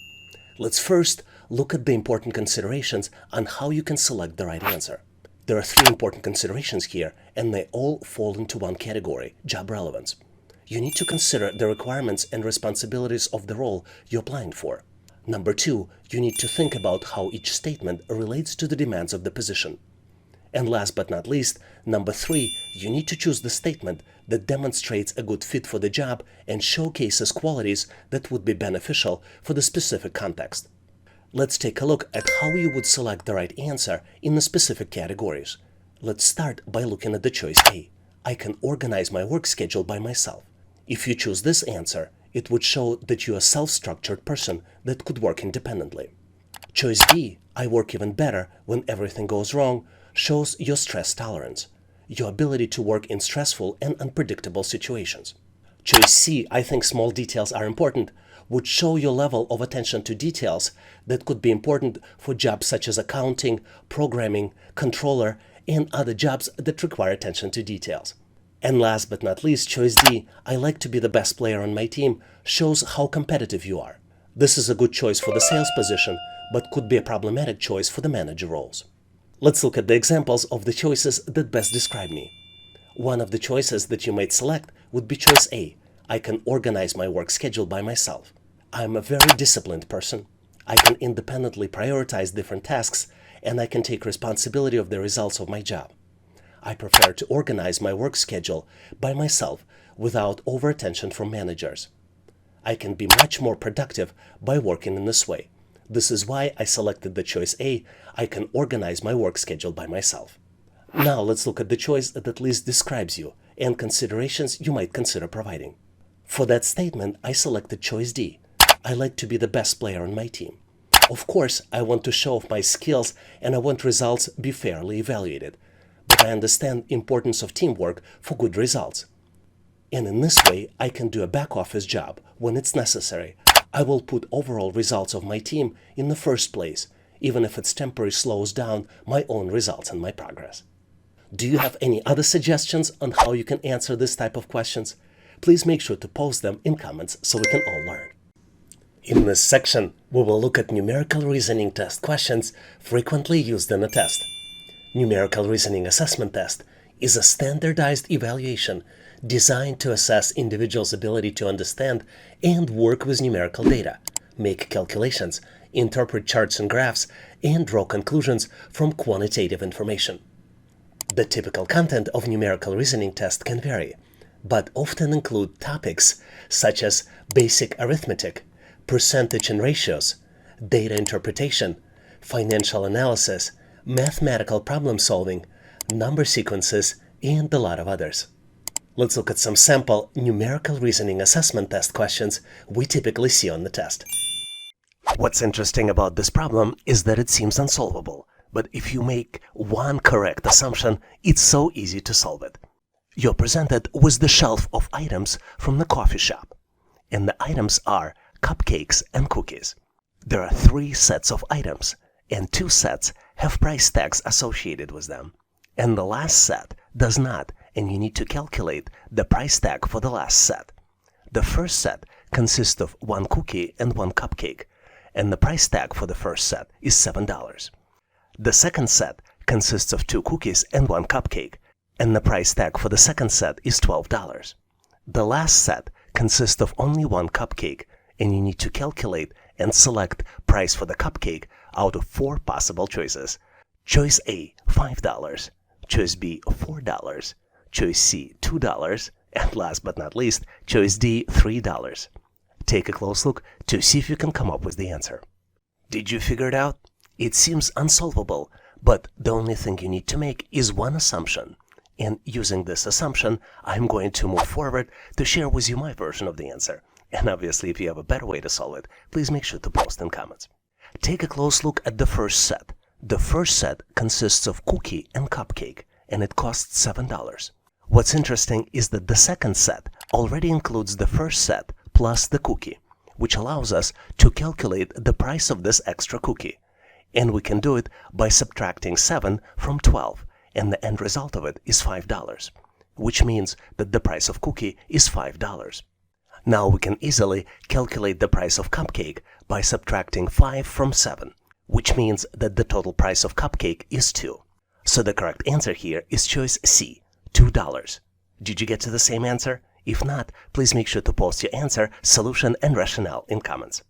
Let's first look at the important considerations on how you can select the right answer. There are three important considerations here, and they all fall into one category, job relevance. You need to consider the requirements and responsibilities of the role you're applying for. Number two, you need to think about how each statement relates to the demands of the position. And last but not least, number three, you need to choose the statement that demonstrates a good fit for the job and showcases qualities that would be beneficial for the specific context. Let's take a look at how you would select the right answer in the specific categories. Let's start by looking at the choice A. I can organize my work schedule by myself. If you choose this answer, it would show that you're a self-structured person that could work independently. Choice B, I work even better when everything goes wrong, shows your stress tolerance, your ability to work in stressful and unpredictable situations. Choice C, I think small details are important, would show your level of attention to details that could be important for jobs such as accounting, programming, controller, and other jobs that require attention to details. And last but not least, choice D, I like to be the best player on my team, shows how competitive you are. This is a good choice for the sales position, but could be a problematic choice for the manager roles. Let's look at the examples of the choices that best describe me. One of the choices that you might select would be choice A. I can organize my work schedule by myself. I am a very disciplined person. I can independently prioritize different tasks, and I can take responsibility of the results of my job. I prefer to organize my work schedule by myself without over-attention from managers. I can be much more productive by working in this way. This is why I selected the choice A. I can organize my work schedule by myself. Now let's look at the choice that least describes you and considerations you might consider providing. For that statement, I selected choice D. I like to be the best player on my team. Of course, I want to show off my skills and I want results be fairly evaluated. But I understand the importance of teamwork for good results. And in this way, I can do a back office job when it's necessary. I will put overall results of my team in the first place, even if it temporarily slows down my own results and my progress. Do you have any other suggestions on how you can answer this type of questions? Please make sure to post them in comments so we can all learn. In this section, we will look at numerical reasoning test questions frequently used in a test. Numerical reasoning assessment test is a standardized evaluation designed to assess individuals' ability to understand and work with numerical data, make calculations, interpret charts and graphs, and draw conclusions from quantitative information. The typical content of numerical reasoning test can vary. but often include topics such as basic arithmetic, percentage and ratios, data interpretation, financial analysis, mathematical problem solving, number sequences, and a lot of others. Let's look at some sample numerical reasoning assessment test questions we typically see on the test. What's interesting about this problem is that it seems unsolvable, but if you make one correct assumption, it's so easy to solve it. You're presented with the shelf of items from the coffee shop, and the items are cupcakes and cookies. There are 3 sets of items, and 2 sets have price tags associated with them, and the last set does not, and you need to calculate the price tag for the last set. The first set consists of 1 cookie and 1 cupcake, and the price tag for the first set is $7. The second set consists of 2 cookies and 1 cupcake, and the price tag for the second set is $12. The last set consists of only 1 cupcake, and you need to calculate and select price for the cupcake out of 4 possible choices. Choice A, $5. Choice B, $4. Choice C, $2. And last but not least, choice D, $3. Take a close look to see if you can come up with the answer. Did you figure it out? It seems unsolvable, but the only thing you need to make is one assumption. And using this assumption, I'm going to move forward to share with you my version of the answer. And obviously, if you have a better way to solve it, please make sure to post in comments. Take a close look at the first set. The first set consists of cookie and cupcake, and it costs $7. What's interesting is that the second set already includes the first set plus the cookie, which allows us to calculate the price of this extra cookie. And we can do it by subtracting 7 from 12, and the end result of it is $5, which means that the price of cookie is $5. Now we can easily calculate the price of cupcake by subtracting 5 from 7, which means that the total price of cupcake is 2. So the correct answer here is choice C, $2. Did you get to the same answer? If not, please make sure to post your answer, solution, and rationale in comments.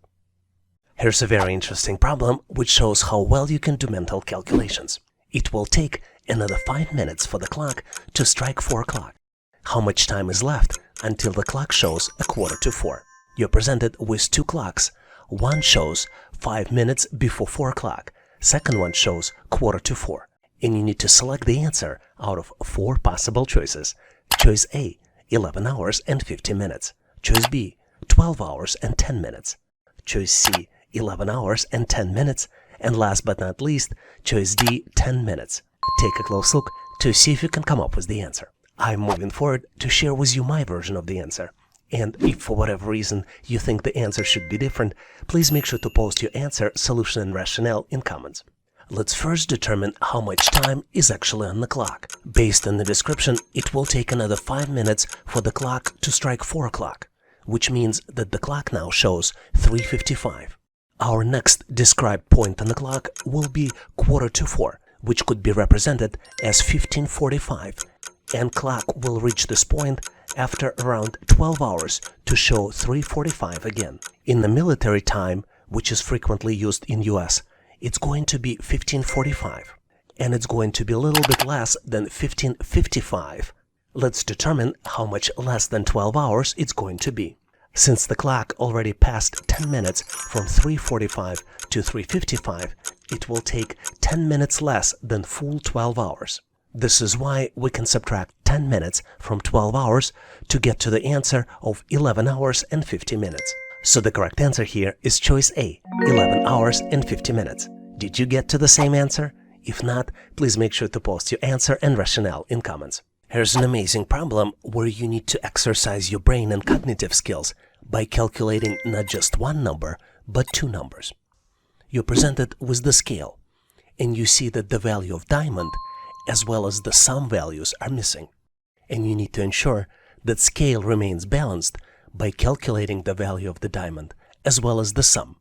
Here's a very interesting problem which shows how well you can do mental calculations. It will take another 5 minutes for the clock to strike 4 o'clock. How much time is left until the clock shows 3:45? You're presented with 2 clocks. One shows 5 minutes before 4 o'clock. Second one shows 3:45. And you need to select the answer out of 4 possible choices. Choice A, 11 hours and 50 minutes. Choice B, 12 hours and 10 minutes. Choice C, 11 hours and 10 minutes. And last but not least, choice D, 10 minutes. Take a close look to see if you can come up with the answer. I'm moving forward to share with you my version of the answer. And if for whatever reason you think the answer should be different, please make sure to post your answer, solution, and rationale in comments. Let's first determine how much time is actually on the clock. Based on the description, it will take another 5 minutes for the clock to strike 4 o'clock, which means that the clock now shows 3:55. Our next described point on the clock will be 3:45, which could be represented as 15:45, and clock will reach this point after around 12 hours to show 3:45 again. In the military time, which is frequently used in US, it's going to be 15:45, and it's going to be a little bit less than 15:55. Let's determine how much less than 12 hours it's going to be. Since the clock already passed 10 minutes from 3:45 to 3:55, it will take 10 minutes less than full 12 hours. This is why we can subtract 10 minutes from 12 hours to get to the answer of 11 hours and 50 minutes. So the correct answer here is choice A, 11 hours and 50 minutes. Did you get to the same answer? If not, please make sure to post your answer and rationale in comments. Here's an amazing problem where you need to exercise your brain and cognitive skills by calculating not just one number, but 2 numbers. You're presented with the scale, and you see that the value of diamond as well as the sum values are missing. And you need to ensure that scale remains balanced by calculating the value of the diamond as well as the sum.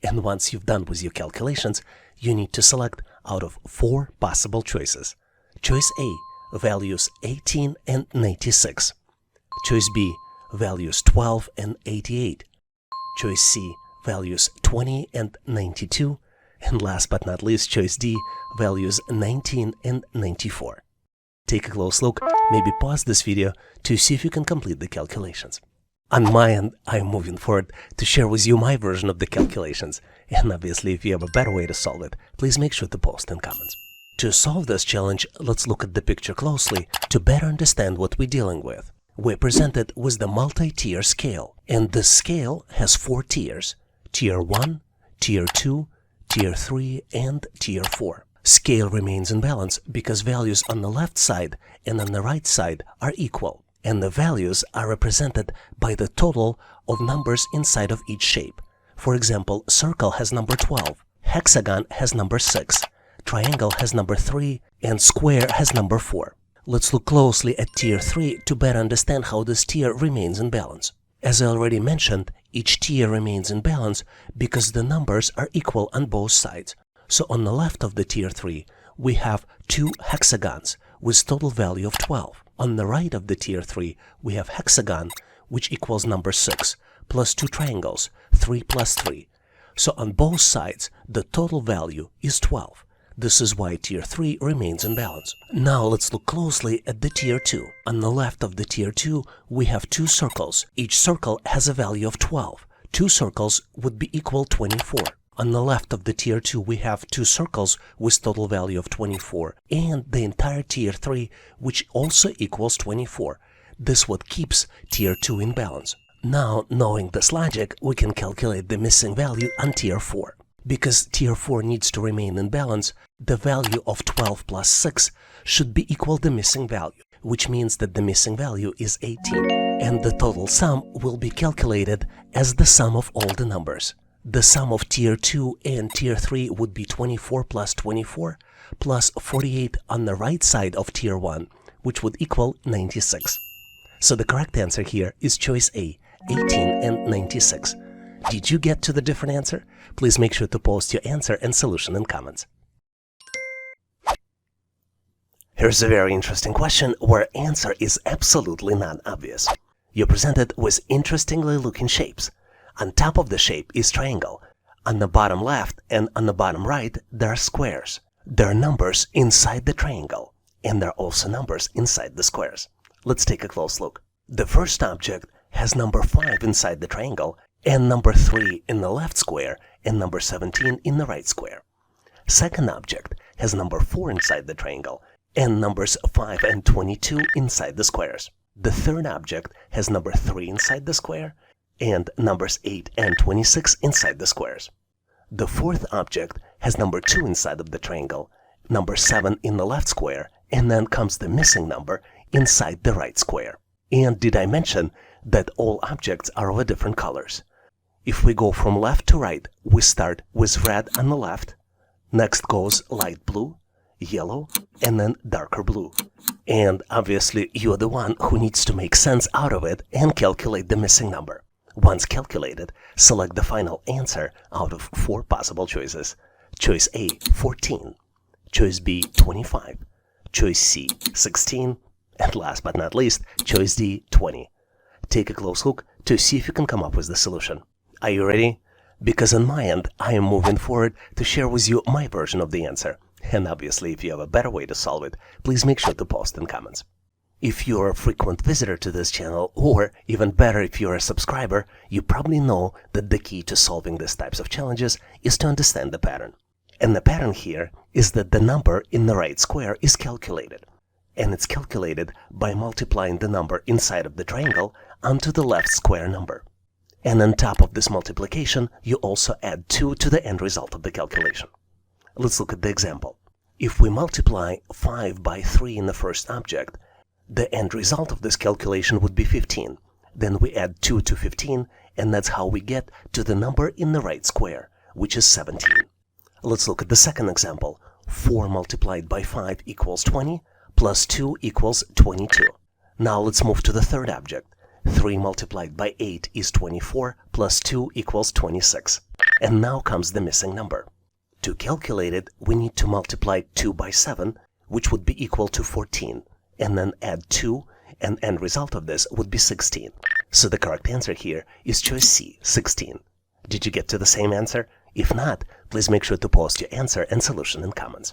And once you've done with your calculations, you need to select out of 4 possible choices. Choice A, values 18 and 96. Choice B, values 12 and 88. Choice C, values 20 and 92. And last but not least, choice D, values 19 and 94. Take a close look, maybe pause this video to see if you can complete the calculations. On my end, I'm moving forward to share with you my version of the calculations, and obviously if you have a better way to solve it, please make sure to post in comments. To solve this challenge, let's look at the picture closely to better understand what we're dealing with. We're presented with the multi-tier scale, and this scale has 4 tiers: Tier 1, Tier 2, Tier 3, and Tier 4. Scale remains in balance because values on the left side and on the right side are equal, and the values are represented by the total of numbers inside of each shape. For example, circle has number 12, hexagon has number 6, triangle has number 3, and square has number 4. Let's look closely at Tier 3 to better understand how this tier remains in balance. As I already mentioned, each tier remains in balance because the numbers are equal on both sides. So on the left of the Tier 3, we have 2 hexagons with total value of 12. On the right of the Tier 3, we have hexagon, which equals number 6, plus 2 triangles, 3 plus 3. So on both sides, the total value is 12. This is why Tier 3 remains in balance. Now let's look closely at the Tier 2. On the left of the Tier 2, we have 2 circles. Each circle has a value of 12. 2 circles would be equal 24. On the left of the Tier 2, we have 2 circles with total value of 24, and the entire Tier 3, which also equals 24. This what keeps Tier 2 in balance. Now, knowing this logic, we can calculate the missing value on Tier 4. Because Tier 4 needs to remain in balance, the value of 12 plus 6 should be equal to the missing value, which means that the missing value is 18, and the total sum will be calculated as the sum of all the numbers. The sum of Tier 2 and Tier 3 would be 24 plus 24 plus 48 on the right side of Tier 1, which would equal 96. So the correct answer here is choice A, 18 and 96. Did you get to the different answer? Please make sure to post your answer and solution in comments. Here's a very interesting question where answer is absolutely not obvious. You're presented with interestingly looking shapes. On top of the shape is triangle. On the bottom left and on the bottom right, there are squares. There are numbers inside the triangle, and there are also numbers inside the squares. Let's take a close look. The first object has number 5 inside the triangle, and number 3 in the left square, and number 17 in the right square. Second object has number 4 inside the triangle, and numbers 5 and 22 inside the squares. The third object has number 3 inside the square, and numbers 8 and 26 inside the squares. The fourth object has number 2 inside of the triangle, number 7 in the left square, and then comes the missing number inside the right square. And did I mention that all objects are of different colors? If we go from left to right, we start with red on the left, next goes light blue, yellow, and then darker blue. And obviously you're the one who needs to make sense out of it and calculate the missing number. Once calculated, select the final answer out of 4 possible choices. Choice A, 14. Choice B, 25. Choice C, 16. And last but not least, choice D, 20. Take a close look to see if you can come up with the solution. Are you ready? Because on my end, I am moving forward to share with you my version of the answer. And obviously, if you have a better way to solve it, please make sure to post in comments. If you're a frequent visitor to this channel, or even better if you're a subscriber, you probably know that the key to solving these types of challenges is to understand the pattern. And the pattern here is that the number in the right square is calculated. And it's calculated by multiplying the number inside of the triangle onto the left square number. And on top of this multiplication, you also add 2 to the end result of the calculation. Let's look at the example. If we multiply 5 by 3 in the first object, the end result of this calculation would be 15. Then we add 2 to 15, and that's how we get to the number in the right square, which is 17. Let's look at the second example. 4 multiplied by 5 equals 20, plus 2 equals 22. Now let's move to the third object. 3 multiplied by 8 is 24, plus 2 equals 26. And now comes the missing number. To calculate it, we need to multiply 2 by 7, which would be equal to 14, and then add 2, and end result of this would be 16. So the correct answer here is choice C, 16. Did you get to the same answer? If not, please make sure to post your answer and solution in comments.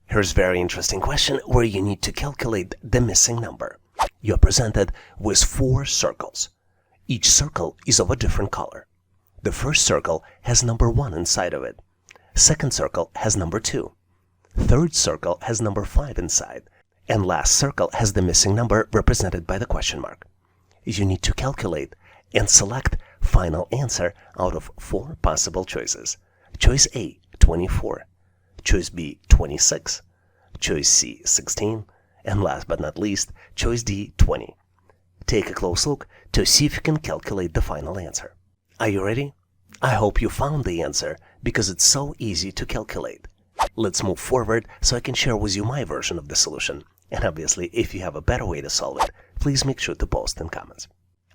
Here's a very interesting question where you need to calculate the missing number. You're presented with 4 circles. Each circle is of a different color. The first circle has number 1 inside of it. Second circle has number 2. Third circle has number 5 inside. And last circle has the missing number represented by the question mark. You need to calculate and select final answer out of 4 possible choices. Choice A, 24. Choice B, 26. Choice C, 16. And last but not least, choice D, 20. Take a close look to see if you can calculate the final answer. Are you ready? I hope you found the answer because it's so easy to calculate. Let's move forward so I can share with you my version of the solution. And obviously, if you have a better way to solve it, please make sure to post in comments.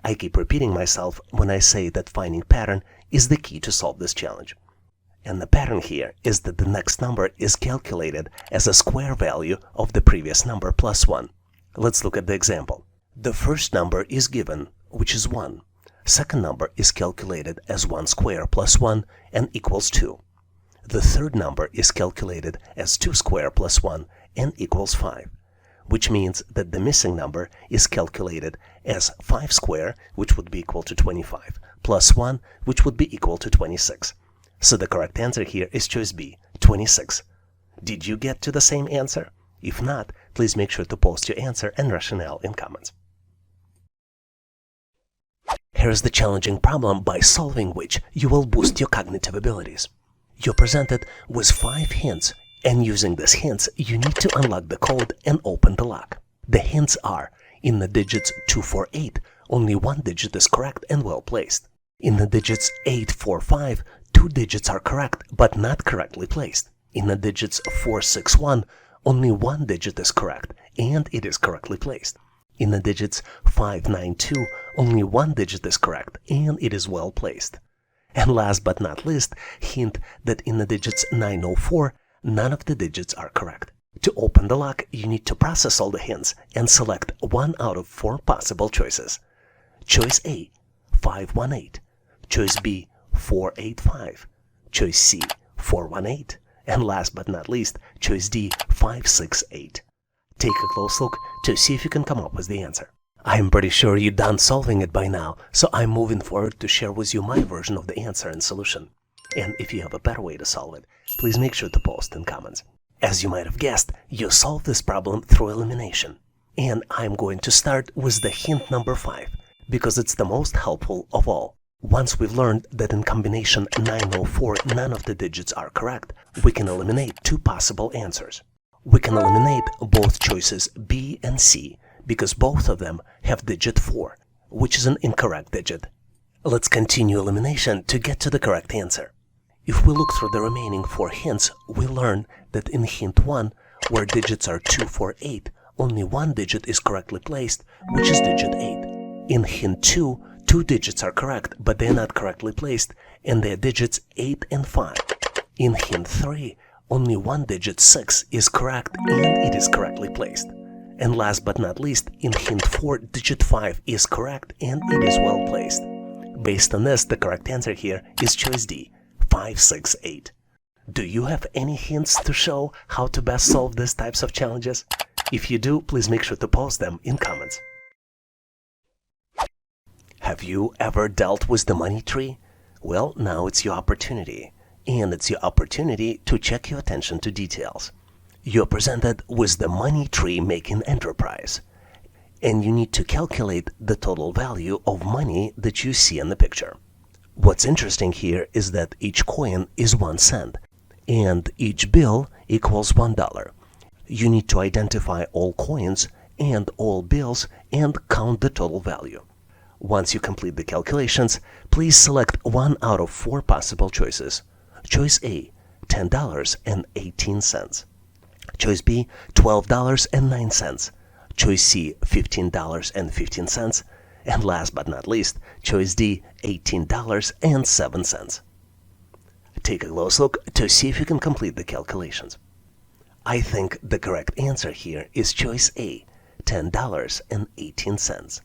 I keep repeating myself when I say that finding pattern is the key to solve this challenge. And the pattern here is that the next number is calculated as a square value of the previous number plus 1. Let's look at the example. The first number is given, which is 1. Second number is calculated as 1 square plus 1 and equals 2. The third number is calculated as 2 square plus 1 and equals 5, which means that the missing number is calculated as 5 square, which would be equal to 25, plus 1, which would be equal to 26. So the correct answer here is choice B, 26. Did you get to the same answer? If not, please make sure to post your answer and rationale in comments. Here's the challenging problem by solving which you will boost your cognitive abilities. You're presented with 5 hints, and using these hints, you need to unlock the code and open the lock. The hints are: in the digits 2, 4, 8, only 1 digit is correct and well placed. In the digits 8, 4, 5, 2 digits are correct but not correctly placed. In the digits 4, 6, 1, only 1 digit is correct and it is correctly placed. In the digits 5, 9, 2, only 1 digit is correct and it is well placed. And last but not least, hint that in the digits 9, 0, 4, none of the digits are correct. To open the lock, you need to process all the hints and select 1 out of 4 possible choices. Choice A, 518. Choice B, 485. Choice C, 418. And last but not least, choice D, 568. Take a close look to see if you can come up with the answer. I'm pretty sure you're done solving it by now, so I'm moving forward to share with you my version of the answer and solution. And if you have a better way to solve it, please make sure to post in comments. As you might have guessed, you solve this problem through elimination. And I'm going to start with the hint number 5, because it's the most helpful of all. Once we've learned that in combination 904 none of the digits are correct, we can eliminate 2 possible answers. We can eliminate both choices B and C because both of them have digit 4, which is an incorrect digit. Let's continue elimination to get to the correct answer. If we look through the remaining 4 hints, we learn that in hint 1, where digits are 2, 4, 8, only 1 digit is correctly placed, which is digit 8. In hint 2, 2 digits are correct, but they're not correctly placed, and they're digits 8 and 5. In hint 3, only 1 digit 6 is correct, and it is correctly placed. And last but not least, in hint 4, digit 5 is correct, and it is well placed. Based on this, the correct answer here is choice D, 568. Do you have any hints to show how to best solve these types of challenges? If you do, please make sure to post them in comments. Have you ever dealt with the money tree? Well, now it's your opportunity. And it's your opportunity to check your attention to details. You're presented with the money tree making enterprise. And you need to calculate the total value of money that you see in the picture. What's interesting here is that each coin is 1 cent. And each bill equals $1. You need to identify all coins and all bills and count the total value. Once you complete the calculations, please select 1 out of 4 possible choices. Choice A, $10.18. Choice B, $12.09. Choice C, $15.15. And last but not least, choice D, $18.07. Take a close look to see if you can complete the calculations. I think the correct answer here is choice A, $10.18.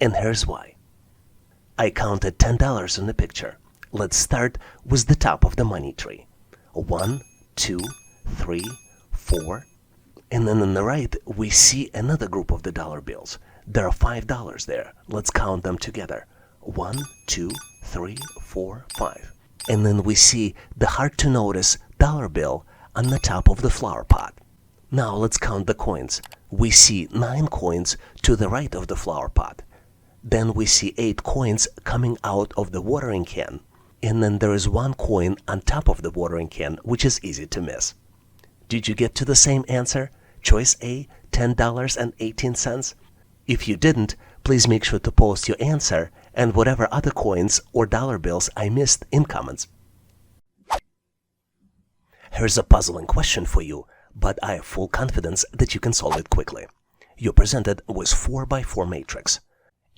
And here's why. I counted $10 in the picture. Let's start with the top of the money tree. 1, 2, 3, 4. And then on the right, we see another group of the dollar bills. There are $5 there. Let's count them together. 1, 2, 3, 4, 5. And then we see the hard-to-notice dollar bill on the top of the flower pot. Now let's count the coins. We see 9 coins to the right of the flower pot. Then we see 8 coins coming out of the watering can. And then there is 1 coin on top of the watering can, which is easy to miss. Did you get to the same answer? Choice A, $10.18? If you didn't, please make sure to post your answer and whatever other coins or dollar bills I missed in comments. Here's a puzzling question for you, but I have full confidence that you can solve it quickly. You're presented with 4x4 matrix,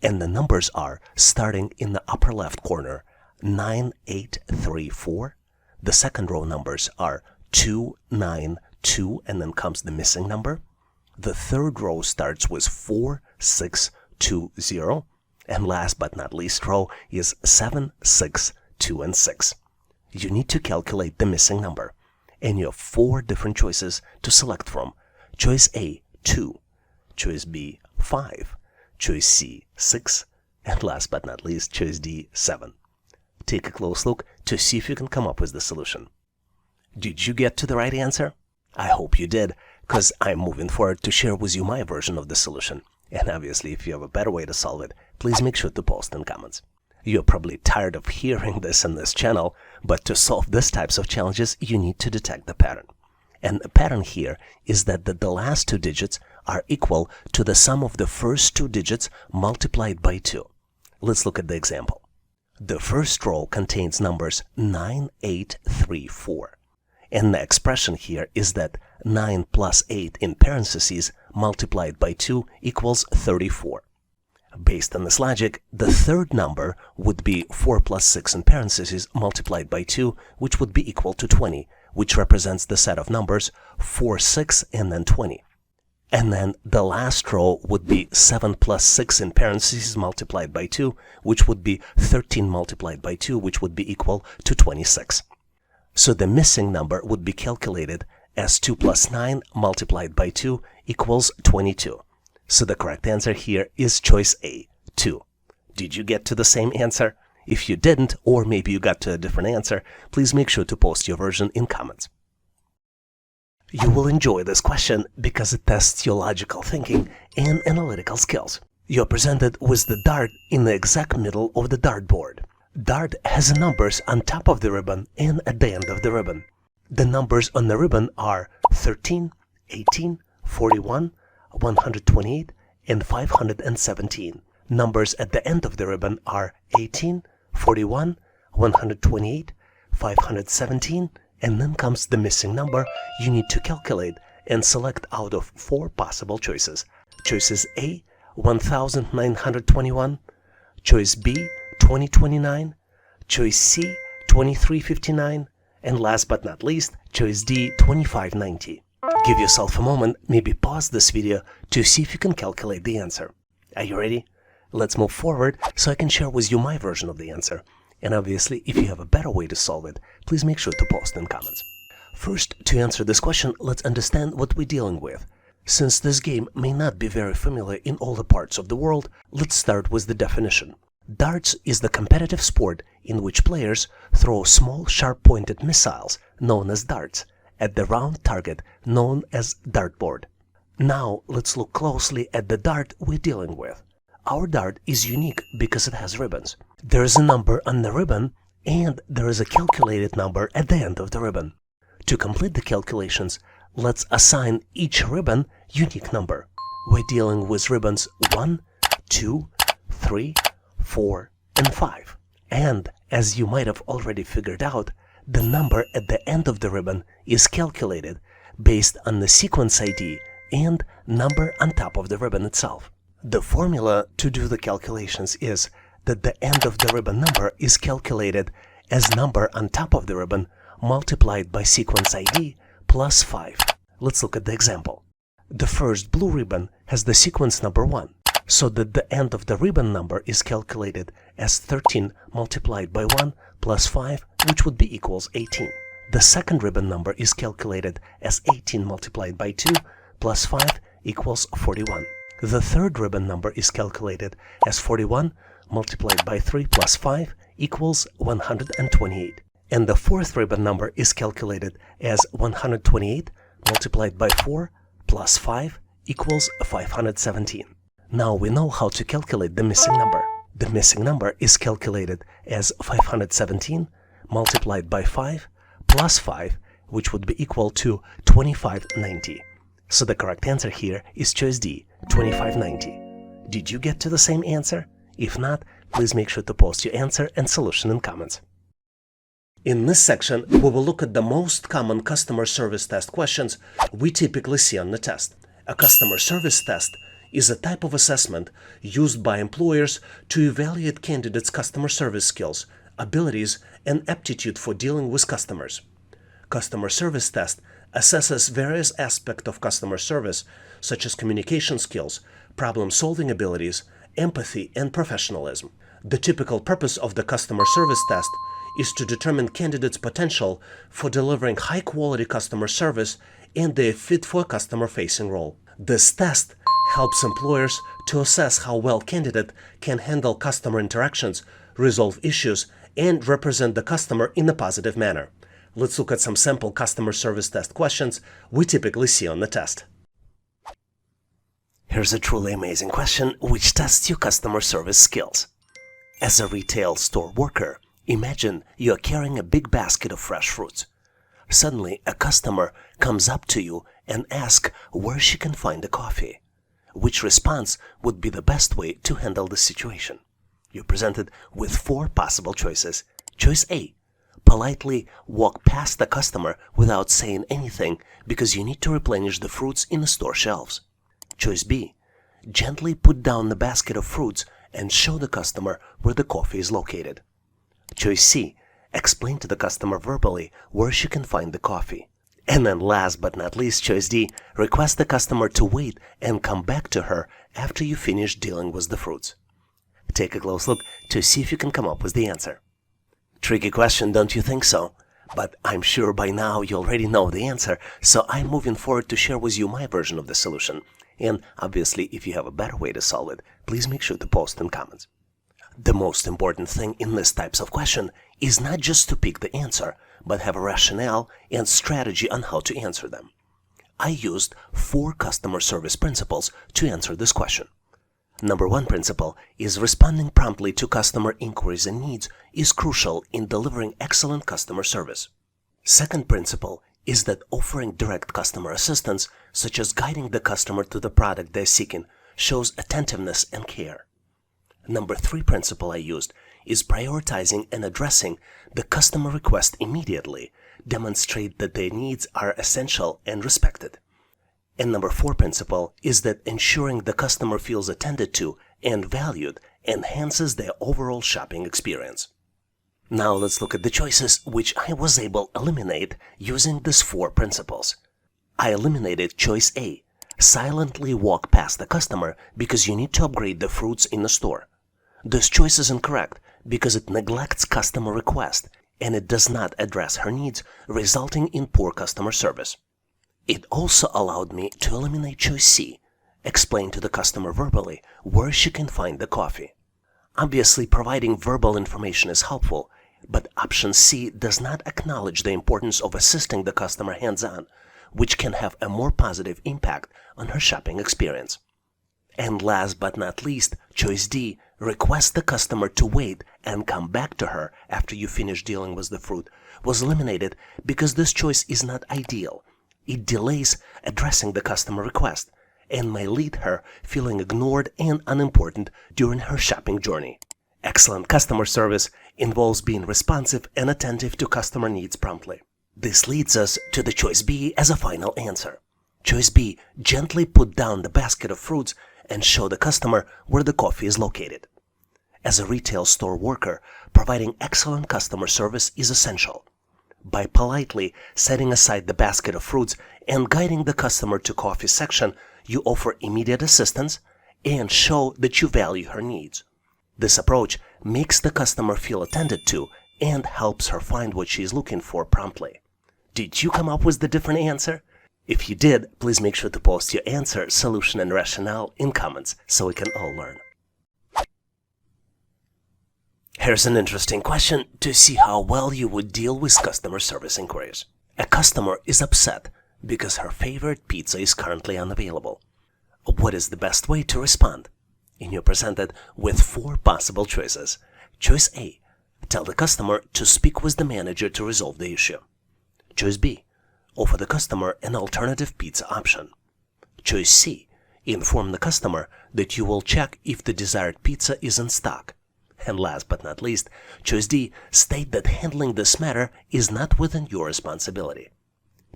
and the numbers are, starting in the upper left corner, 9, 8, 3, 4. The second row numbers are 2, 9, 2, and then comes the missing number. The third row starts with 4, 6, 2, 0. And last but not least row is 7, 6, 2, and 6. You need to calculate the missing number. And you have 4 different choices to select from. Choice A, 2. Choice B, 5. Choice C, 6. And last but not least, choice D, 7. Take a close look to see if you can come up with the solution. Did you get to the right answer? I hope you did, because I'm moving forward to share with you my version of the solution. And obviously, if you have a better way to solve it, please make sure to post in comments. You're probably tired of hearing this in this channel, but to solve these types of challenges, you need to detect the pattern. And the pattern here is that the last 2 digits are equal to the sum of the first 2 digits multiplied by 2. Let's look at the example. The first row contains numbers 9, 8, 3, 4. And the expression here is that 9 plus 8 in parentheses multiplied by 2 equals 34. Based on this logic, the third number would be 4 plus 6 in parentheses multiplied by 2, which would be equal to 20, which represents the set of numbers 4, 6, and then 20. And then the last row would be 7 plus 6 in parentheses multiplied by 2, which would be 13 multiplied by 2, which would be equal to 26. So the missing number would be calculated as 2 plus 9 multiplied by 2 equals 22. So the correct answer here is choice A, 2. Did you get to the same answer? If you didn't, or maybe you got to a different answer, please make sure to post your version in comments. You will enjoy this question because it tests your logical thinking and analytical skills. You're presented with the dart in the exact middle of the dartboard. Dart has numbers on top of the ribbon and at the end of the ribbon. The numbers on the ribbon are 13, 18, 41, 128, and 517. Numbers at the end of the ribbon are 18, 41, 128, 517, and then comes the missing number you need to calculate and select out of 4 possible choices. Choices A, 1921, choice B, 2029, choice C, 2359, and last but not least, choice D, 2590. Give yourself a moment, maybe pause this video to see if you can calculate the answer. Are you ready? Let's move forward so I can share with you my version of the answer. And obviously, if you have a better way to solve it, please make sure to post in comments. First, to answer this question, let's understand what we're dealing with. Since this game may not be very familiar in all the parts of the world, let's start with the definition. Darts is the competitive sport in which players throw small sharp-pointed missiles, known as darts, at the round target known as dartboard. Now, let's look closely at the dart we're dealing with. Our dart is unique because it has ribbons. There is a number on the ribbon, and there is a calculated number at the end of the ribbon. To complete the calculations, let's assign each ribbon unique number. We're dealing with ribbons 1, 2, 3, 4, and 5. And, as you might have already figured out, the number at the end of the ribbon is calculated based on the sequence ID and number on top of the ribbon itself. The formula to do the calculations is that the end of the ribbon number is calculated as number on top of the ribbon multiplied by sequence ID plus 5. Let's look at the example. The first blue ribbon has the sequence number 1, so that the end of the ribbon number is calculated as 13 multiplied by 1 plus 5, which would be equals 18. The second ribbon number is calculated as 18 multiplied by 2 plus 5 equals 41. The third ribbon number is calculated as 41 multiplied by 3 plus 5 equals 128. And the fourth ribbon number is calculated as 128 multiplied by 4 plus 5 equals 517. Now we know how to calculate the missing number. The missing number is calculated as 517 multiplied by 5 plus 5, which would be equal to 2590. So the correct answer here is choice D, 2590. Did you get to the same answer? If not, please make sure to post your answer and solution in comments. In this section, we will look at the most common customer service test questions we typically see on the test. A customer service test is a type of assessment used by employers to evaluate candidates' customer service skills, abilities, and aptitude for dealing with customers. Customer service test assesses various aspects of customer service, such as communication skills, problem-solving abilities, empathy, and professionalism. The typical purpose of the customer service test is to determine candidates' potential for delivering high-quality customer service and their fit for a customer-facing role. This test helps employers to assess how well candidate can handle customer interactions, resolve issues, and represent the customer in a positive manner. Let's look at some sample customer service test questions we typically see on the test. Here's a truly amazing question which tests your customer service skills. As a retail store worker, imagine you're carrying a big basket of fresh fruits. Suddenly, a customer comes up to you and asks where she can find a coffee. Which response would be the best way to handle the situation? You're presented with 4 possible choices. Choice A: politely walk past the customer without saying anything because you need to replenish the fruits in the store shelves. Choice B: gently put down the basket of fruits and show the customer where the coffee is located. Choice C: explain to the customer verbally where she can find the coffee. And then last but not least, choice D: request the customer to wait and come back to her after you finish dealing with the fruits. Take a close look to see if you can come up with the answer. Tricky question, don't you think so? But I'm sure by now you already know the answer, so I'm moving forward to share with you my version of the solution. And obviously, if you have a better way to solve it, please make sure to post in comments. The most important thing in these types of question is not just to pick the answer, but have a rationale and strategy on how to answer them. I used 4 customer service principles to answer this question. Number 1 principle is responding promptly to customer inquiries and needs is crucial in delivering excellent customer service. Second principle is that offering direct customer assistance, such as guiding the customer to the product they're seeking, shows attentiveness and care. Number 3 principle I used is prioritizing and addressing the customer request immediately, demonstrate that their needs are essential and respected. And number 4 principle is that ensuring the customer feels attended to and valued enhances their overall shopping experience. Now let's look at the choices which I was able to eliminate using these 4 principles. I eliminated choice A: silently walk past the customer because you need to upgrade the fruits in the store. This choice is incorrect because it neglects customer request and it does not address her needs, resulting in poor customer service. It also allowed me to eliminate choice C: explain to the customer verbally where she can find the coffee. Obviously, providing verbal information is helpful, but option C does not acknowledge the importance of assisting the customer hands-on, which can have a more positive impact on her shopping experience. And last but not least, choice D: request the customer to wait and come back to her after you finish dealing with the fruit, was eliminated because this choice is not ideal. It delays addressing the customer request and may lead her feeling ignored and unimportant during her shopping journey. Excellent customer service involves being responsive and attentive to customer needs promptly. This leads us to the choice B as a final answer. Choice B: gently put down the basket of fruits and show the customer where the coffee is located. As a retail store worker, providing excellent customer service is essential. By politely setting aside the basket of fruits and guiding the customer to coffee section, you offer immediate assistance and show that you value her needs. This approach makes the customer feel attended to and helps her find what she is looking for promptly. Did you come up with the different answer? If you did, please make sure to post your answer, solution, and rationale in comments so we can all learn. Here's an interesting question to see how well you would deal with customer service inquiries. A customer is upset because her favorite pizza is currently unavailable. What is the best way to respond? And you're presented with 4 possible choices. Choice A. Tell the customer to speak with the manager to resolve the issue. Choice B. Offer the customer an alternative pizza option. Choice C. Inform the customer that you will check if the desired pizza is in stock. And last but not least, choice D. State that handling this matter is not within your responsibility.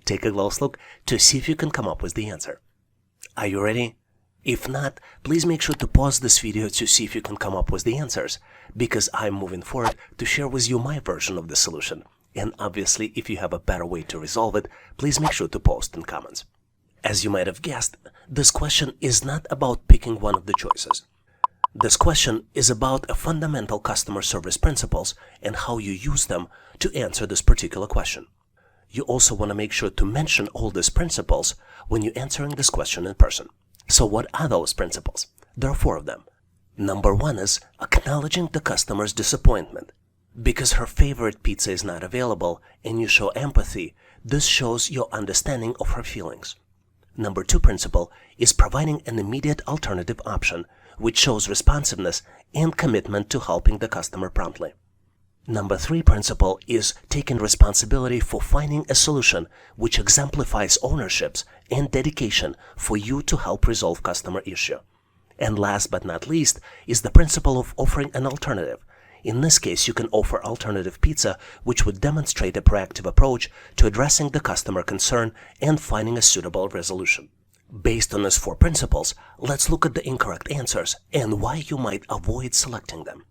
Take a close look to see if you can come up with the answer. Are you ready? If not, please make sure to pause this video to see if you can come up with the answers, because I'm moving forward to share with you my version of the solution. And obviously, if you have a better way to resolve it, please make sure to post in comments. As you might have guessed, this question is not about picking one of the choices. This question is about a fundamental customer service principles and how you use them to answer this particular question. You also want to make sure to mention all these principles when you're answering this question in person. So what are those principles? There are 4 of them. Number 1 is acknowledging the customer's disappointment. Because her favorite pizza is not available and you show empathy, this shows your understanding of her feelings. Number 2 principle is providing an immediate alternative option, which shows responsiveness and commitment to helping the customer promptly. Number 3 principle is taking responsibility for finding a solution, which exemplifies ownerships and dedication for you to help resolve customer issue. And last but not least is the principle of offering an alternative. In this case, you can offer alternative pizza, which would demonstrate a proactive approach to addressing the customer concern and finding a suitable resolution. Based on these 4 principles, let's look at the incorrect answers and why you might avoid selecting them.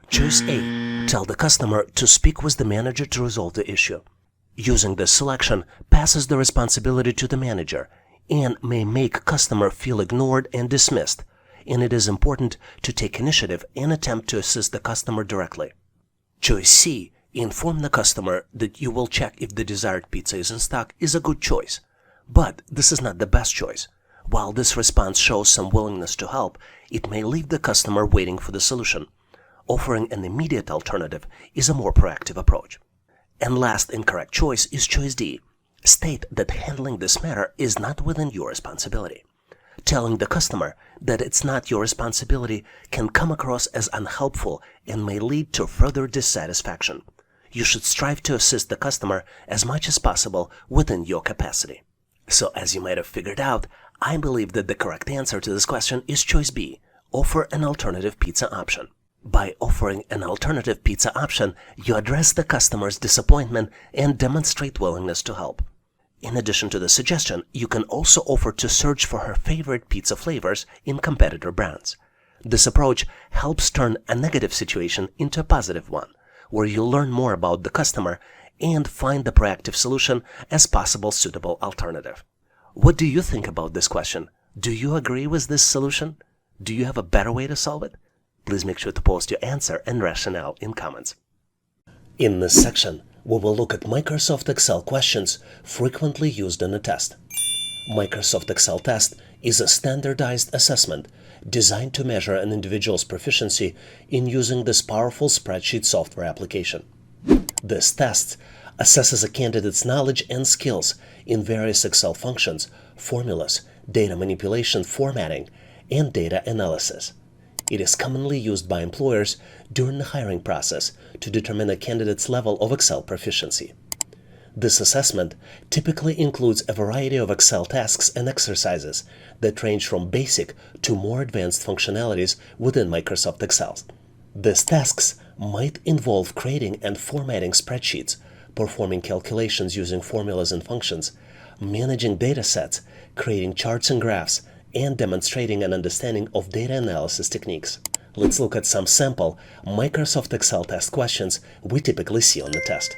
Choice A. Tell the customer to speak with the manager to resolve the issue. Using this selection passes the responsibility to the manager and may make customer feel ignored and dismissed, and it is important to take initiative and attempt to assist the customer directly. Choice C. Inform the customer that you will check if the desired pizza is in stock is a good choice, but this is not the best choice. While this response shows some willingness to help, it may leave the customer waiting for the solution. Offering an immediate alternative is a more proactive approach. And last incorrect choice is choice D. State that handling this matter is not within your responsibility. Telling the customer that it's not your responsibility can come across as unhelpful and may lead to further dissatisfaction. You should strive to assist the customer as much as possible within your capacity. So as you might have figured out, I believe that the correct answer to this question is choice B. Offer an alternative pizza option. By offering an alternative pizza option, you address the customer's disappointment and demonstrate willingness to help. In addition to the suggestion, you can also offer to search for her favorite pizza flavors in competitor brands. This approach helps turn a negative situation into a positive one, where you learn more about the customer and find the proactive solution as possible suitable alternative. What do you think about this question? Do you agree with this solution? Do you have a better way to solve it? Please make sure to post your answer and rationale in comments. In this section, we will look at Microsoft Excel questions frequently used in a test. Microsoft Excel test is a standardized assessment designed to measure an individual's proficiency in using this powerful spreadsheet software application. This test assesses a candidate's knowledge and skills in various Excel functions, formulas, data manipulation, formatting, and data analysis. It is commonly used by employers during the hiring process to determine a candidate's level of Excel proficiency. This assessment typically includes a variety of Excel tasks and exercises that range from basic to more advanced functionalities within Microsoft Excel. These tasks might involve creating and formatting spreadsheets, performing calculations using formulas and functions, managing data sets, creating charts and graphs, and demonstrating an understanding of data analysis techniques. Let's look at some sample Microsoft Excel test questions we typically see on the test.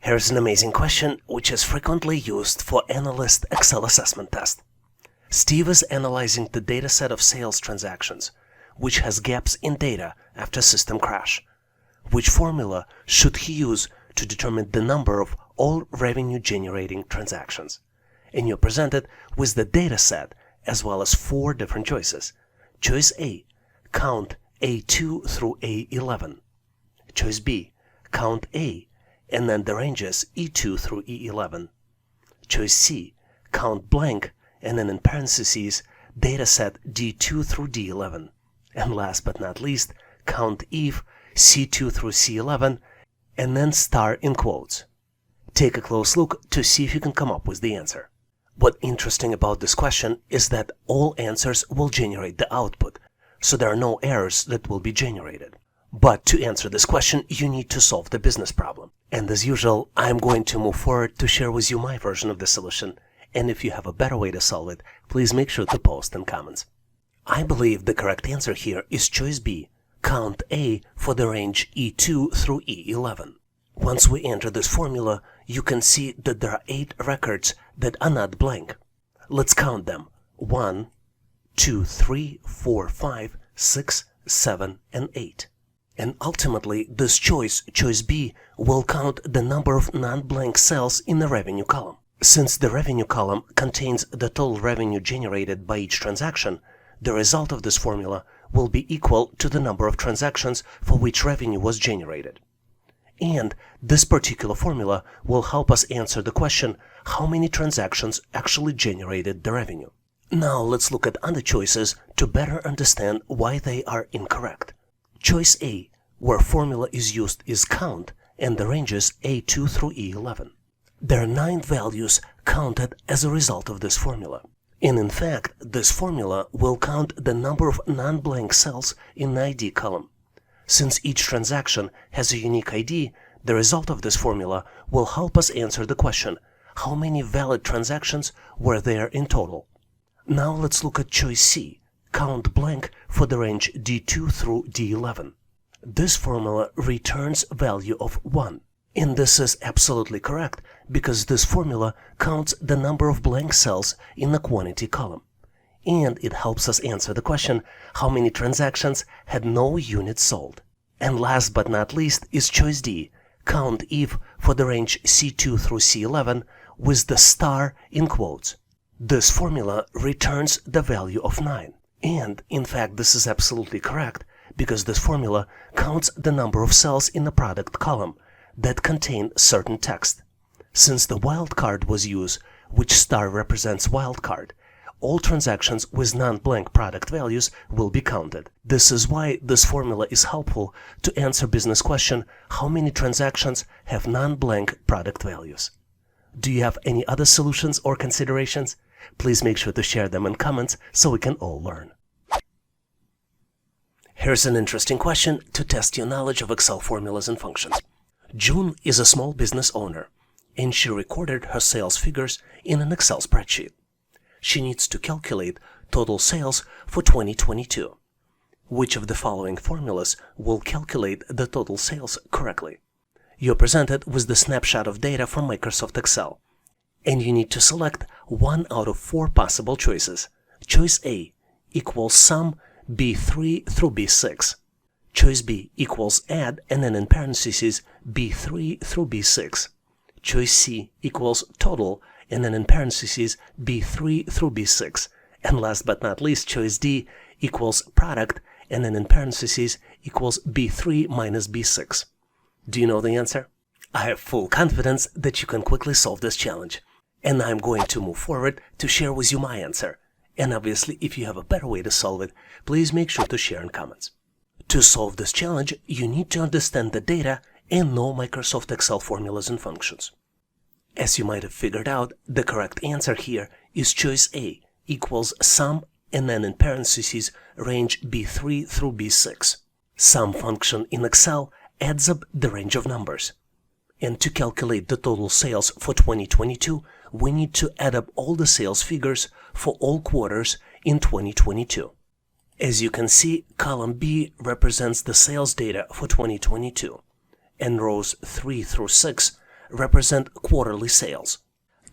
Here's an amazing question which is frequently used for analyst Excel assessment test. Steve is analyzing the dataset of sales transactions, which has gaps in data after system crash. Which formula should he use to determine the number of all revenue-generating transactions. And you're presented with the data set as well as 4 different choices. Choice A, count A2 through A11. Choice B, count A, and then the ranges E2 through E11. Choice C, count blank, and then in parentheses, dataset D2 through D11. And last but not least, count if C2 through C11, and then star in quotes. Take a close look to see if you can come up with the answer. What's interesting about this question is that all answers will generate the output, so there are no errors that will be generated. But to answer this question, you need to solve the business problem. And as usual, I'm going to move forward to share with you my version of the solution. And if you have a better way to solve it, please make sure to post in comments. I believe the correct answer here is choice B, count A for the range E2 through E11. Once we enter this formula, you can see that there are 8 records that are not blank. Let's count them. 1, 2, 3, 4, 5, 6, 7, and 8. And ultimately, this choice B, will count the number of non-blank cells in the revenue column. Since the revenue column contains the total revenue generated by each transaction, the result of this formula will be equal to the number of transactions for which revenue was generated. And this particular formula will help us answer the question, how many transactions actually generated the revenue? Now let's look at other choices to better understand why they are incorrect. Choice A, where formula is used, is count, and the ranges A2 through E11. There are 9 values counted as a result of this formula. And in fact, this formula will count the number of non-blank cells in the ID column. Since each transaction has a unique ID, the result of this formula will help us answer the question, how many valid transactions were there in total? Now let's look at choice C, count blank for the range D2 through D11. This formula returns value of 1. And this is absolutely correct, because this formula counts the number of blank cells in the quantity column. And it helps us answer the question, how many transactions had no units sold? And last but not least is choice D, count if for the range C2 through C11 with the star in quotes. This formula returns the value of 9. And in fact, this is absolutely correct, because this formula counts the number of cells in the product column that contain certain text. Since the wildcard was used, which star represents wildcard, all transactions with non-blank product values will be counted. This is why this formula is helpful to answer business question, how many transactions have non-blank product values? Do you have any other solutions or considerations? Please make sure to share them in comments so we can all learn. Here's an interesting question to test your knowledge of Excel formulas and functions. June is a small business owner, and she recorded her sales figures in an Excel spreadsheet. She needs to calculate total sales for 2022. Which of the following formulas will calculate the total sales correctly? You're presented with the snapshot of data from Microsoft Excel, and you need to select one out of 4 possible choices. Choice A equals sum B3 through B6. Choice B equals add, and then in parentheses B3 through B6. Choice C equals total, and then in parentheses B3 through B6. And last but not least, choice D equals product, and then in parentheses equals B3 minus B6. Do you know the answer? I have full confidence that you can quickly solve this challenge. And I'm going to move forward to share with you my answer. And obviously, if you have a better way to solve it, please make sure to share in comments. To solve this challenge, you need to understand the data and know Microsoft Excel formulas and functions. As you might have figured out, the correct answer here is choice A equals sum, and then in parentheses range B3 through B6. Sum function in Excel adds up the range of numbers. And to calculate the total sales for 2022, we need to add up all the sales figures for all quarters in 2022. As you can see, column B represents the sales data for 2022, and rows 3 through 6 represent quarterly sales.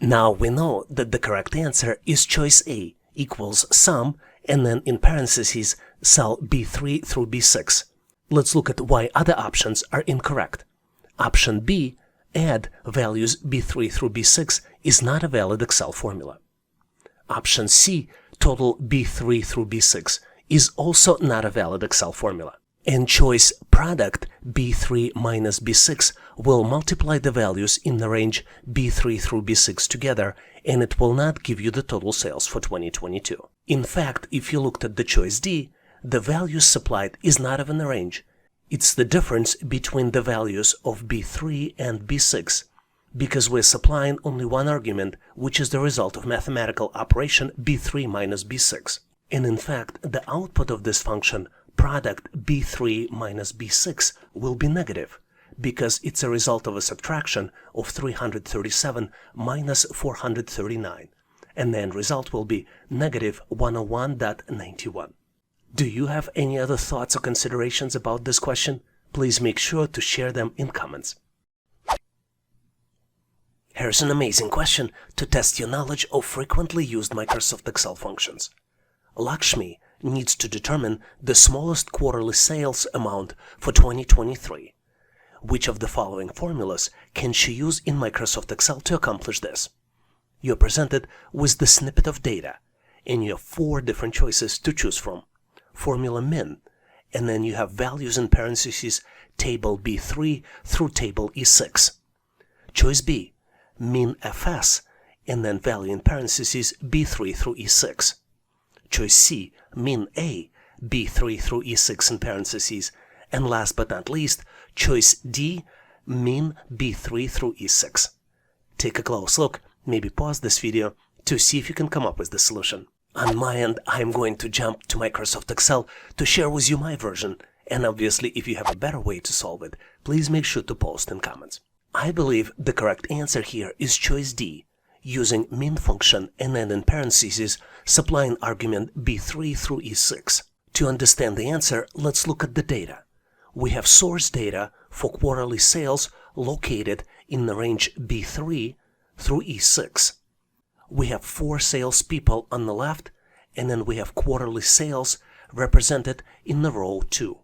Now we know that the correct answer is choice A equals sum, and then in parentheses cell B3 through B6. Let's look at why other options are incorrect. Option B Add values B3 through B6 is not a valid Excel formula. Option C, total B3 through B6, is also not a valid Excel formula. And choice product B3 minus B6 will multiply the values in the range B3 through B6 together, and it will not give you the total sales for 2022. In fact, if you looked at the choice D, the values supplied is not even a range. It's the difference between the values of B3 and B6, because we're supplying only one argument, which is the result of mathematical operation B3 minus B6. And in fact, the output of this function, product B3 minus B6, will be negative, because it's a result of a subtraction of 337 minus 439, and the end result will be negative 101.91. Do you have any other thoughts or considerations about this question? Please make sure to share them in comments. Here's an amazing question to test your knowledge of frequently used Microsoft Excel functions. Lakshmi needs to determine the smallest quarterly sales amount for 2023. Which of the following formulas can she use in Microsoft Excel to accomplish this? You're presented with the snippet of data, and you have 4 different choices to choose from. Formula min, and then you have values in parentheses, table B3 through table E6. Choice B, min fs, and then value in parentheses B3 through E6. Choice C, min A, B3 through E6 in parentheses, and last but not least, choice D, min B3 through E6. Take a close look, maybe pause this video to see if you can come up with the solution. On my end, I'm going to jump to Microsoft Excel to share with you my version, and obviously if you have a better way to solve it, please make sure to post in comments. I believe the correct answer here is choice D, using min function and then in parentheses supplying argument B3 through E6. To understand the answer, let's look at the data. We have source data for quarterly sales located in the range B3 through E6. We have 4 salespeople on the left, and then we have quarterly sales represented in the row 2.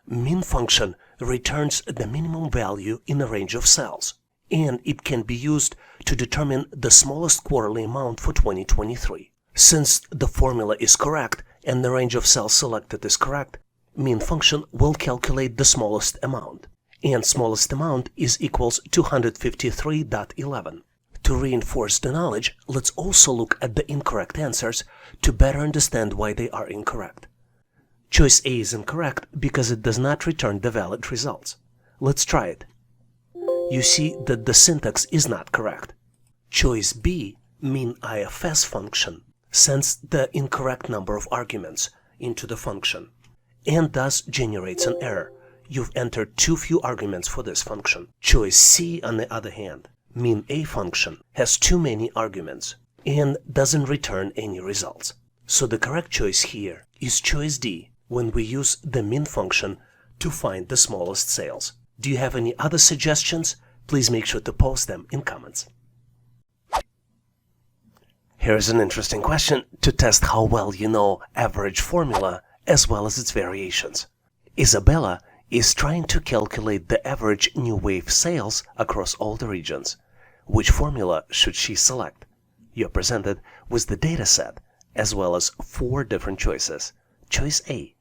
Min function returns the minimum value in the range of cells, and it can be used to determine the smallest quarterly amount for 2023. Since the formula is correct and the range of cells selected is correct, min function will calculate the smallest amount, and smallest amount is equals 253.11. To reinforce the knowledge, let's also look at the incorrect answers to better understand why they are incorrect. Choice A is incorrect because it does not return the valid results. Let's try it. You see that the syntax is not correct. Choice B, min ifs function, sends the incorrect number of arguments into the function and thus generates an error. You've entered too few arguments for this function. Choice C, on the other hand, min A function, has too many arguments and doesn't return any results. So the correct choice here is choice D, when we use the min function to find the smallest sales. Do you have any other suggestions? Please make sure to post them in comments. Here's an interesting question to test how well you know average formula as well as its variations. Isabella is trying to calculate the average new wave sales across all the regions. Which formula should she select? You're presented with the data set as well as 4 different choices. Choice A,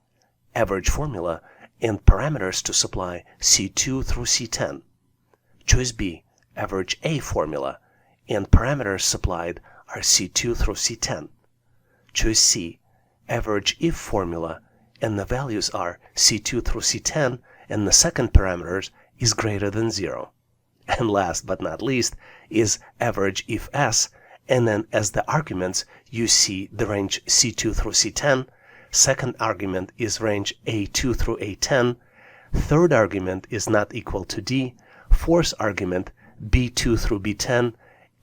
average formula and parameters to supply C2 through C10. Choice B, average A formula and parameters supplied are C2 through C10. Choice C, average if formula and the values are C2 through C10 and the second parameters is greater than 0. And last but not least is average if S, and then as the arguments you see the range C2 through C10, second argument is range A2 through A10, third argument is not equal to D, fourth argument B2 through B10,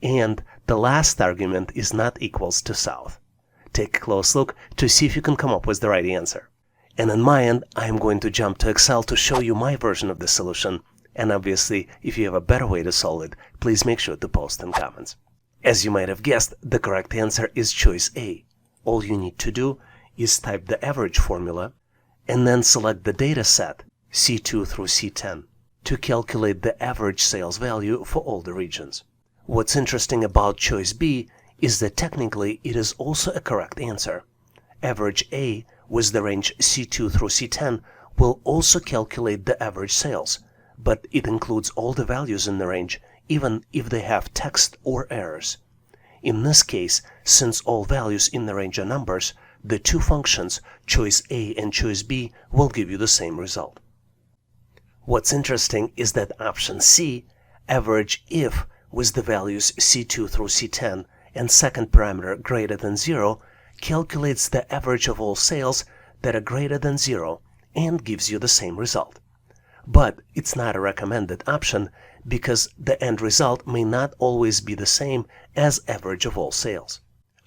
and the last argument is not equals to south. Take a close look to see if you can come up with the right answer. And on my end, I am going to jump to Excel to show you my version of the solution. And obviously, if you have a better way to solve it, please make sure to post in comments. As you might have guessed, the correct answer is choice A. All you need to do is type the average formula and then select the data set C2 through C10. to calculate the average sales value for all the regions. What's interesting about choice B is that technically it is also a correct answer. Average A with the range C2 through C10 will also calculate the average sales, but it includes all the values in the range, even if they have text or errors. In this case, since all values in the range are numbers, the two functions, choice A and choice B, will give you the same result. What's interesting is that option C, average if with the values C2 through C10 and second parameter greater than 0, calculates the average of all sales that are greater than 0 and gives you the same result. But it's not a recommended option because the end result may not always be the same as average of all sales.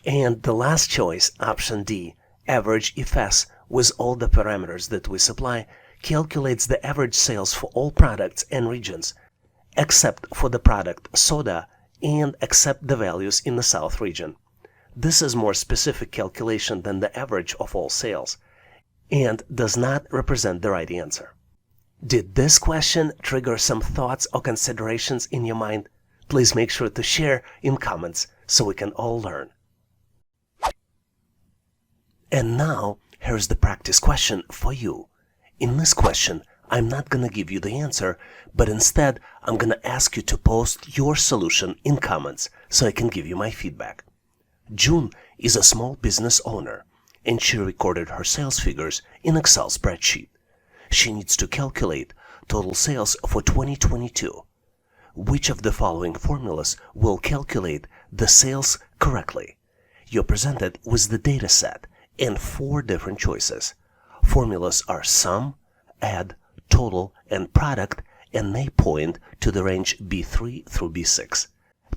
And the last choice, option D, average if S with all the parameters that we supply, calculates the average sales for all products and regions, except for the product soda and except the values in the South region. This is more specific calculation than the average of all sales and does not represent the right answer. Did this question trigger some thoughts or considerations in your mind? Please make sure to share in comments so we can all learn. And now, here's the practice question for you. In this question, I'm not going to give you the answer, but instead, I'm going to ask you to post your solution in comments so I can give you my feedback. June is a small business owner, and she recorded her sales figures in Excel spreadsheet. She needs to calculate total sales for 2022. Which of the following formulas will calculate the sales correctly? You're presented with the data set and 4 different choices. Formulas are sum, add, total, and product, and they point to the range B3 through B6.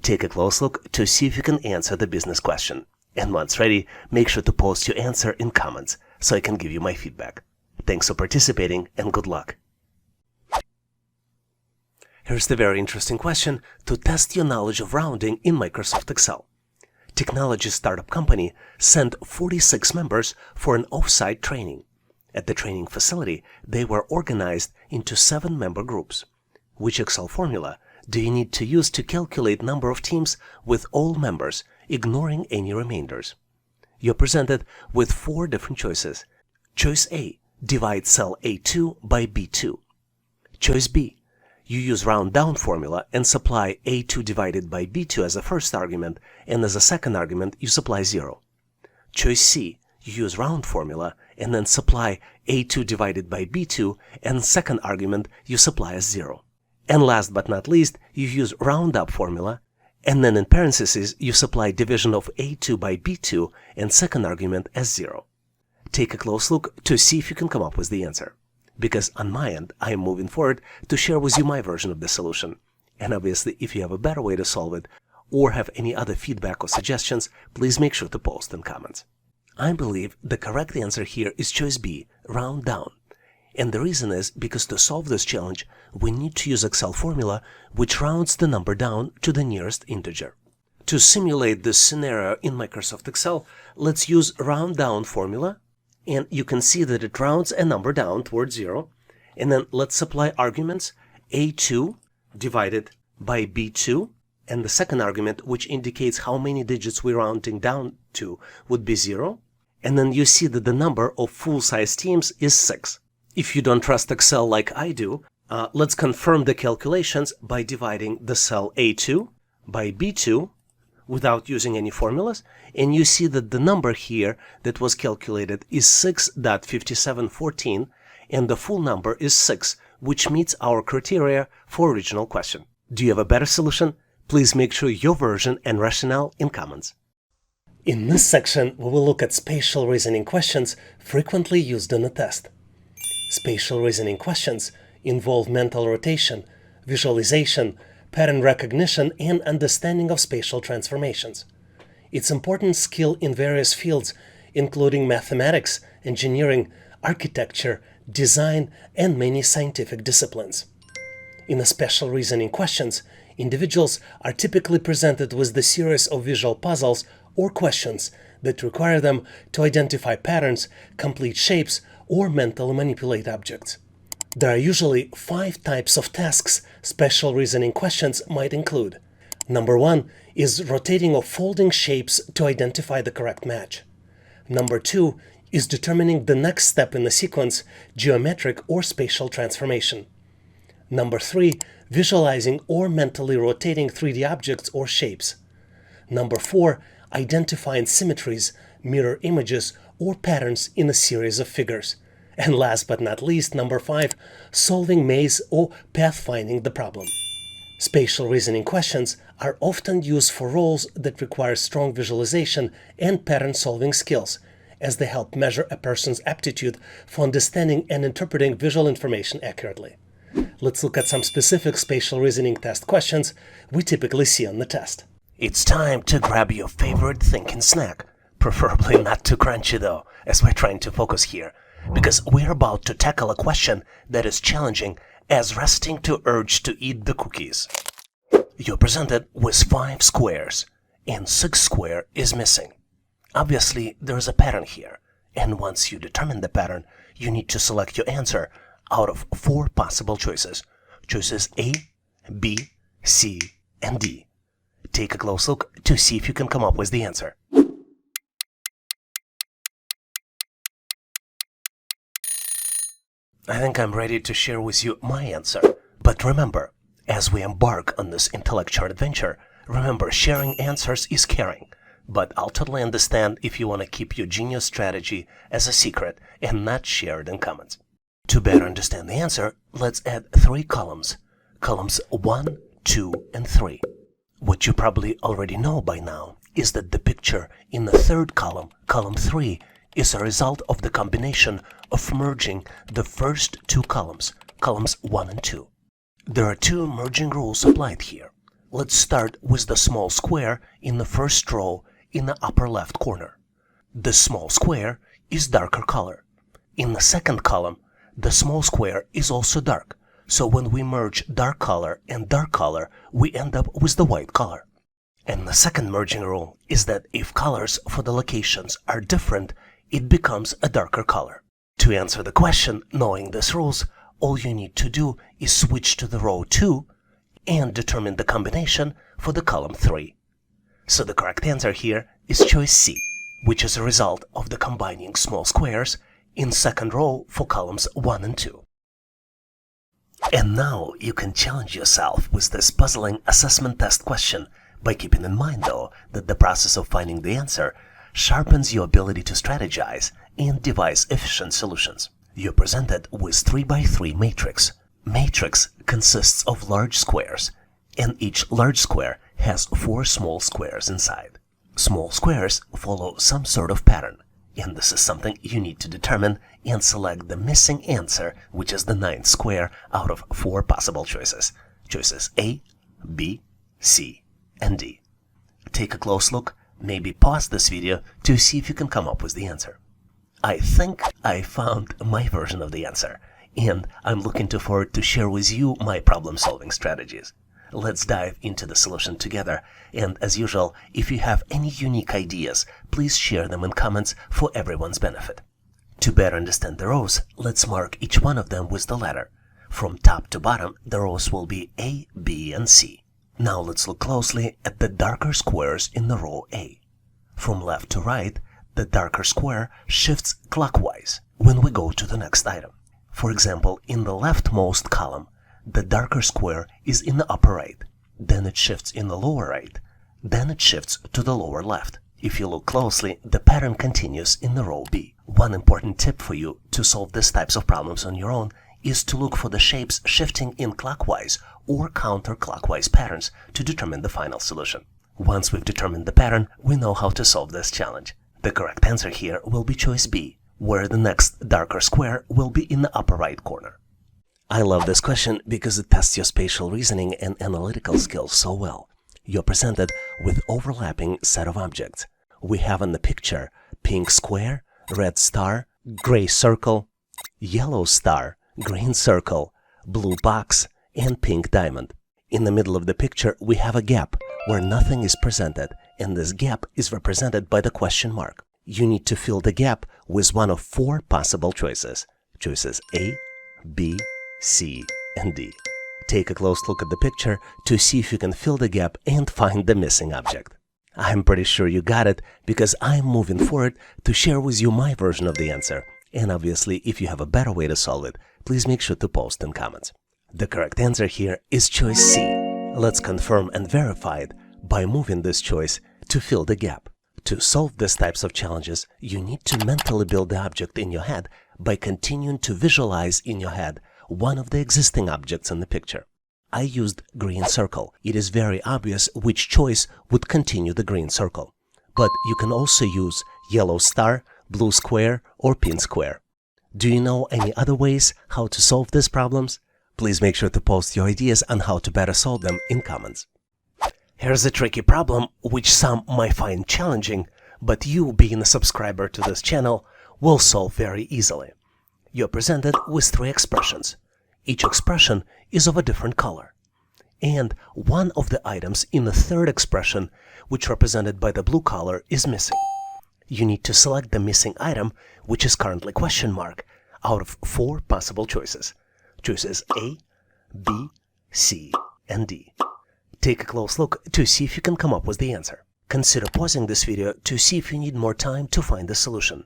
Take a close look to see if you can answer the business question. And once ready, make sure to post your answer in comments so I can give you my feedback. Thanks for participating and good luck. Here's the very interesting question to test your knowledge of rounding in Microsoft Excel. Technology startup company sent 46 members for an off-site training. At the training facility, they were organized into 7-member groups. Which Excel formula do you need to use to calculate number of teams with all members, ignoring any remainders? You're presented with 4 different choices. Choice A, divide cell A2 by B2. Choice B, you use round down formula and supply A2 divided by B2 as a first argument, and as a second argument you supply 0. Choice C, you use round formula and then supply A2 divided by B2, and second argument you supply as 0. And last but not least, you use round up formula, and then in parentheses you supply division of A2 by B2 and second argument as 0. Take a close look to see if you can come up with the answer. Because on my end, I am moving forward to share with you my version of the solution. And obviously, if you have a better way to solve it, or have any other feedback or suggestions, please make sure to post in comments. I believe the correct answer here is choice B, round down. And the reason is because to solve this challenge, we need to use Excel formula which rounds the number down to the nearest integer. To simulate this scenario in Microsoft Excel, let's use round down formula. And you can see that it rounds a number down towards 0. And then let's supply arguments A2 divided by B2. And the second argument, which indicates how many digits we're rounding down to, would be 0. And then you see that the number of full-size teams is 6. If you don't trust Excel like I do, let's confirm the calculations by dividing the cell A2 by B2 without using any formulas, and you see that the number here that was calculated is 6.5714, and the full number is 6, which meets our criteria for original question. Do you have a better solution? Please make sure your version and rationale in comments. In this section, we will look at spatial reasoning questions frequently used in a test. Spatial reasoning questions involve mental rotation, visualization, pattern recognition, and understanding of spatial transformations. It's important skill in various fields, including mathematics, engineering, architecture, design, and many scientific disciplines. In the spatial reasoning questions, individuals are typically presented with the series of visual puzzles or questions that require them to identify patterns, complete shapes, or mentally manipulate objects. There are usually 5 types of tasks special reasoning questions might include. Number 1 is rotating or folding shapes to identify the correct match. Number 2 is determining the next step in the sequence, geometric or spatial transformation. Number 3, visualizing or mentally rotating 3D objects or shapes. Number 4, identifying symmetries, mirror images, or patterns in a series of figures. And last but not least, number 5, solving maze or pathfinding the problem. Spatial reasoning questions are often used for roles that require strong visualization and pattern-solving skills, as they help measure a person's aptitude for understanding and interpreting visual information accurately. Let's look at some specific spatial reasoning test questions we typically see on the test. It's time to grab your favorite thinking snack. Preferably not too crunchy though, as we're trying to focus here, because we're about to tackle a question that is challenging as resting to urge to eat the cookies. You're presented with 5 squares, and 6th square is missing. Obviously, there's a pattern here, and once you determine the pattern, you need to select your answer out of 4 possible choices. Choices A, B, C, and D. Take a close look to see if you can come up with the answer. I think I'm ready to share with you my answer. But remember, as we embark on this intellectual adventure, remember sharing answers is caring. But I'll totally understand if you want to keep your genius strategy as a secret and not share it in comments. To better understand the answer, let's add 3 columns. Columns 1, 2, and 3. What you probably already know by now is that the picture in the 3rd column, column 3, is a result of the combination of merging the first 2 columns, columns 1 and 2. There are 2 merging rules applied here. Let's start with the small square in the first row in the upper left corner. The small square is darker color. In the 2nd column, the small square is also dark, so when we merge dark color and dark color, we end up with the white color. And the 2nd merging rule is that if colors for the locations are different, it becomes a darker color. To answer the question, knowing these rules, all you need to do is switch to the row 2 and determine the combination for the column 3. So the correct answer here is choice C, which is a result of the combining small squares in 2nd row for columns 1 and 2. And now you can challenge yourself with this puzzling assessment test question by keeping in mind though that the process of finding the answer sharpens your ability to strategize and devise efficient solutions. You're presented with 3x3 matrix. Matrix consists of large squares, and each large square has 4 small squares inside. Small squares follow some sort of pattern, and this is something you need to determine and select the missing answer, which is the 9th square out of 4 possible choices. Choices A, B, C, and D. Take a close look, maybe pause this video to see if you can come up with the answer. I think I found my version of the answer, and I'm looking forward to share with you my problem-solving strategies. Let's dive into the solution together, and as usual, if you have any unique ideas, please share them in comments for everyone's benefit. To better understand the rows, let's mark each one of them with the letter. From top to bottom, the rows will be A, B, and C. Now let's look closely at the darker squares in the row A. From left to right, the darker square shifts clockwise when we go to the next item. For example, in the leftmost column, the darker square is in the upper right, then it shifts in the lower right, then it shifts to the lower left. If you look closely, the pattern continues in the row B. One important tip for you to solve these types of problems on your own is to look for the shapes shifting in clockwise or counterclockwise patterns to determine the final solution. Once we've determined the pattern, we know how to solve this challenge. The correct answer here will be choice B, where the next darker square will be in the upper right corner. I love this question because it tests your spatial reasoning and analytical skills so well. You're presented with overlapping set of objects. We have in the picture pink square, red star, gray circle, yellow star, green circle, blue box, and pink diamond. In the middle of the picture, we have a gap where nothing is presented, and this gap is represented by the question mark. You need to fill the gap with one of 4 possible choices. Choices A, B, C, and D. Take a close look at the picture to see if you can fill the gap and find the missing object. I'm pretty sure you got it because I'm moving forward to share with you my version of the answer. And obviously, if you have a better way to solve it, please make sure to post in comments. The correct answer here is choice C. Let's confirm and verify it by moving this choice to fill the gap. To solve these types of challenges, you need to mentally build the object in your head by continuing to visualize in your head one of the existing objects in the picture. I used green circle. It is very obvious which choice would continue the green circle. But you can also use yellow star, blue square, or pink square. Do you know any other ways how to solve these problems? Please make sure to post your ideas on how to better solve them in comments. Here's a tricky problem which some might find challenging, but you, being a subscriber to this channel, will solve very easily. You're presented with 3 expressions. Each expression is of a different color. And one of the items in the third expression, which represented by the blue color, is missing. You need to select the missing item, which is currently question mark, out of 4 possible choices. Choices A, B, C, and D. Take a close look to see if you can come up with the answer. Consider pausing this video to see if you need more time to find the solution.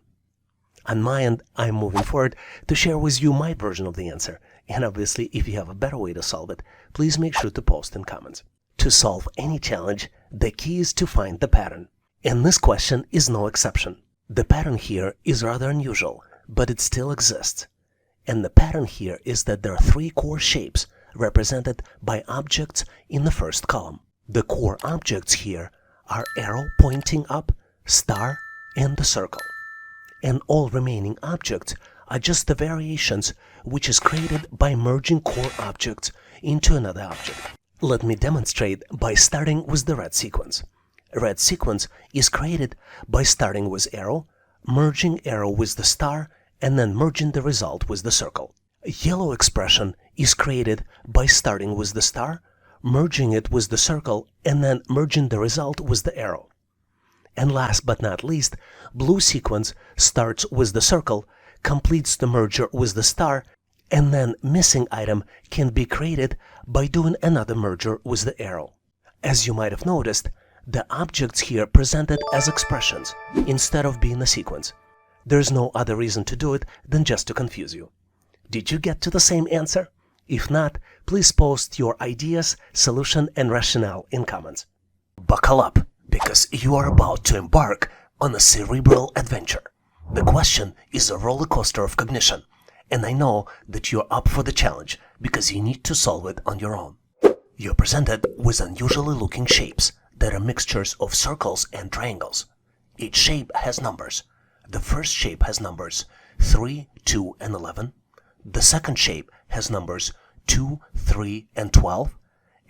On my end, I'm moving forward to share with you my version of the answer. And obviously, if you have a better way to solve it, please make sure to post in comments. To solve any challenge, the key is to find the pattern. And this question is no exception. The pattern here is rather unusual, but it still exists. And the pattern here is that there are 3 core shapes represented by objects in the first column. The core objects here are arrow pointing up, star, and the circle. And all remaining objects are just the variations which is created by merging core objects into another object. Let me demonstrate by starting with the red sequence. Red sequence is created by starting with arrow, merging arrow with the star, and then merging the result with the circle. Yellow expression is created by starting with the star, merging it with the circle, and then merging the result with the arrow. And last but not least, blue sequence starts with the circle, completes the merger with the star, and then missing item can be created by doing another merger with the arrow. As you might have noticed, the objects here presented as expressions instead of being a sequence. There's no other reason to do it than just to confuse you. Did you get to the same answer? If not, please post your ideas, solution, and rationale in comments. Buckle up, because you are about to embark on a cerebral adventure. The question is a roller coaster of cognition, and I know that you're up for the challenge because you need to solve it on your own. You're presented with unusually looking shapes that are mixtures of circles and triangles. Each shape has numbers. The first shape has numbers 3, 2, and 11. The second shape has numbers 2, 3, and 12.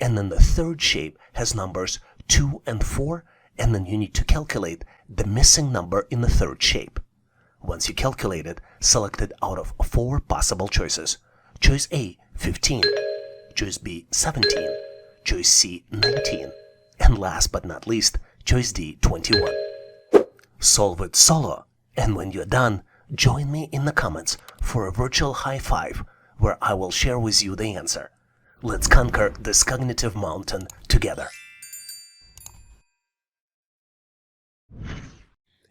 And then the third shape has numbers 2 and 4. And then you need to calculate the missing number in the third shape. Once you calculate it, select it out of 4 possible choices. Choice A, 15. Choice B, 17. Choice C, 19. And last but not least, choice D, 21. Solve it solo, and when you're done, join me in the comments for a virtual high five where I will share with you the answer. Let's conquer this cognitive mountain together.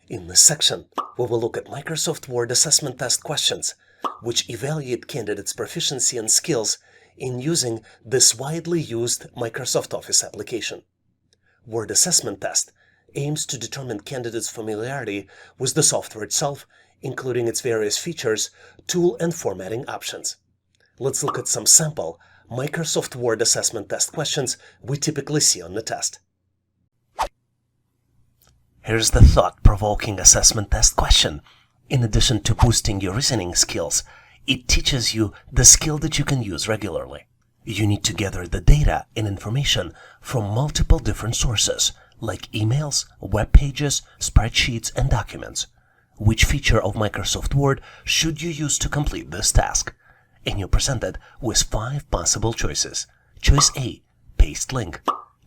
In this section, we will look at Microsoft Word assessment test questions, which evaluate candidates' proficiency and skills in using this widely used Microsoft Office application. Word assessment test aims to determine candidates' familiarity with the software itself, including its various features, tool, and formatting options. Let's look at some sample Microsoft Word assessment test questions we typically see on the test. Here's the thought-provoking assessment test question. In addition to boosting your reasoning skills, it teaches you the skill that you can use regularly. You need to gather the data and information from multiple different sources, like emails, web pages, spreadsheets, and documents. Which feature of Microsoft Word should you use to complete this task? And you're presented with 5 possible choices. Choice A, paste link.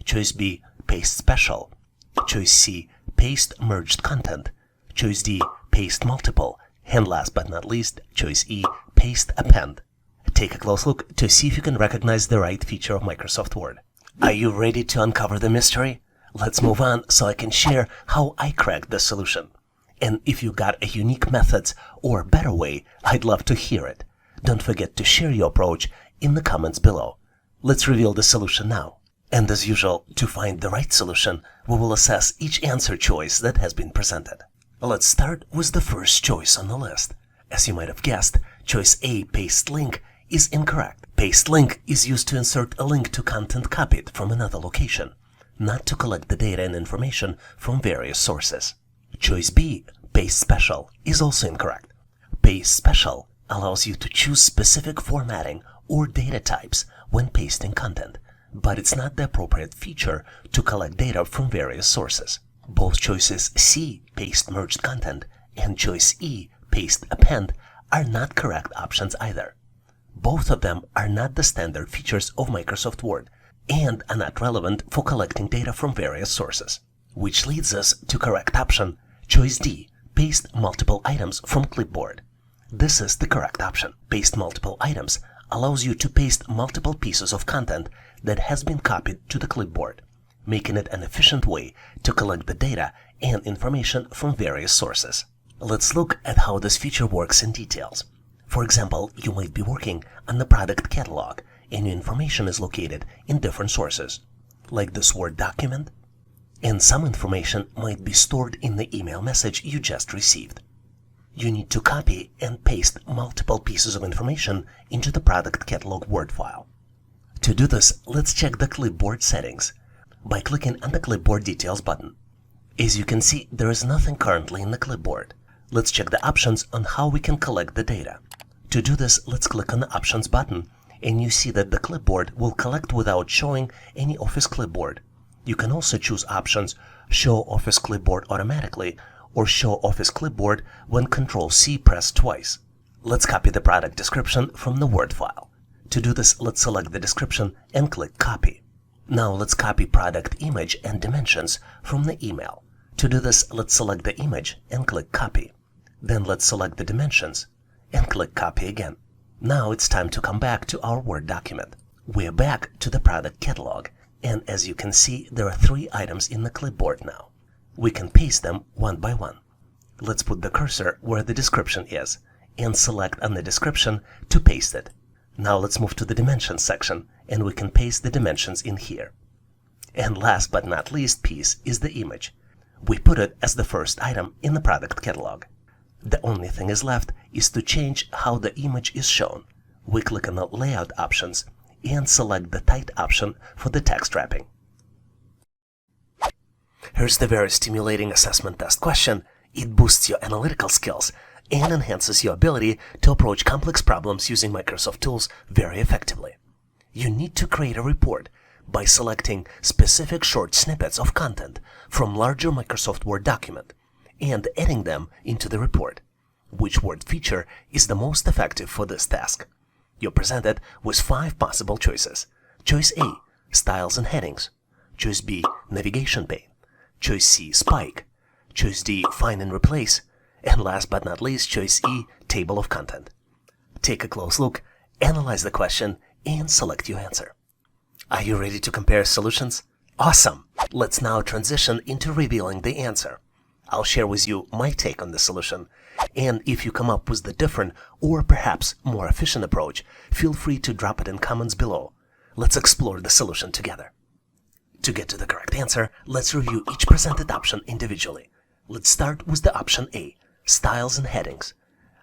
Choice B, paste special. Choice C, paste merged content. Choice D, paste multiple. And last but not least, choice E, paste append. Take a close look to see if you can recognize the right feature of Microsoft Word. Are you ready to uncover the mystery? Let's move on so I can share how I cracked the solution. And if you got a unique method or better way, I'd love to hear it. Don't forget to share your approach in the comments below. Let's reveal the solution now. And as usual, to find the right solution, we will assess each answer choice that has been presented. Let's start with the first choice on the list. As you might have guessed, choice A, paste link, is incorrect. Paste link is used to insert a link to content copied from another location, not to collect the data and information from various sources. Choice B, paste special, is also incorrect. Paste special allows you to choose specific formatting or data types when pasting content, but it's not the appropriate feature to collect data from various sources. Both choices C, paste merged content, and choice E, paste append, are not correct options either. Both of them are not the standard features of Microsoft Word and are not relevant for collecting data from various sources. Which leads us to correct option, choice D, paste multiple items from clipboard. This is the correct option. Paste multiple items allows you to paste multiple pieces of content that has been copied to the clipboard, making it an efficient way to collect the data and information from various sources. Let's look at how this feature works in details. For example, you might be working on the product catalog and your information is located in different sources, like this Word document, and some information might be stored in the email message you just received. You need to copy and paste multiple pieces of information into the product catalog Word file. To do this, let's check the clipboard settings by clicking on the clipboard details button. As you can see, there is nothing currently in the clipboard. Let's check the options on how we can collect the data. To do this, let's click on the options button and you see that the clipboard will collect without showing any Office clipboard. You can also choose options Show Office clipboard automatically or Show Office clipboard when Ctrl+C pressed twice. Let's copy the product description from the Word file. To do this, let's select the description and click Copy. Now let's copy product image and dimensions from the email. To do this, let's select the image and click Copy. Then let's select the dimensions and click Copy again. Now it's time to come back to our Word document. We're back to the product catalog, and as you can see, there are 3 items in the clipboard now. We can paste them one by one. Let's put the cursor where the description is and select on the description to paste it. Now let's move to the dimensions section and we can paste the dimensions in here. And last but not least piece is the image. We put it as the first item in the product catalog. The only thing is left is to change how the image is shown. We click on the layout options and select the tight option for the text wrapping. Here's the very stimulating assessment test question. It boosts your analytical skills and enhances your ability to approach complex problems using Microsoft tools very effectively. You need to create a report by selecting specific short snippets of content from larger Microsoft Word document and adding them into the report. Which word feature is the most effective for this task? You're presented with 5 possible choices. Choice A, styles and headings. Choice B, navigation pane. Choice C, spike. Choice D, find and replace. And last but not least, choice E, table of content. Take a close look, analyze the question, and select your answer. Are you ready to compare solutions? Awesome! Let's now transition into revealing the answer. I'll share with you my take on the solution, and if you come up with the different or perhaps more efficient approach, feel free to drop it in comments below. Let's explore the solution together. To get to the correct answer, let's review each presented option individually. Let's start with the option A, styles and headings.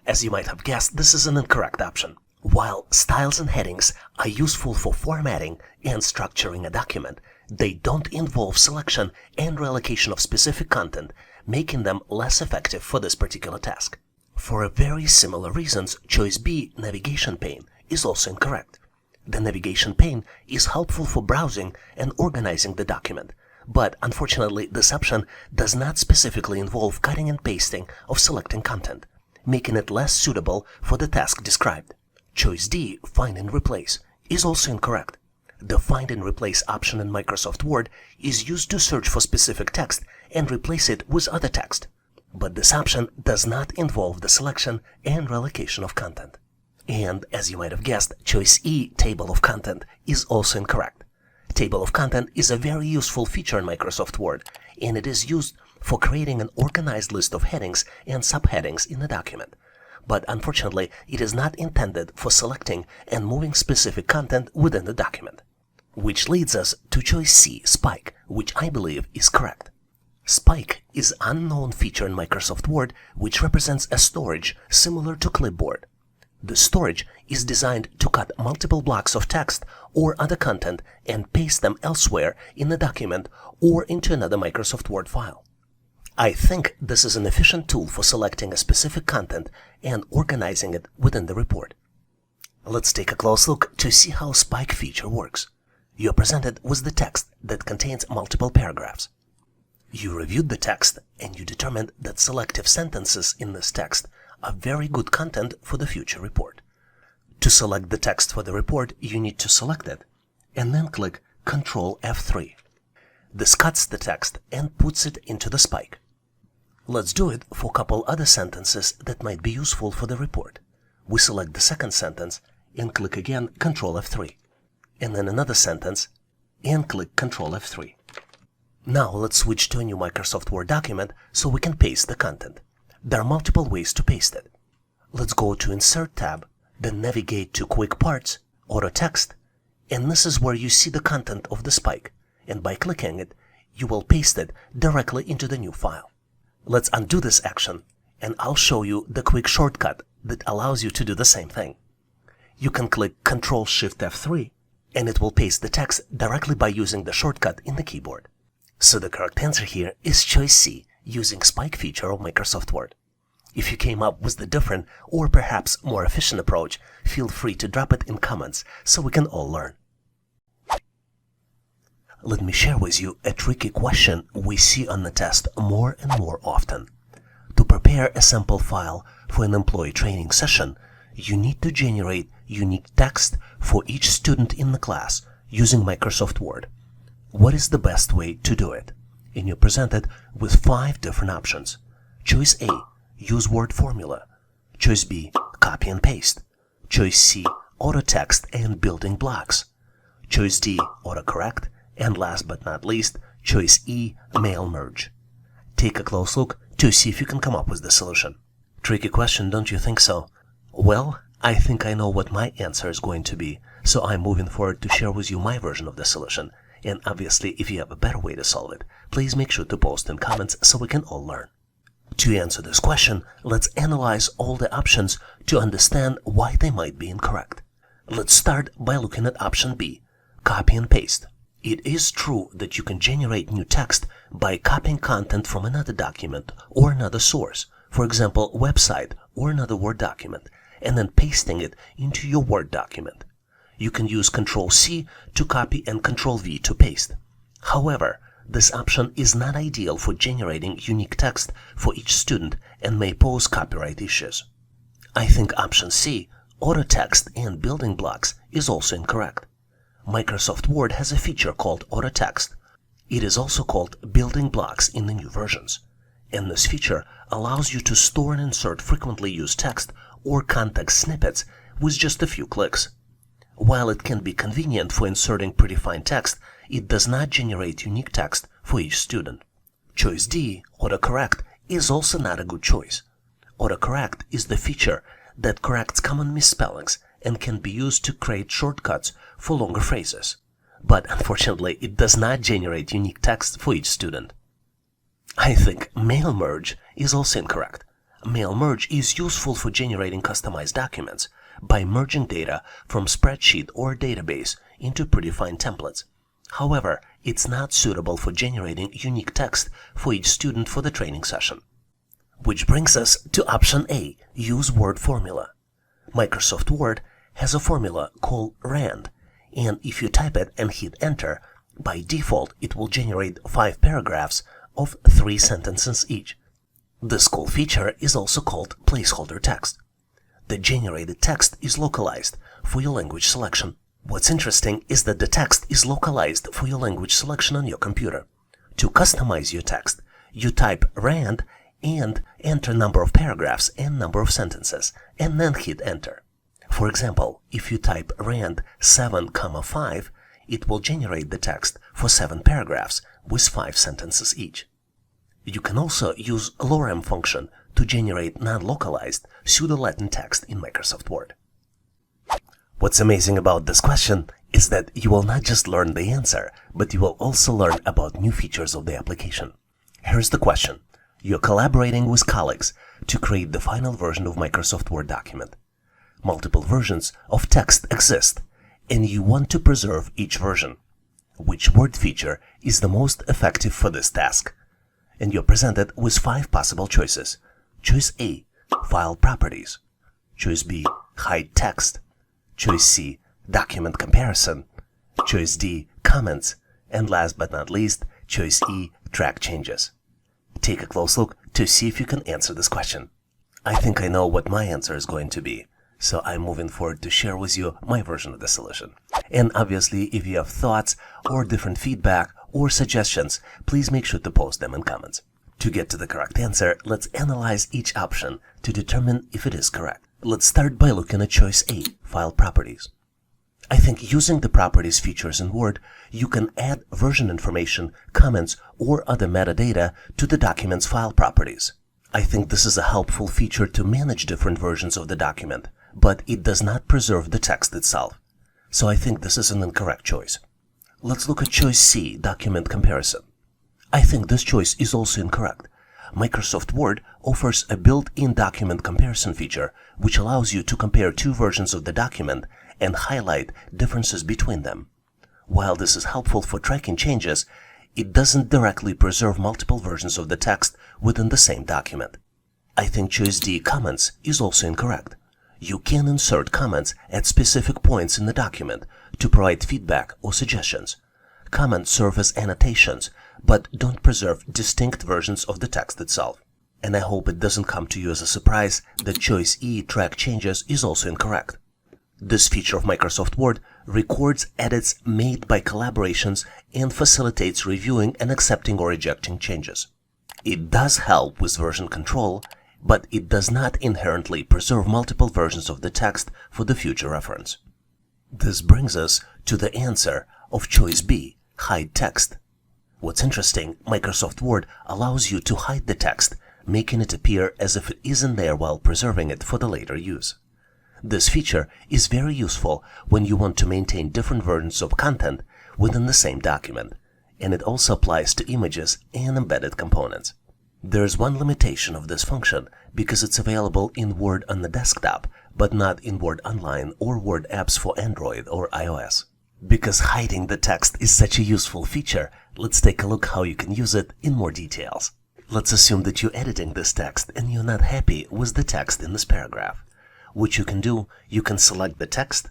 As you might have guessed, this is an incorrect option. While styles and headings are useful for formatting and structuring a document, they don't involve selection and reallocation of specific content, making them less effective for this particular task. For very similar reasons, choice B, navigation pane, is also incorrect. The navigation pane is helpful for browsing and organizing the document, but unfortunately this option does not specifically involve cutting and pasting of selecting content, making it less suitable for the task described. Choice D, find and replace, is also incorrect. The find and replace option in Microsoft Word is used to search for specific text and replace it with other text, but this option does not involve the selection and reallocation of content. And as you might have guessed, choice E, table of content, is also incorrect. Table of content is a very useful feature in Microsoft Word, and it is used for creating an organized list of headings and subheadings in a document. But unfortunately, it is not intended for selecting and moving specific content within the document. Which leads us to choice C, spike, which I believe is correct. Spike is an unknown feature in Microsoft Word which represents a storage similar to clipboard. The storage is designed to cut multiple blocks of text or other content and paste them elsewhere in the document or into another Microsoft Word file. I think this is an efficient tool for selecting a specific content and organizing it within the report. Let's take a close look to see how spike feature works. You are presented with the text that contains multiple paragraphs. You reviewed the text and you determined that selective sentences in this text are very good content for the future report. To select the text for the report, you need to select it and then click Ctrl F3. This cuts the text and puts it into the spike. Let's do it for a couple other sentences that might be useful for the report. We select the second sentence and click again Ctrl F3. And then another sentence and click Ctrl F3. Now let's switch to a new Microsoft Word document so we can paste the content. There are multiple ways to paste it. Let's go to Insert tab, then navigate to Quick Parts, Auto Text, and this is where you see the content of the spike, and by clicking it, you will paste it directly into the new file. Let's undo this action, and I'll show you the quick shortcut that allows you to do the same thing. You can click Ctrl-Shift-F3, and it will paste the text directly by using the shortcut in the keyboard. So the correct answer here is choice C, using spike feature of Microsoft Word. If you came up with the different or perhaps more efficient approach, feel free to drop it in comments so we can all learn. Let me share with you a tricky question we see on the test more and more often. To prepare a sample file for an employee training session, you need to generate unique text for each student in the class using Microsoft Word. What is the best way to do it? And you're presented with 5 different options. Choice A, use word formula. Choice B, copy and paste. Choice C, auto text and building blocks. Choice D, autocorrect. And last but not least, choice E, mail merge. Take a close look to see if you can come up with the solution. Tricky question, don't you think so? Well, I think I know what my answer is going to be, so I'm moving forward to share with you my version of the solution. And obviously, if you have a better way to solve it, please make sure to post in comments so we can all learn. To answer this question, let's analyze all the options to understand why they might be incorrect. Let's start by looking at option B, copy and paste. It is true that you can generate new text by copying content from another document or another source, for example, website or another Word document, and then pasting it into your Word document. You can use Ctrl-C to copy and Ctrl-V to paste. However, this option is not ideal for generating unique text for each student and may pose copyright issues. I think option C, auto text and building blocks, is also incorrect. Microsoft Word has a feature called auto text. It is also called building blocks in the new versions. And this feature allows you to store and insert frequently used text or context snippets with just a few clicks. While it can be convenient for inserting predefined text, it does not generate unique text for each student. Choice D, autocorrect, is also not a good choice. Autocorrect is the feature that corrects common misspellings and can be used to create shortcuts for longer phrases. But unfortunately, it does not generate unique text for each student. I think mail merge is also incorrect. Mail merge is useful for generating customized documents by merging data from spreadsheet or database into predefined templates. However, it's not suitable for generating unique text for each student for the training session. Which brings us to option A, use word formula. Microsoft Word has a formula called RAND, and if you type it and hit enter, by default it will generate 5 paragraphs of 3 sentences each. This cool feature is also called placeholder text. The generated text is localized for your language selection. What's interesting is that the text is localized for your language selection on your computer. To customize your text, you type RAND and enter number of paragraphs and number of sentences, and then hit enter. For example, if you type rand 7, 5, it will generate the text for 7 paragraphs with 5 sentences each. You can also use lorem function to generate non-localized pseudo-Latin text in Microsoft Word. What's amazing about this question is that you will not just learn the answer, but you will also learn about new features of the application. Here's the question. You're collaborating with colleagues to create the final version of Microsoft Word document. Multiple versions of text exist, and you want to preserve each version. Which word feature is the most effective for this task? And you're presented with 5 possible choices. Choice A, File Properties. Choice B, Hide Text. Choice C, Document Comparison. Choice D, Comments. And last but not least, Choice E, Track Changes. Take a close look to see if you can answer this question. I think I know what my answer is going to be, so I'm moving forward to share with you my version of the solution. And obviously, if you have thoughts or different feedback or suggestions, please make sure to post them in comments. To get to the correct answer, let's analyze each option to determine if it is correct. Let's start by looking at choice A, File Properties. I think using the Properties features in Word, you can add version information, comments, or other metadata to the document's file properties. I think this is a helpful feature to manage different versions of the document, but it does not preserve the text itself. So I think this is an incorrect choice. Let's look at choice C, Document Comparison. I think this choice is also incorrect. Microsoft Word offers a built-in document comparison feature, which allows you to compare 2 versions of the document and highlight differences between them. While this is helpful for tracking changes, it doesn't directly preserve multiple versions of the text within the same document. I think choice D, Comments, is also incorrect. You can insert comments at specific points in the document to provide feedback or suggestions. Comments serve as annotations, but don't preserve distinct versions of the text itself. And I hope it doesn't come to you as a surprise that choice E, Track Changes, is also incorrect. This feature of Microsoft Word records edits made by collaborations and facilitates reviewing and accepting or rejecting changes. It does help with version control, but it does not inherently preserve multiple versions of the text for the future reference. This brings us to the answer of choice B, Hide Text. What's interesting, Microsoft Word allows you to hide the text, making it appear as if it isn't there while preserving it for the later use. This feature is very useful when you want to maintain different versions of content within the same document, and it also applies to images and embedded components. There's one limitation of this function because it's available in Word on the desktop, but not in Word Online or Word apps for Android or iOS. Because hiding the text is such a useful feature, let's take a look how you can use it in more details. Let's assume that you're editing this text and you're not happy with the text in this paragraph. What you can do, you can select the text,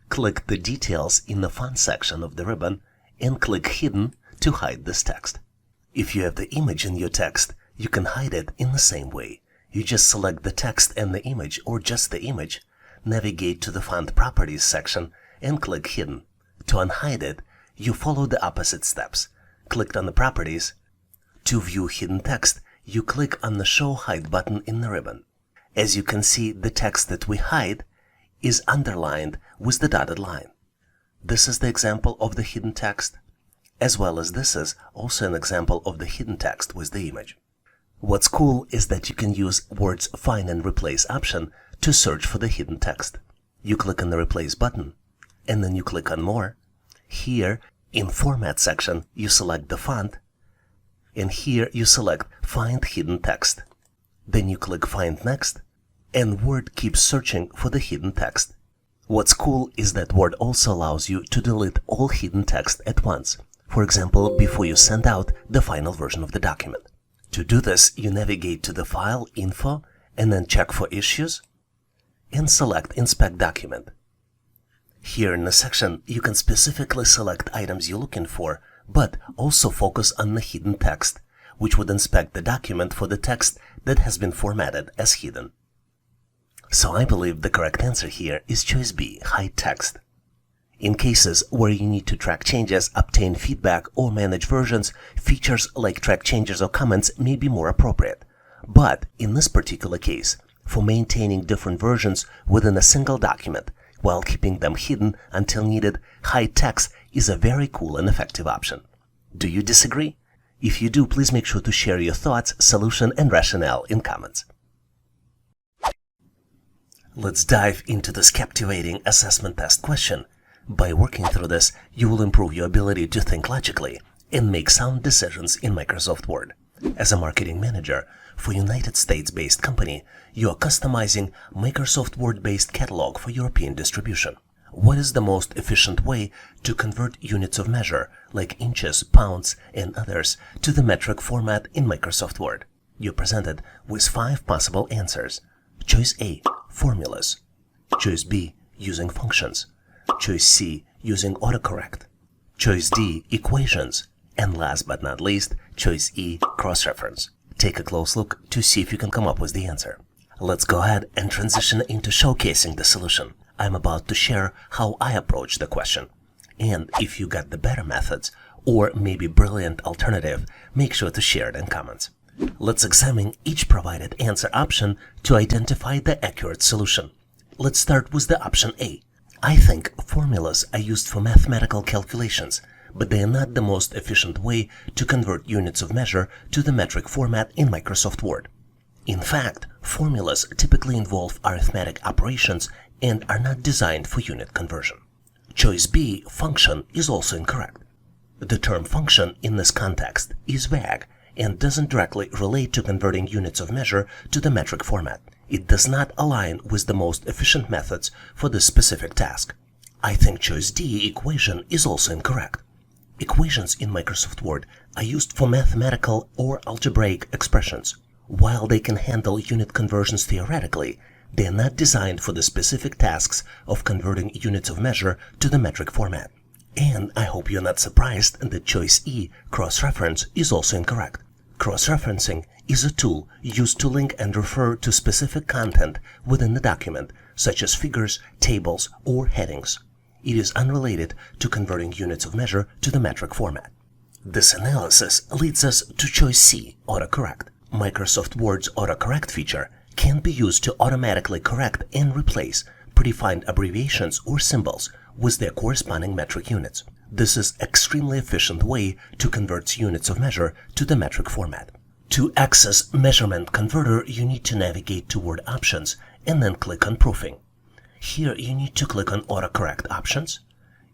click the details in the font section of the ribbon, and click Hidden to hide this text. If you have the image in your text, you can hide it in the same way. You just select the text and the image, or just the image, navigate to the Font Properties section, and click Hidden. To unhide it, you follow the opposite steps. Click on the Properties. To view hidden text, you click on the Show Hide button in the ribbon. As you can see, the text that we hide is underlined with the dotted line. This is the example of the hidden text, as well as this is also an example of the hidden text with the image. What's cool is that you can use Word's Find and Replace option to search for the hidden text. You click on the Replace button, and then you click on More. Here, in Format section, you select the font, and here you select Find Hidden Text. Then you click Find Next, and Word keeps searching for the hidden text. What's cool is that Word also allows you to delete all hidden text at once, for example, before you send out the final version of the document. To do this, you navigate to the File, Info, and then check for Issues, and select Inspect Document. Here in the section, you can specifically select items you're looking for, but also focus on the hidden text, which would inspect the document for the text that has been formatted as hidden. So I believe the correct answer here is choice B, Hide Text. In cases where you need to track changes, obtain feedback, or manage versions, features like track changes or comments may be more appropriate. But in this particular case, for maintaining different versions within a single document while keeping them hidden until needed, hide text is a very cool and effective option. Do you disagree? If you do, please make sure to share your thoughts, solution, and rationale in comments. Let's dive into this captivating assessment test question. By working through this, you will improve your ability to think logically and make sound decisions in Microsoft Word. As a marketing manager for a United States-based company, you are customizing Microsoft Word-based catalog for European distribution. What is the most efficient way to convert units of measure, like inches, pounds, and others, to the metric format in Microsoft Word? You're presented with 5 possible answers. Choice A, formulas. Choice B, using functions. Choice C, using autocorrect. Choice D, equations. And last but not least, choice E, cross-reference. Take a close look to see if you can come up with the answer. Let's go ahead and transition into showcasing the solution. I'm about to share how I approach the question. And if you got the better methods, or maybe brilliant alternative, make sure to share it in comments. Let's examine each provided answer option to identify the accurate solution. Let's start with the option A. I think formulas are used for mathematical calculations, but they are not the most efficient way to convert units of measure to the metric format in Microsoft Word. In fact, formulas typically involve arithmetic operations and are not designed for unit conversion. Choice B, function, is also incorrect. The term function in this context is vague and doesn't directly relate to converting units of measure to the metric format. It does not align with the most efficient methods for this specific task. I think choice D, equation, is also incorrect. Equations in Microsoft Word are used for mathematical or algebraic expressions. While they can handle unit conversions theoretically, they are not designed for the specific tasks of converting units of measure to the metric format. And I hope you're not surprised that choice E, cross-reference, is also incorrect. Cross-referencing is a tool used to link and refer to specific content within the document, such as figures, tables, or headings. It is unrelated to converting units of measure to the metric format. This analysis leads us to choice C, autocorrect. Microsoft Word's autocorrect feature can be used to automatically correct and replace predefined abbreviations or symbols with their corresponding metric units. This is an extremely efficient way to convert units of measure to the metric format. To access Measurement Converter, you need to navigate to Word Options and then click on Proofing. Here you need to click on Autocorrect Options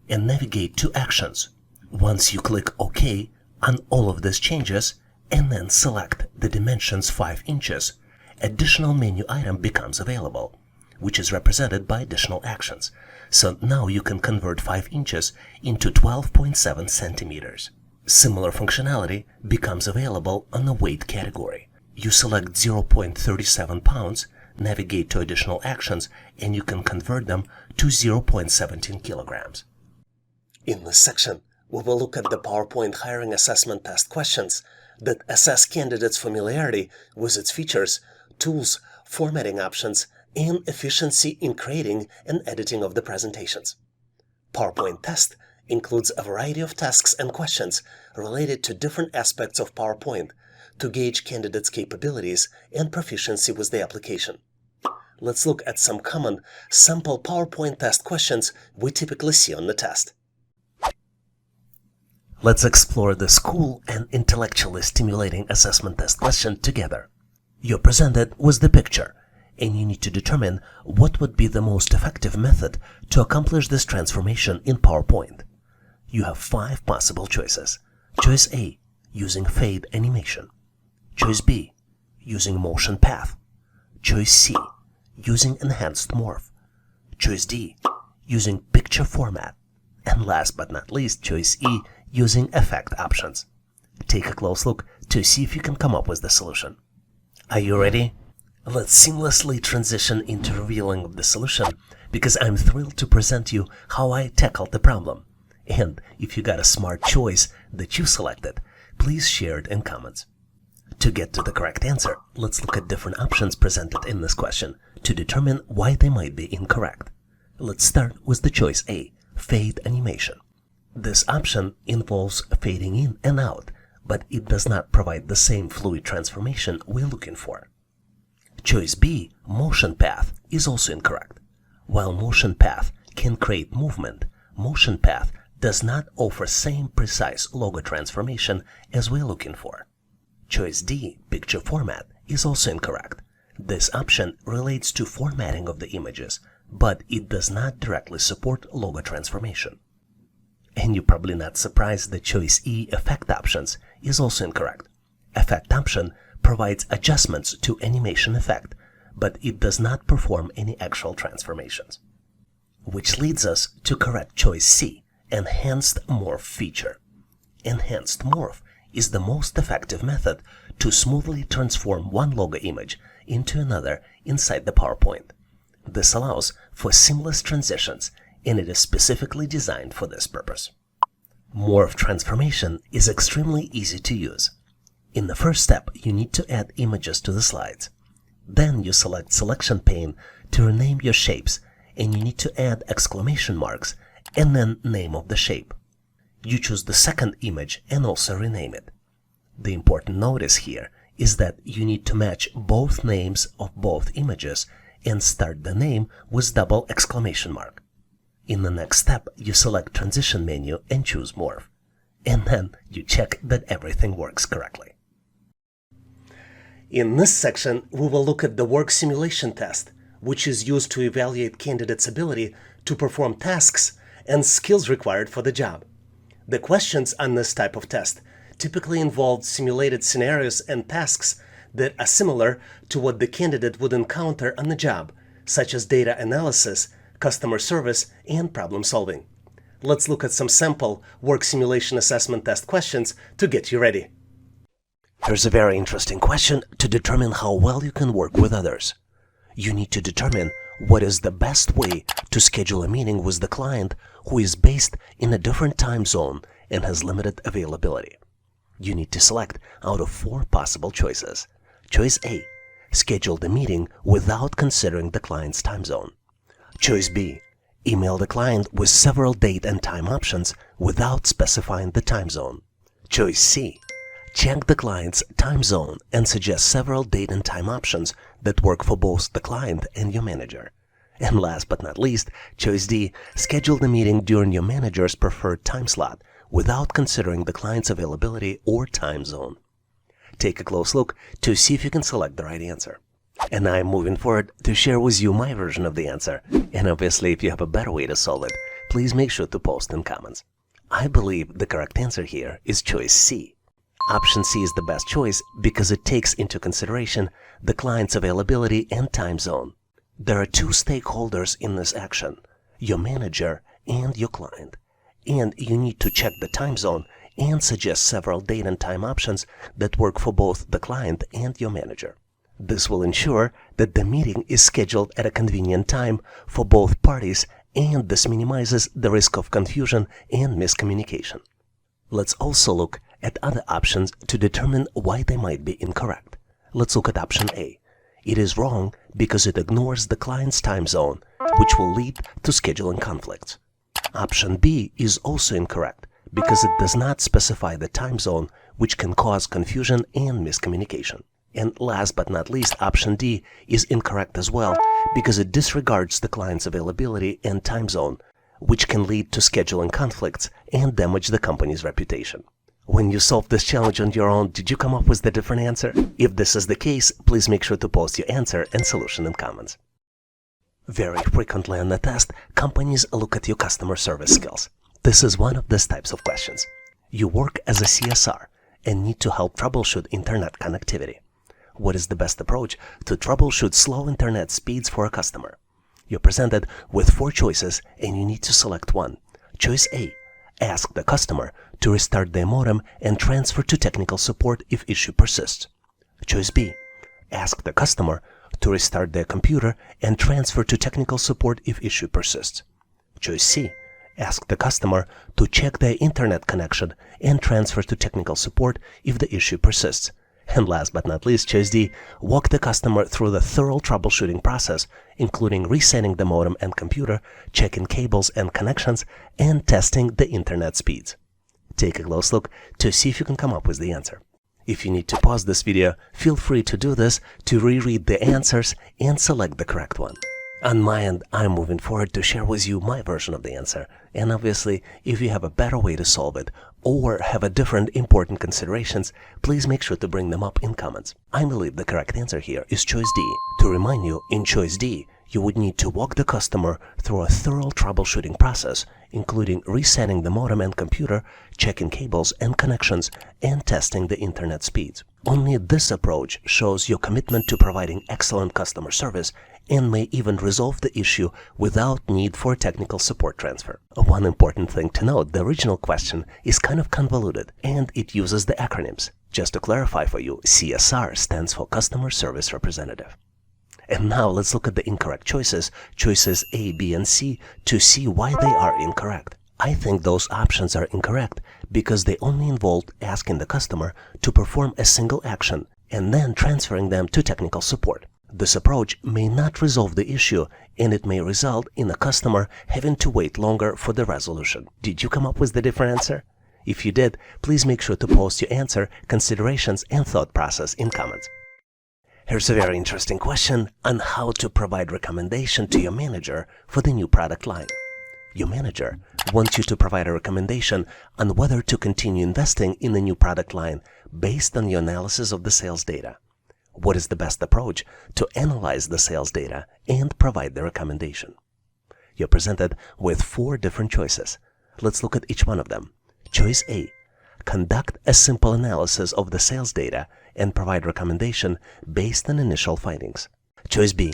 and navigate to Actions. Once you click OK on all of these changes and then select the dimensions 5 inches, additional menu item becomes available, which is represented by additional actions. So now you can convert 5 inches into 12.7 centimeters. Similar functionality becomes available on the weight category. You select 0.37 pounds, navigate to additional actions, and you can convert them to 0.17 kilograms. In this section, we will look at the PowerPoint hiring assessment test questions that assess candidates' familiarity with its features, tools, formatting options, and efficiency in creating and editing of the presentations. PowerPoint test includes a variety of tasks and questions related to different aspects of PowerPoint to gauge candidates' capabilities and proficiency with the application. Let's look at some common sample PowerPoint test questions we typically see on the test. Let's explore this cool and intellectually stimulating assessment test question together. You're presented with the picture, and you need to determine what would be the most effective method to accomplish this transformation in PowerPoint. You have 5 possible choices. Choice A, using fade animation. Choice B, using motion path. Choice C, using enhanced morph. Choice D, using picture format. And last but not least, choice E, using effect options. Take a close look to see if you can come up with the solution. Are you ready? Let's seamlessly transition into revealing of the solution, because I'm thrilled to present you how I tackled the problem. And if you got a smart choice that you selected, please share it in comments. To get to the correct answer, let's look at different options presented in this question to determine why they might be incorrect. Let's start with the choice A, fade animation. This option involves fading in and out, but it does not provide the same fluid transformation we're looking for. Choice B, motion path, is also incorrect. While motion path can create movement, motion path does not offer same precise logo transformation as we're looking for. Choice D, picture format, is also incorrect. This option relates to formatting of the images, but it does not directly support logo transformation. And you're probably not surprised that choice E, effect options, is also incorrect. Effect option provides adjustments to animation effect, but it does not perform any actual transformations. Which leads us to correct choice C, enhanced morph feature. Enhanced morph is the most effective method to smoothly transform one logo image into another inside the PowerPoint. This allows for seamless transitions, and it is specifically designed for this purpose. Morph transformation is extremely easy to use. In the first step, you need to add images to the slides. Then you select Selection pane to rename your shapes, and you need to add exclamation marks and then name of the shape. You choose the second image and also rename it. The important notice here is that you need to match both names of both images and start the name with double exclamation mark. In the next step, you select Transition menu and choose Morph. And then you check that everything works correctly. In this section, we will look at the work simulation test, which is used to evaluate candidates' ability to perform tasks and skills required for the job. The questions on this type of test typically involve simulated scenarios and tasks that are similar to what the candidate would encounter on the job, such as data analysis, customer service, and problem solving. Let's look at some sample work simulation assessment test questions to get you ready. Here's a very interesting question to determine how well you can work with others. You need to determine what is the best way to schedule a meeting with the client who is based in a different time zone and has limited availability. You need to select out of 4 possible choices. Choice A, schedule the meeting without considering the client's time zone. Choice B, email the client with several date and time options without specifying the time zone. Choice C, check the client's time zone and suggest several date and time options that work for both the client and your manager. And last but not least, choice D, schedule the meeting during your manager's preferred time slot without considering the client's availability or time zone. Take a close look to see if you can select the right answer. And I'm moving forward to share with you my version of the answer. And obviously, if you have a better way to solve it, please make sure to post in comments. I believe the correct answer here is choice C. Option C is the best choice because it takes into consideration the client's availability and time zone. There are 2 stakeholders in this action, your manager and your client, and you need to check the time zone and suggest several date and time options that work for both the client and your manager. This will ensure that the meeting is scheduled at a convenient time for both parties, and this minimizes the risk of confusion and miscommunication. Let's also look at other options to determine why they might be incorrect. Let's look at option A. It is wrong because it ignores the client's time zone, which will lead to scheduling conflicts. Option B is also incorrect because it does not specify the time zone, which can cause confusion and miscommunication. And last but not least, option D is incorrect as well because it disregards the client's availability and time zone, which can lead to scheduling conflicts and damage the company's reputation. When you solved this challenge on your own, did you come up with a different answer? If this is the case, please make sure to post your answer and solution in comments. Very frequently on the test, companies look at your customer service skills. This is one of these types of questions. You work as a CSR and need to help troubleshoot internet connectivity. What is the best approach to troubleshoot slow internet speeds for a customer? You're presented with 4 choices and you need to select one. Choice A, ask the customer to restart their modem and transfer to technical support if issue persists. Choice B, ask the customer to restart their computer and transfer to technical support if issue persists. Choice C, ask the customer to check their internet connection and transfer to technical support if the issue persists. And last but not least, choice D, walk the customer through the thorough troubleshooting process, including resetting the modem and computer, checking cables and connections, and testing the internet speeds. Take a close look to see if you can come up with the answer. If you need to pause this video, feel free to do this to reread the answers and select the correct one. On my end, I'm moving forward to share with you my version of the answer. And obviously, if you have a better way to solve it or have a different important considerations, please make sure to bring them up in comments. I believe the correct answer here is choice D. To remind you, in choice D, you would need to walk the customer through a thorough troubleshooting process, including resetting the modem and computer, checking cables and connections, and testing the internet speeds. Only this approach shows your commitment to providing excellent customer service and may even resolve the issue without need for technical support transfer. One important thing to note, the original question is kind of convoluted and it uses the acronyms. Just to clarify for you, CSR stands for Customer Service Representative. And now let's look at the incorrect choices A, B, and C, to see why they are incorrect. I think those options are incorrect because they only involve asking the customer to perform a single action and then transferring them to technical support. This approach may not resolve the issue and it may result in the customer having to wait longer for the resolution. Did you come up with the different answer? If you did, please make sure to post your answer, considerations, and thought process in comments. Here's a very interesting question on how to provide recommendation to your manager for the new product line. Your manager wants you to provide a recommendation on whether to continue investing in the new product line based on your analysis of the sales data. What is the best approach to analyze the sales data and provide the recommendation? You're presented with 4 different choices. Let's look at each one of them. Choice A. Conduct a simple analysis of the sales data and provide recommendation based on initial findings. Choice B.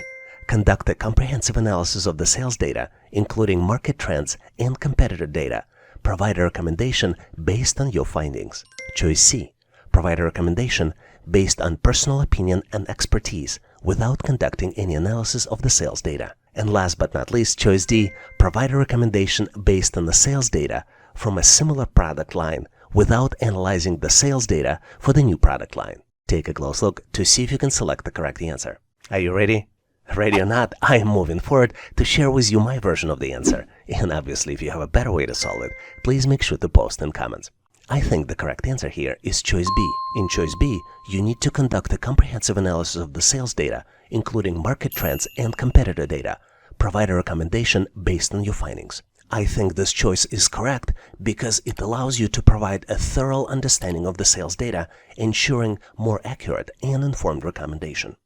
Conduct a comprehensive analysis of the sales data, including market trends and competitor data. Provide a recommendation based on your findings. Choice C. Provide a recommendation based on personal opinion and expertise without conducting any analysis of the sales data. And last but not least, choice D. Provide a recommendation based on the sales data from a similar product line without analyzing the sales data for the new product line. Take a close look to see if you can select the correct answer. Are you ready? Ready or not, I am moving forward to share with you my version of the answer. And obviously, if you have a better way to solve it, please make sure to post in comments. I think the correct answer here is choice B. In choice B, you need to conduct a comprehensive analysis of the sales data, including market trends and competitor data. Provide a recommendation based on your findings. I think this choice is correct because it allows you to provide a thorough understanding of the sales data, ensuring more accurate and informed recommendation.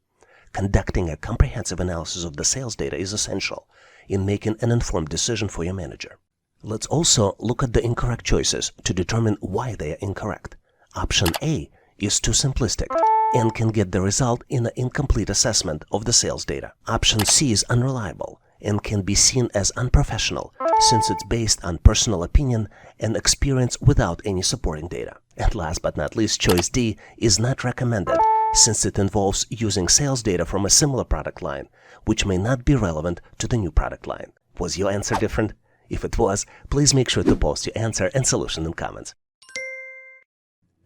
Conducting a comprehensive analysis of the sales data is essential in making an informed decision for your manager. Let's also look at the incorrect choices to determine why they are incorrect. Option A is too simplistic and can get the result in an incomplete assessment of the sales data. Option C is unreliable and can be seen as unprofessional since it's based on personal opinion and experience without any supporting data. And last but not least, choice D is not recommended since it involves using sales data from a similar product line, which may not be relevant to the new product line. Was your answer different? If it was, please make sure to post your answer and solution in comments.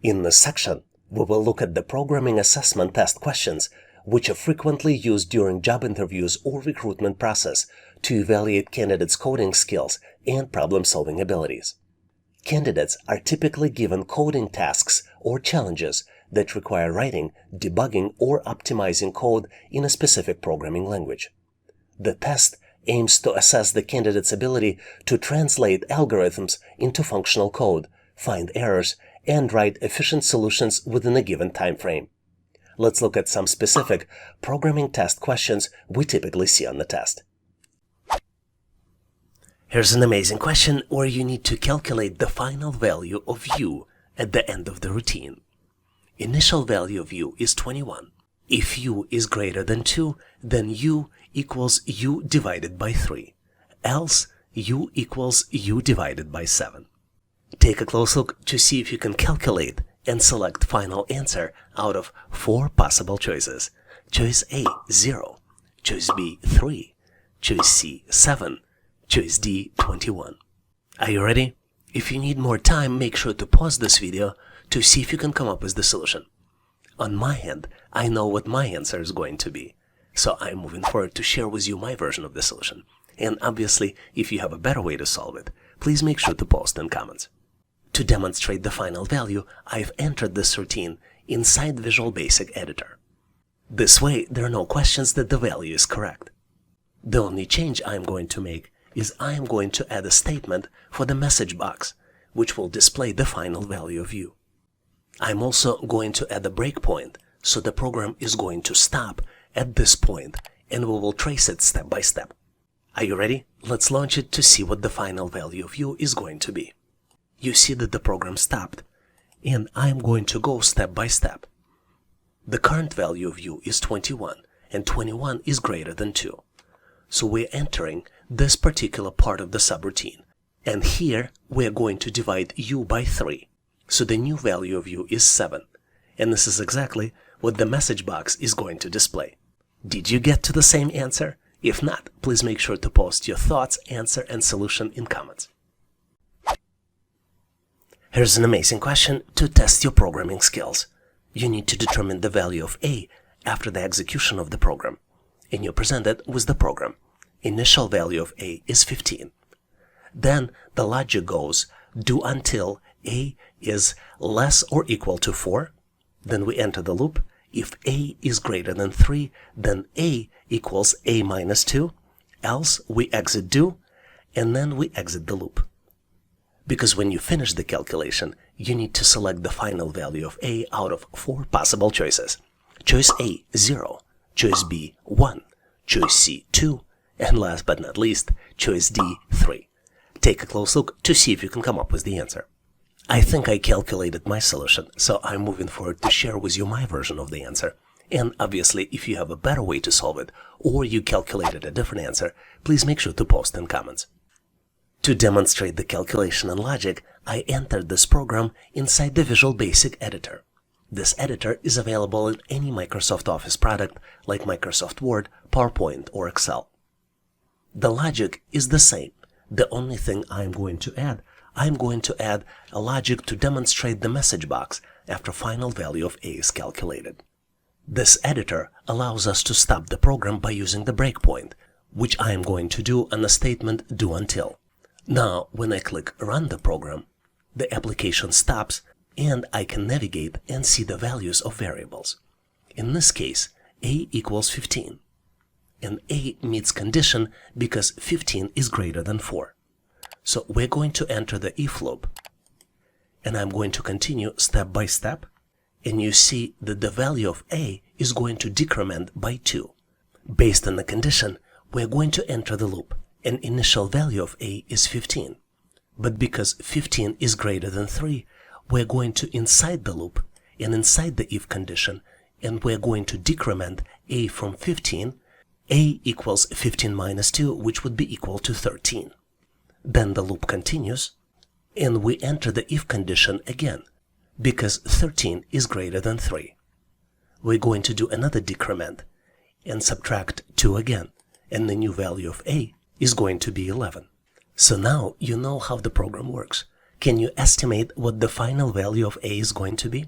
In this section, we will look at the programming assessment test questions, which are frequently used during job interviews or recruitment process to evaluate candidates' coding skills and problem-solving abilities. Candidates are typically given coding tasks or challenges that require writing, debugging, or optimizing code in a specific programming language. The test aims to assess the candidate's ability to translate algorithms into functional code, find errors, and write efficient solutions within a given time frame. Let's look at some specific programming test questions we typically see on the test. Here's an amazing question where you need to calculate the final value of u at the end of the routine. Initial value of u is 21. If u is greater than 2, then u equals u divided by 3. Else, u equals u divided by 7. Take a close look to see if you can calculate and select final answer out of 4 possible choices. Choice A, 0. Choice B, 3. Choice C, 7. Choice D, 21. Are you ready? If you need more time, make sure to pause this video to see if you can come up with the solution. On my end, I know what my answer is going to be, so I'm moving forward to share with you my version of the solution. And obviously, if you have a better way to solve it, please make sure to post in comments. To demonstrate the final value, I've entered this routine inside Visual Basic Editor. This way, there are no questions that the value is correct. The only change I'm going to make is I am going to add a statement for the message box, which will display the final value of u. I'm also going to add a breakpoint, so the program is going to stop at this point and we will trace it step by step. Are you ready? Let's launch it to see what the final value of u is going to be. You see that the program stopped, and I'm going to go step by step. The current value of u is 21, and 21 is greater than 2. So we're entering this particular part of the subroutine. And here we're going to divide u by 3. So the new value of u is 7. And this is exactly what the message box is going to display. Did you get to the same answer? If not, please make sure to post your thoughts, answer, and solution in comments. Here's an amazing question to test your programming skills. You need to determine the value of a after the execution of the program, and you're presented with the program. Initial value of a is 15. Then the logic goes do until a is less or equal to 4. Then we enter the loop. If a is greater than 3, then a equals a minus 2. Else we exit do, and then we exit the loop. Because when you finish the calculation, you need to select the final value of a out of 4 possible choices. Choice A, 0. Choice B, 1. Choice C, 2. And last but not least, choice D, 3. Take a close look to see if you can come up with the answer. I think I calculated my solution, so I'm moving forward to share with you my version of the answer. And obviously, if you have a better way to solve it, or you calculated a different answer, please make sure to post in comments. To demonstrate the calculation and logic, I entered this program inside the Visual Basic Editor. This editor is available in any Microsoft Office product like Microsoft Word, PowerPoint, or Excel. The logic is the same. The only thing I'm going to add a logic to demonstrate the message box after final value of a is calculated. This editor allows us to stop the program by using the breakpoint, which I am going to do on the statement do until. Now, when I click Run the program, the application stops and I can navigate and see the values of variables. In this case, a equals 15. And a meets condition because 15 is greater than 4. So we're going to enter the if loop. And I'm going to continue step by step. And you see that the value of a is going to decrement by 2. Based on the condition, we're going to enter the loop. And initial value of a is 15. But because 15 is greater than 3, we're going to inside the loop and inside the if condition, and we're going to decrement a from 15. A equals 15 minus 2, which would be equal to 13. Then the loop continues, and we enter the if condition again, because 13 is greater than 3. We're going to do another decrement and subtract 2 again, and the new value of a is going to be 11. So now you know how the program works. Can you estimate what the final value of a is going to be?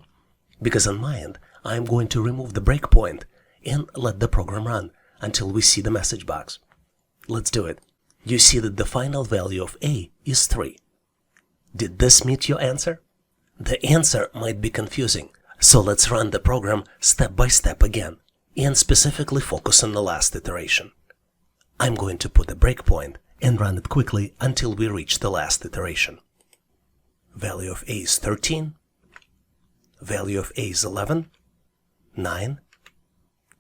Because on my end, I'm going to remove the breakpoint and let the program run until we see the message box. Let's do it. You see that the final value of a is 3. Did this meet your answer? The answer might be confusing, so let's run the program step by step again and specifically focus on the last iteration. I'm going to put a breakpoint and run it quickly until we reach the last iteration. Value of a is 13. Value of a is 11. 9.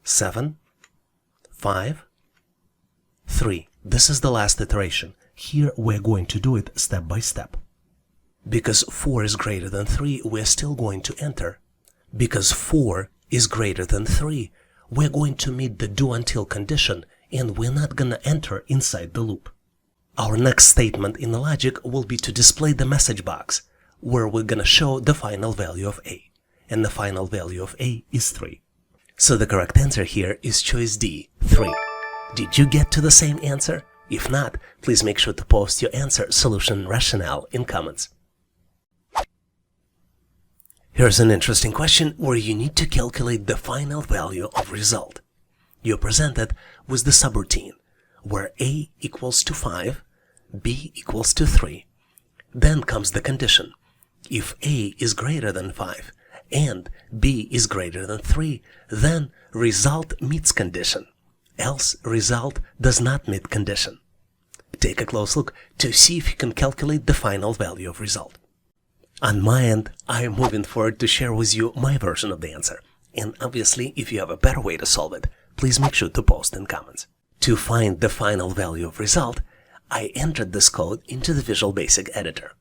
7. 5. 3. This is the last iteration. Here we're going to do it step by step. Because 4 is greater than 3, we're still going to enter. Because 4 is greater than 3, we're going to meet the do until condition, and we're not gonna enter inside the loop. Our next statement in the logic will be to display the message box, where we're gonna show the final value of a. And the final value of a is 3. So the correct answer here is choice D, 3. Did you get to the same answer? If not, please make sure to post your answer, solution, and rationale in comments. Here's an interesting question where you need to calculate the final value of result. You're presented with the subroutine, where a equals to 5, b equals to 3. Then comes the condition. If a is greater than 5, and b is greater than 3, then result meets condition, else result does not meet condition. Take a close look to see if you can calculate the final value of result. On my end, I am moving forward to share with you my version of the answer. And obviously, if you have a better way to solve it, please make sure to post in comments. To find the final value of result, I entered this code into the Visual Basic editor.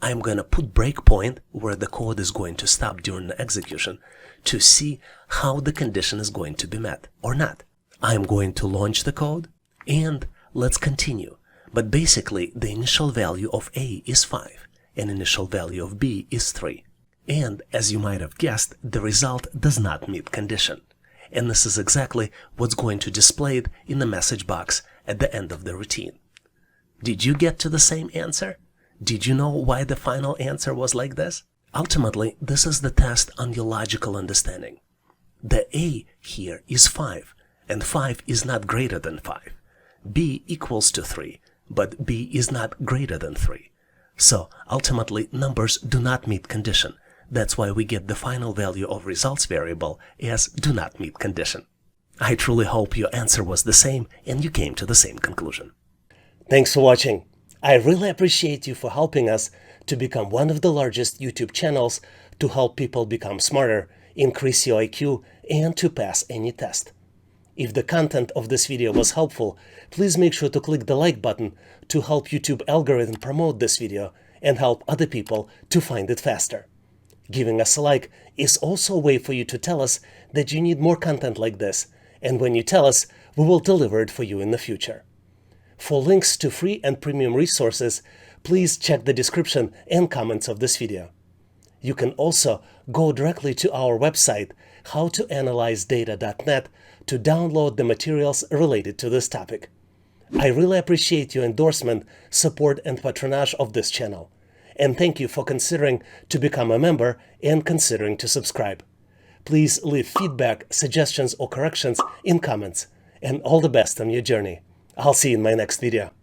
I'm going to put breakpoint where the code is going to stop during the execution to see how the condition is going to be met or not. I'm going to launch the code and let's continue. But basically, the initial value of A is 5 and initial value of B is 3. And as you might have guessed, the result does not meet condition. And this is exactly what's going to display it in the message box at the end of the routine. Did you get to the same answer? Did you know why the final answer was like this? Ultimately, this is the test on your logical understanding. The A here is 5, and 5 is not greater than 5. B equals to 3, but B is not greater than 3. So, ultimately, numbers do not meet condition. That's why we get the final value of results variable as do not meet condition. I truly hope your answer was the same and you came to the same conclusion. Thanks for watching. I really appreciate you for helping us to become one of the largest YouTube channels to help people become smarter, increase your IQ, and to pass any test. If the content of this video was helpful, please make sure to click the like button to help YouTube algorithm promote this video and help other people to find it faster. Giving us a like is also a way for you to tell us that you need more content like this, and when you tell us, we will deliver it for you in the future. For links to free and premium resources, please check the description and comments of this video. You can also go directly to our website, howtoanalyzedata.net, to download the materials related to this topic. I really appreciate your endorsement, support, and patronage of this channel. And thank you for considering to become a member and considering to subscribe. Please leave feedback, suggestions, or corrections in comments. And all the best on your journey. I'll see you in my next video.